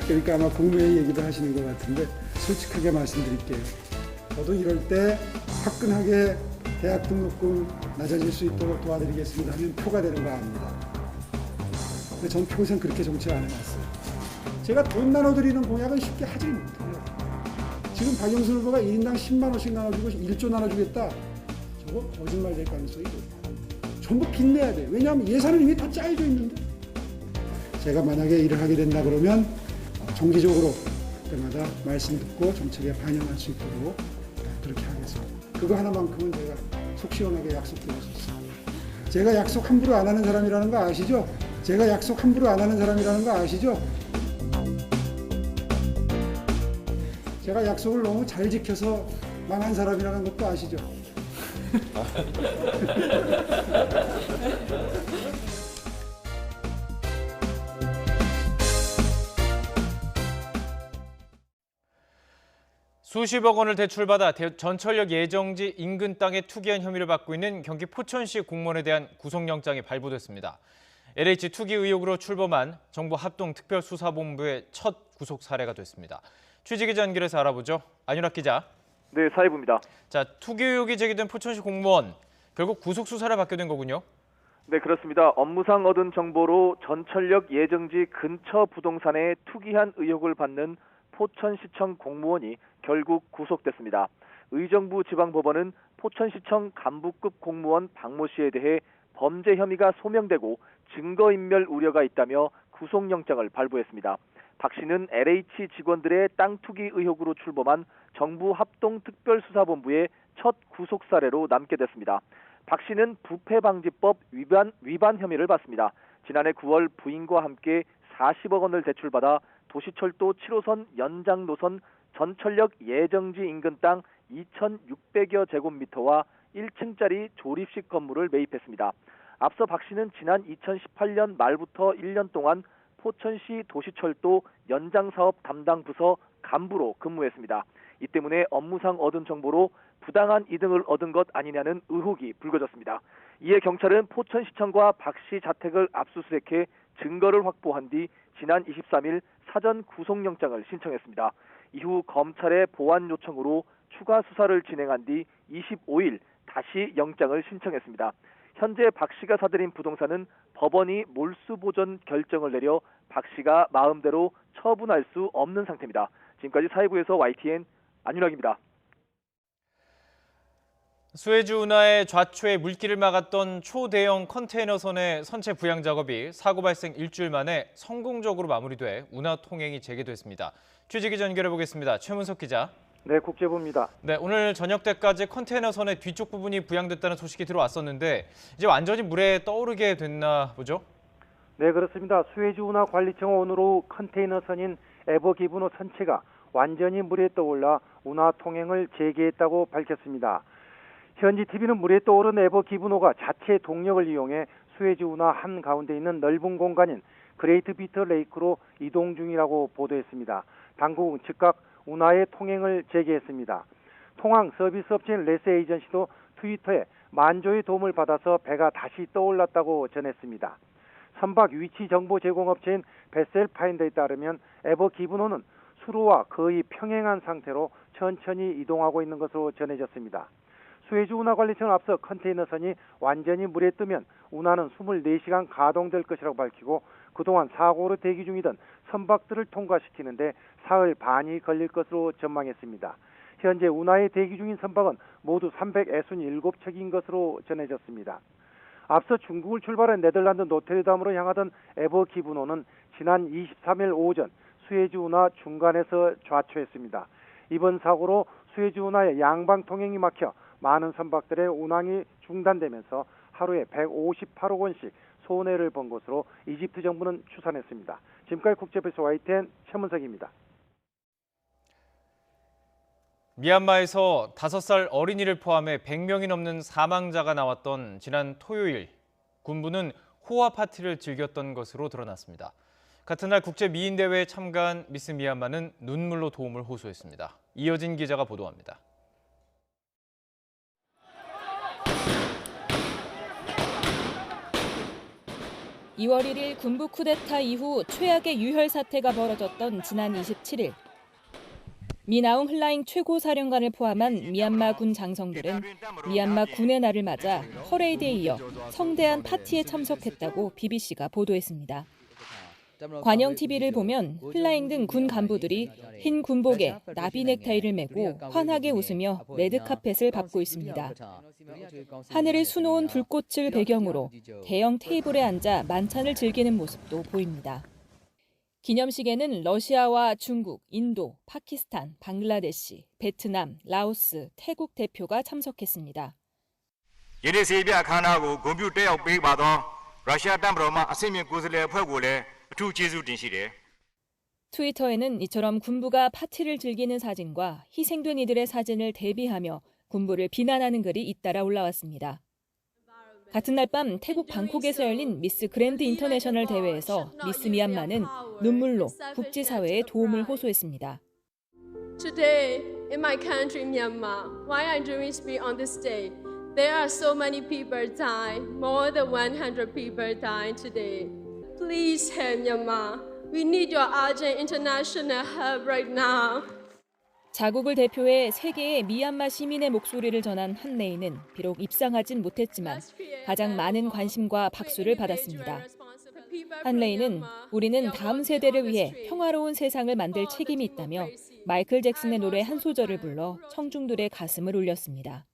그러니까 아마 국무회의 얘기도 하시는 것 같은데 솔직하게 말씀드릴게요. 저도 이럴 때 화끈하게 대학 등록금 낮아질 수 있도록 도와드리겠습니다 하면 표가 되는 거 압니다. 근데 전 평생 그렇게 정치 안 해봤어요. 제가 돈 나눠드리는 공약은 쉽게 하지 못해요. 지금 박영선 후보가 1인당 10만 원씩 나눠주고 1조 나눠주겠다. 저거 거짓말 될 가능성이 높아요. 전부 빚내야 돼요. 왜냐하면 예산은 이미 다 짜여져 있는데. 제가 만약에 일을 하게 된다 그러면 정기적으로 그때마다 말씀 듣고 정책에 반영할 수 있도록 그렇게 하겠습니다. 그거 하나만큼은 제가 속 시원하게 약속드릴 수 있습니다. 제가 약속 함부로 안 하는 사람이라는 거 아시죠? 제가 약속 함부로 안 하는 사람이라는 거 아시죠? 제가 약속을 너무 잘 지켜서 망한 사람이라는 것도 아시죠? 수십억 원을 대출받아 전철역 예정지 인근 땅에 투기한 혐의를 받고 있는 경기 포천시 공무원에 대한 구속영장이 발부됐습니다. LH 투기 의혹으로 출범한 정부 합동특별수사본부의 첫 구속 사례가 됐습니다. 취재기자 연결해서 알아보죠. 안윤학 기자. 네, 사회부입니다. 자, 투기 의혹이 제기된 포천시 공무원, 결국 구속 수사를 받게 된 거군요. 네, 그렇습니다. 업무상 얻은 정보로 전철역 예정지 근처 부동산에 투기한 의혹을 받는 포천시청 공무원이 결국 구속됐습니다. 의정부 지방법원은 포천시청 간부급 공무원 박모 씨에 대해 범죄 혐의가 소명되고 증거인멸 우려가 있다며 구속영장을 발부했습니다. 박 씨는 LH 직원들의 땅 투기 의혹으로 출범한 정부 합동특별수사본부의 첫 구속 사례로 남게 됐습니다. 박 씨는 부패방지법 위반 혐의를 받습니다. 지난해 9월 부인과 함께 40억 원을 대출받아 도시철도 7호선 연장 노선 전철역 예정지 인근 땅 2,600여 제곱미터와 1층짜리 조립식 건물을 매입했습니다. 앞서 박 씨는 지난 2018년 말부터 1년 동안 포천시 도시철도 연장사업 담당 부서 간부로 근무했습니다. 이 때문에 업무상 얻은 정보로 부당한 이득을 얻은 것 아니냐는 의혹이 불거졌습니다. 이에 경찰은 포천시청과 박 씨 자택을 압수수색해 증거를 확보한 뒤 지난 23일 사전 구속영장을 신청했습니다. 이후 검찰의 보완 요청으로 추가 수사를 진행한 뒤 25일 다시 영장을 신청했습니다. 현재 박 씨가 사들인 부동산은 법원이 몰수보전 결정을 내려 박 씨가 마음대로 처분할 수 없는 상태입니다. 지금까지 사회부에서 YTN 안윤학입니다. 수에즈 운하의 좌초에 물길을 막았던 초대형 컨테이너선의 선체 부양 작업이 사고 발생 일주일 만에 성공적으로 마무리돼 운하 통행이 재개됐습니다. 취재기 연결해 보겠습니다. 최문석 기자. 네, 국제부입니다. 네, 오늘 저녁 때까지 컨테이너선의 뒤쪽 부분이 부양됐다는 소식이 들어왔었는데 이제 완전히 물에 떠오르게 됐나 보죠? 네, 그렇습니다. 수에즈 운하 관리청은 오늘 오후 컨테이너선인 에버기브노 선체가 완전히 물에 떠올라 운하 통행을 재개했다고 밝혔습니다. 현지 TV는 물에 떠오른 에버기브노가 자체 동력을 이용해 수에즈 운하 한가운데 있는 넓은 공간인 그레이트 비터 레이크로 이동 중이라고 보도했습니다. 당국은 즉각 운하의 통행을 재개했습니다. 통항 서비스 업체인 레스 에이전시도 트위터에 만조의 도움을 받아서 배가 다시 떠올랐다고 전했습니다. 선박 위치 정보 제공 업체인 베셀 파인더에 따르면 에버기브노는 수로와 거의 평행한 상태로 천천히 이동하고 있는 것으로 전해졌습니다. 수에즈 운하관리청은 앞서 컨테이너선이 완전히 물에 뜨면 운하는 24시간 가동될 것이라고 밝히고 그동안 사고로 대기 중이던 선박들을 통과시키는데 사흘 반이 걸릴 것으로 전망했습니다. 현재 운하에 대기 중인 선박은 모두 367척인 것으로 전해졌습니다. 앞서 중국을 출발한 네덜란드 노테르담으로 향하던 에버기브노는 지난 23일 오전 수에즈 운하 중간에서 좌초했습니다. 이번 사고로 수에즈 운하의 양방 통행이 막혀 많은 선박들의 운항이 중단되면서 하루에 158억 원씩 손해를 본 것으로 이집트 정부는 추산했습니다. 지금까지 국제뉴스 YTN 최문석입니다. 미얀마에서 5살 어린이를 포함해 100명이 넘는 사망자가 나왔던 지난 토요일, 군부는 호화 파티를 즐겼던 것으로 드러났습니다. 같은 날 국제미인대회에 참가한 미스 미얀마는 눈물로 도움을 호소했습니다. 이어진 기자가 보도합니다. (2월 1일) 군부 쿠데타 이후 최악의 유혈 사태가 벌어졌던 지난 27일. 미나웅 흘라잉 최고사령관을 포함한 미얀마 군 장성들은 미얀마 군의 날을 맞아 퍼레이드에 이어 성대한 파티에 참석했다고 BBC가 보도했습니다. 관영 TV를 보면 흘라잉 등 군 간부들이 흰 군복에 나비 넥타이를 메고 환하게 웃으며 레드카펫을 밟고 있습니다. 하늘을 수놓은 불꽃을 배경으로 대형 테이블에 앉아 만찬을 즐기는 모습도 보입니다. 기념식에는 러시아와 중국, 인도, 파키스탄, 방글라데시, 베트남, 라오스, 태국 대표가 참석했습니다. 예내 세비아 칸하고 공부 대역 배받아 러시아 담브로마 아세미 고슬레 ဖွဲ့고래 투 제수 딘시래. 트위터에는 이처럼 군부가 파티를 즐기는 사진과 희생된 이들의 사진을 대비하며 군부를 비난하는 글이 잇따라 올라왔습니다. 같은 날 밤 태국 방콕에서 열린 미스 그랜드 인터내셔널 대회에서 미스 미얀마는 눈물로 국제사회에 도움을 호소했습니다. Today, in my country, Myanmar, why I'm doing speech on this day, there are so many people dying, more than 100 people dying today. Please help Myanmar. We need your urgent international help right now. 자국을 대표해 세계의 미얀마 시민의 목소리를 전한 한레이는 비록 입상하진 못했지만 가장 많은 관심과 박수를 받았습니다. 한레이는 우리는 다음 세대를 위해 평화로운 세상을 만들 책임이 있다며 마이클 잭슨의 노래 한 소절을 불러 청중들의 가슴을 울렸습니다.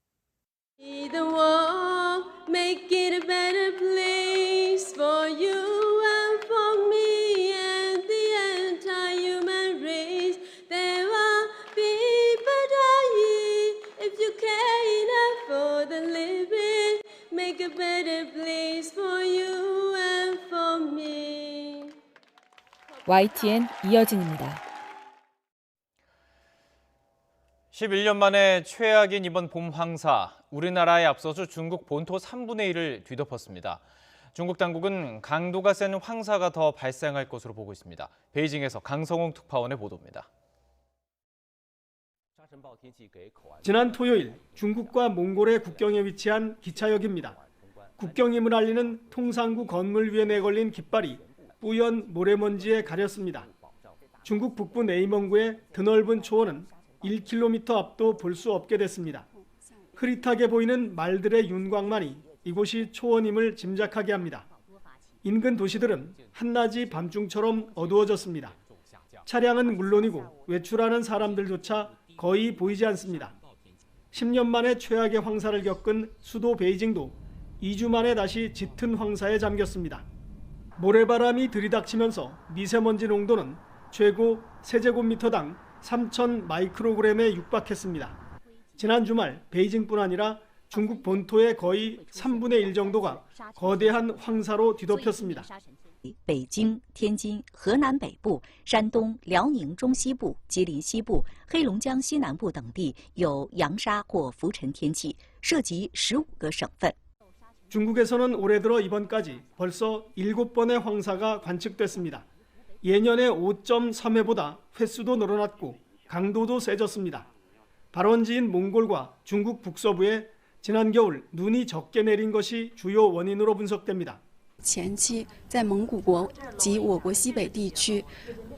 The world, make it a better place for you and for me and the entire human race. There are people dying if you care enough for the living. Make a better place for you and for me. YTN 이여진입니다. 11년 만에 최악인 이번 봄 황사, 우리나라에 앞서서 중국 본토 3분의 1을 뒤덮었습니다. 중국 당국은 강도가 센 황사가 더 발생할 것으로 보고 있습니다. 베이징에서 강성웅 특파원의 보도입니다. 지난 토요일 중국과 몽골의 국경에 위치한 기차역입니다. 국경임을 알리는 통상구 건물 위에 내걸린 깃발이 뿌연 모래먼지에 가렸습니다. 중국 북부 네이멍구의 드넓은 초원은 1km 앞도 볼 수 없게 됐습니다. 흐릿하게 보이는 말들의 윤곽만이 이곳이 초원임을 짐작하게 합니다. 인근 도시들은 한낮이 밤중처럼 어두워졌습니다. 차량은 물론이고 외출하는 사람들조차 거의 보이지 않습니다. 10년 만에 최악의 황사를 겪은 수도 베이징도 2주 만에 다시 짙은 황사에 잠겼습니다. 모래바람이 들이닥치면서 미세먼지 농도는 최고 세제곱미터당 3,000 마이크로그램에 육박했습니다. 지난 주말 베이징뿐 아니라 중국 본토의 거의 3분의 1 정도가 거대한 황사로 뒤덮였습니다. 北京、天津、河南北部、山东、辽宁中西部、吉林西部、黑龙江西南部等地有扬沙或浮尘天气，涉及15个省份。 중국에서는 올해 들어 이번까지 벌써 7번의 황사가 관측됐습니다. 예년의 5.3회보다 횟수도 늘어났고 강도도 세졌습니다. 발원지인 몽골과 중국 북서부에 지난 겨울 눈이 적게 내린 것이 주요 원인으로 분석됩니다. 前期在蒙古国及我国西北地区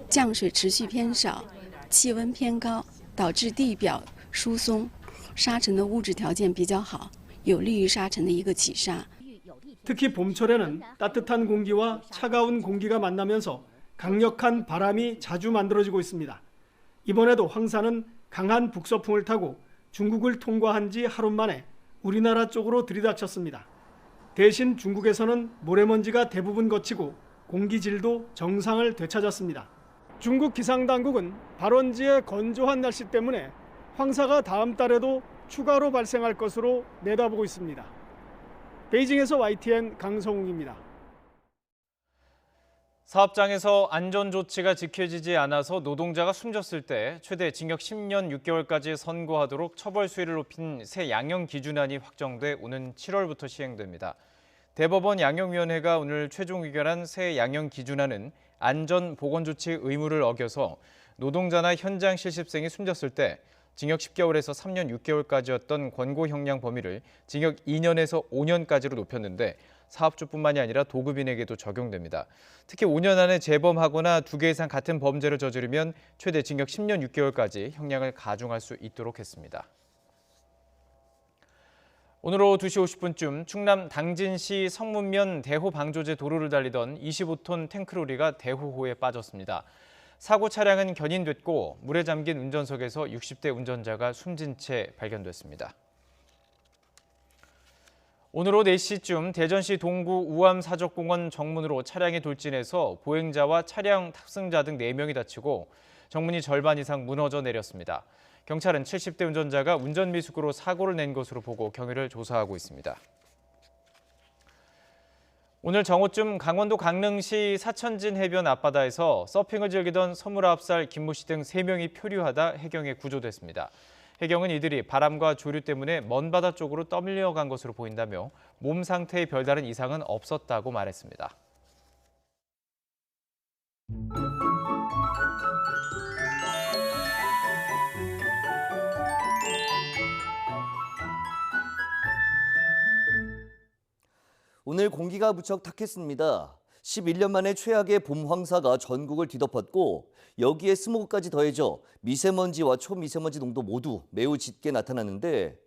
降水持续偏少，气温偏高，导致地表疏松，沙尘的物质条件比较好，有利于沙尘的一个起沙。 특히 봄철에는 따뜻한 공기와 차가운 공기가 만나면서 강력한 바람이 자주 만들어지고 있습니다. 이번에도 황사는 강한 북서풍을 타고 중국을 통과한 지 하루 만에 우리나라 쪽으로 들이닥쳤습니다. 대신 중국에서는 모래먼지가 대부분 거치고 공기질도 정상을 되찾았습니다. 중국 기상당국은 발원지의 건조한 날씨 때문에 황사가 다음 달에도 추가로 발생할 것으로 내다보고 있습니다. 베이징에서 YTN 강성웅입니다. 사업장에서 안전조치가 지켜지지 않아서 노동자가 숨졌을 때 최대 징역 10년 6개월까지 선고하도록 처벌 수위를 높인 새 양형 기준안이 확정돼 오는 7월부터 시행됩니다. 대법원 양형위원회가 오늘 최종 의결한 새 양형 기준안은 안전보건조치 의무를 어겨서 노동자나 현장 실습생이 숨졌을 때 징역 10개월에서 3년 6개월까지였던 권고 형량 범위를 징역 2년에서 5년까지로 높였는데 사업주뿐만이 아니라 도급인에게도 적용됩니다. 특히 5년 안에 재범하거나 2개 이상 같은 범죄를 저지르면 최대 징역 10년 6개월까지 형량을 가중할 수 있도록 했습니다. 오늘 오후 2시 50분쯤 충남 당진시 성문면 대호 방조제 도로를 달리던 25톤 탱크로리가 대호호에 빠졌습니다. 사고 차량은 견인됐고 물에 잠긴 운전석에서 60대 운전자가 숨진 채 발견됐습니다. 오늘 오후 4시쯤 대전시 동구 우암사적공원 정문으로 차량이 돌진해서 보행자와 차량 탑승자 등 4명이 다치고 정문이 절반 이상 무너져 내렸습니다. 경찰은 70대 운전자가 운전미숙으로 사고를 낸 것으로 보고 경위를 조사하고 있습니다. 오늘 정오쯤 강원도 강릉시 사천진 해변 앞바다에서 서핑을 즐기던 29살 김모 씨 등 3명이 표류하다 해경에 구조됐습니다. 해경은 이들이 바람과 조류 때문에 먼 바다 쪽으로 떠밀려간 것으로 보인다며 몸 상태에 별다른 이상은 없었다고 말했습니다. 오늘 공기가 무척 탁했습니다. 11년 만에 최악의 봄 황사가 전국을 뒤덮었고 여기에 스모그까지 더해져 미세먼지와 초미세먼지 농도 모두 매우 짙게 나타났는데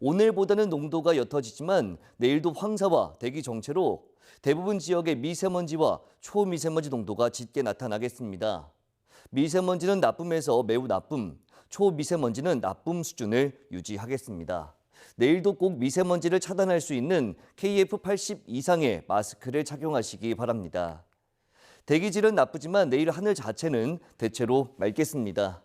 오늘보다는 농도가 옅어지지만 내일도 황사와 대기 정체로 대부분 지역의 미세먼지와 초미세먼지 농도가 짙게 나타나겠습니다. 미세먼지는 나쁨에서 매우 나쁨, 초미세먼지는 나쁨 수준을 유지하겠습니다. 내일도 꼭 미세먼지를 차단할 수 있는 KF80 이상의 마스크를 착용하시기 바랍니다. 대기질은 나쁘지만 내일 하늘 자체는 대체로 맑겠습니다.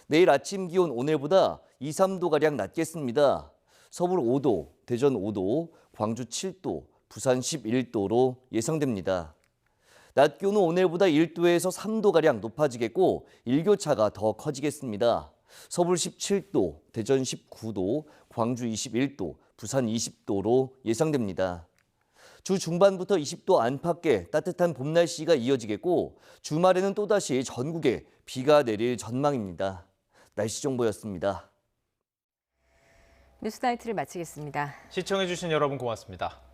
내일 아침 기온 오늘보다 2, 3도가량 낮겠습니다. 서울 5도, 대전 5도, 광주 7도, 부산 11도로 예상됩니다. 낮 기온은 오늘보다 1도에서 3도가량 높아지겠고 일교차가 더 커지겠습니다. 서울 17도, 대전 19도, 광주 21도, 부산 20도로 예상됩니다. 주 중반부터 20도 안팎의 따뜻한 봄 날씨가 이어지겠고 주말에는 또다시 전국에 비가 내릴 전망입니다. 날씨 정보였습니다. 뉴스나이트를 마치겠습니다. 시청해주신 여러분 고맙습니다.